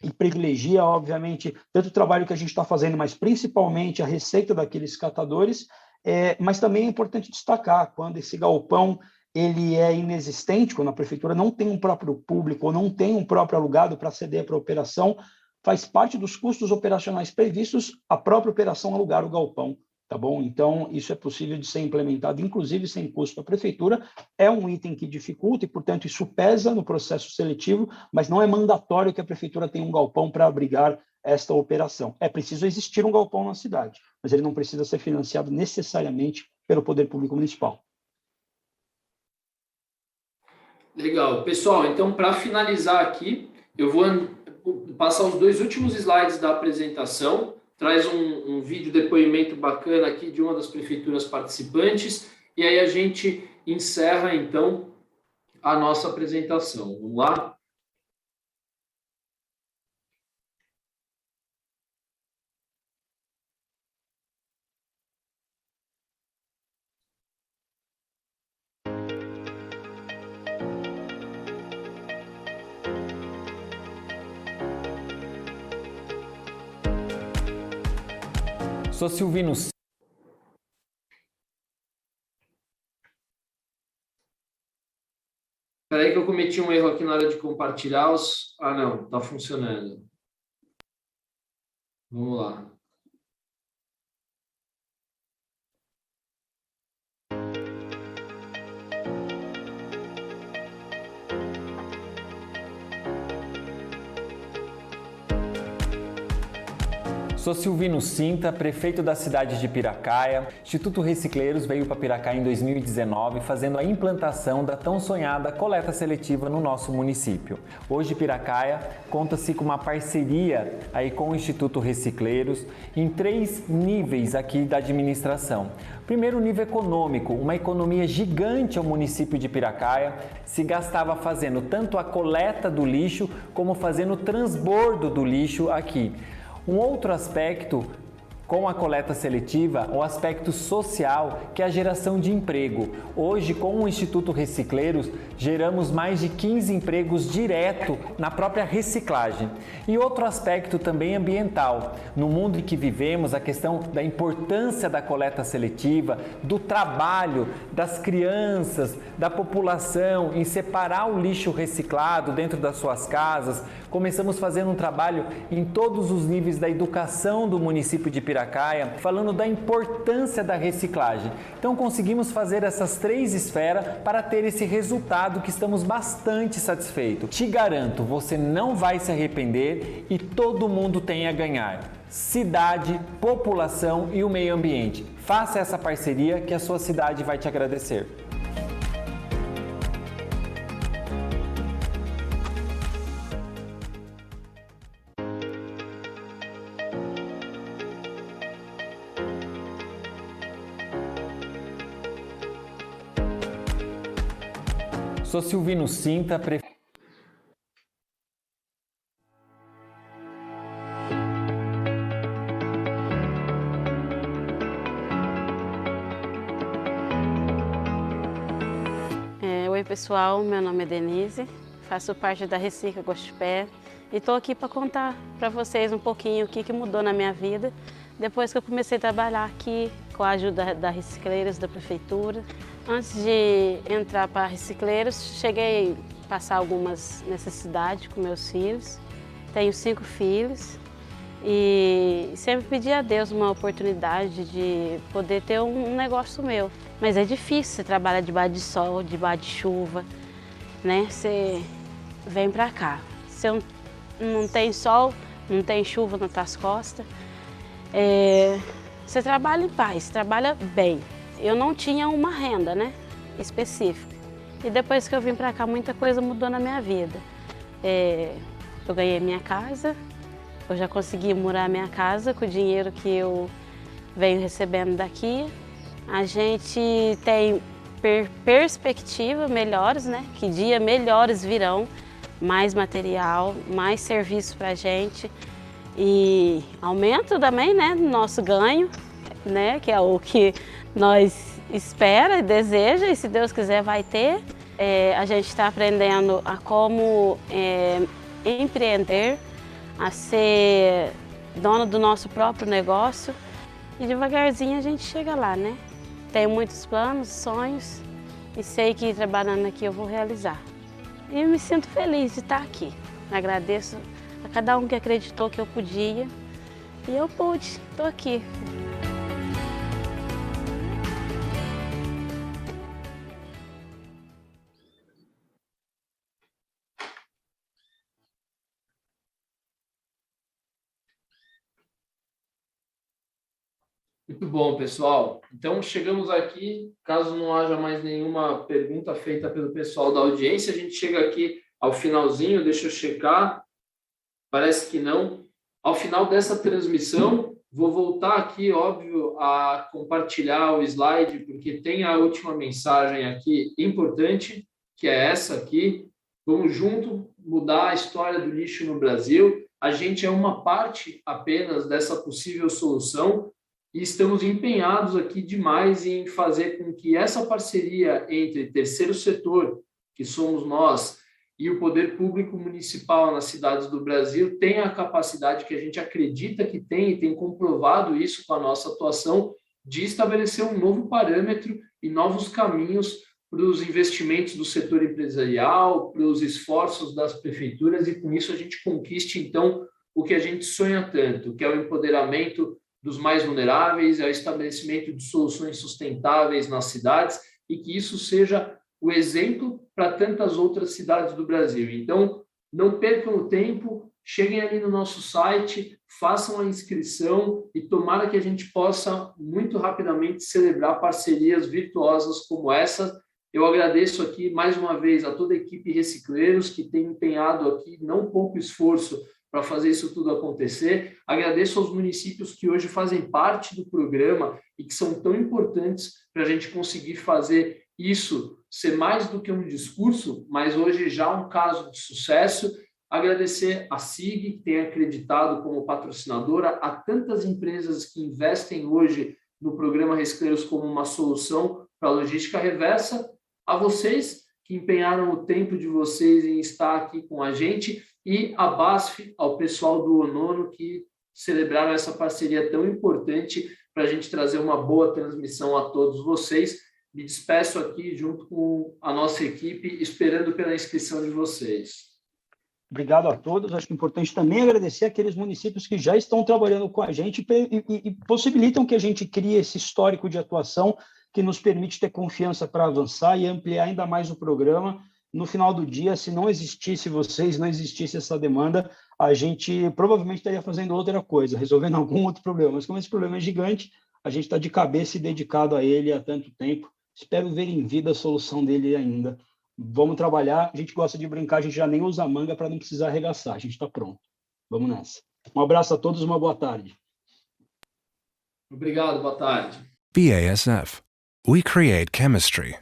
e privilegia, obviamente, tanto o trabalho que a gente está fazendo, mas principalmente a receita daqueles catadores, mas também é importante destacar, quando esse galpão ele é inexistente, quando a prefeitura não tem um próprio público ou não tem um próprio alugado para ceder para a operação, faz parte dos custos operacionais previstos a própria operação alugar o galpão. Tá bom? Então, isso é possível de ser implementado, inclusive sem custo para a prefeitura. É um item que dificulta e, portanto, isso pesa no processo seletivo, mas não é mandatório que a prefeitura tenha um galpão para abrigar esta operação. É preciso existir um galpão na cidade, mas ele não precisa ser financiado necessariamente pelo poder público municipal. Legal. Pessoal, então, para finalizar aqui, eu vou passar os 2 últimos slides da apresentação. Traz um vídeo depoimento bacana aqui de uma das prefeituras participantes, e aí a gente encerra, então, a nossa apresentação. Vamos lá? Sou Silvino. Espera aí que eu cometi um erro aqui na hora de compartilhar os... Ah, não, está funcionando. Vamos lá. Sou Silvino Cinta, prefeito da cidade de Piracaia. Instituto Recicleiros veio para Piracaia em 2019, fazendo a implantação da tão sonhada coleta seletiva no nosso município. Hoje, Piracaia conta-se com uma parceria aí com o Instituto Recicleiros em 3 níveis aqui da administração. Primeiro, nível econômico, uma economia gigante ao município de Piracaia, se gastava fazendo tanto a coleta do lixo como fazendo o transbordo do lixo aqui. Um outro aspecto com a coleta seletiva, o aspecto social, que é a geração de emprego. Hoje, com o Instituto Recicleiros, geramos mais de 15 empregos direto na própria reciclagem. E outro aspecto também ambiental. No mundo em que vivemos, a questão da importância da coleta seletiva, do trabalho das crianças, da população em separar o lixo reciclado dentro das suas casas. Começamos fazendo um trabalho em todos os níveis da educação do município de Piracaia, falando da importância da reciclagem. Então conseguimos fazer essas 3 esferas para ter esse resultado que estamos bastante satisfeitos. Te garanto, você não vai se arrepender e todo mundo tem a ganhar. Cidade, população e o meio ambiente. Faça essa parceria que a sua cidade vai te agradecer. Sou Silvino Cinta, prefeito. Oi pessoal, meu nome é Denise, faço parte da Recicla Gosto de Pé e estou aqui para contar para vocês um pouquinho o que mudou na minha vida depois que eu comecei a trabalhar aqui com a ajuda da Recicleiros da Prefeitura. Antes de entrar para Recicleiros, cheguei a passar algumas necessidades com meus filhos. Tenho 5 filhos e sempre pedi a Deus uma oportunidade de poder ter um negócio meu. Mas é difícil, você trabalha debaixo de sol, debaixo de chuva, né? Você vem para cá. Se não tem sol, não tem chuva nas tuas costas, você trabalha em paz, trabalha bem. Eu não tinha uma renda, né, específica. E depois que eu vim para cá, muita coisa mudou na minha vida. Eu ganhei minha casa, eu já consegui morar minha casa com o dinheiro que eu venho recebendo daqui. A gente tem perspectiva melhores, né, que dia melhores virão, mais material, mais serviço para a gente. E aumento também, né, do nosso ganho, né, que é o que nós espera e deseja, e se Deus quiser vai ter. A gente está aprendendo a como empreender, a ser dono do nosso próprio negócio e devagarzinho a gente chega lá, né? Tenho muitos planos, sonhos e sei que trabalhando aqui eu vou realizar. E eu me sinto feliz de estar aqui. Agradeço a cada um que acreditou que eu podia e eu pude, estou aqui. Muito bom, pessoal. Então, chegamos aqui. Caso não haja mais nenhuma pergunta feita pelo pessoal da audiência, a gente chega aqui ao finalzinho, deixa eu checar. Parece que não. Ao final dessa transmissão, vou voltar aqui, óbvio, a compartilhar o slide, porque tem a última mensagem aqui importante, que é essa aqui. Vamos junto mudar a história do lixo no Brasil. A gente é uma parte apenas dessa possível solução, e estamos empenhados aqui demais em fazer com que essa parceria entre terceiro setor, que somos nós, e o poder público municipal nas cidades do Brasil tenha a capacidade que a gente acredita que tem, e tem comprovado isso com a nossa atuação, de estabelecer um novo parâmetro e novos caminhos para os investimentos do setor empresarial, para os esforços das prefeituras, e com isso a gente conquiste, então, o que a gente sonha tanto, que é o empoderamento dos mais vulneráveis, é o estabelecimento de soluções sustentáveis nas cidades, e que isso seja o exemplo para tantas outras cidades do Brasil. Então, não percam o tempo, cheguem ali no nosso site, façam a inscrição e tomara que a gente possa muito rapidamente celebrar parcerias virtuosas como essa. Eu agradeço aqui mais uma vez a toda a equipe Recicleiros que tem empenhado aqui não pouco esforço para fazer isso tudo acontecer. Agradeço aos municípios que hoje fazem parte do programa e que são tão importantes para a gente conseguir fazer isso ser mais do que um discurso, mas hoje já um caso de sucesso. Agradecer a SIG, que tem acreditado como patrocinadora, a tantas empresas que investem hoje no programa Recicleiros como uma solução para a logística reversa, a vocês que empenharam o tempo de vocês em estar aqui com a gente, e a BASF, ao pessoal do ONONO, que celebraram essa parceria tão importante para a gente trazer uma boa transmissão a todos vocês. Me despeço aqui junto com a nossa equipe, esperando pela inscrição de vocês. Obrigado a todos. Acho que é importante também agradecer aqueles municípios que já estão trabalhando com a gente e possibilitam que a gente crie esse histórico de atuação que nos permite ter confiança para avançar e ampliar ainda mais o programa. No final do dia, se não existisse vocês, não existisse essa demanda, a gente provavelmente estaria fazendo outra coisa, resolvendo algum outro problema. Mas como esse problema é gigante, a gente está de cabeça e dedicado a ele há tanto tempo. Espero ver em vida a solução dele ainda. Vamos trabalhar, a gente gosta de brincar, a gente já nem usa manga para não precisar arregaçar, a gente está pronto. Vamos nessa. Um abraço a todos, uma boa tarde. Obrigado, boa tarde. BASF. We create chemistry.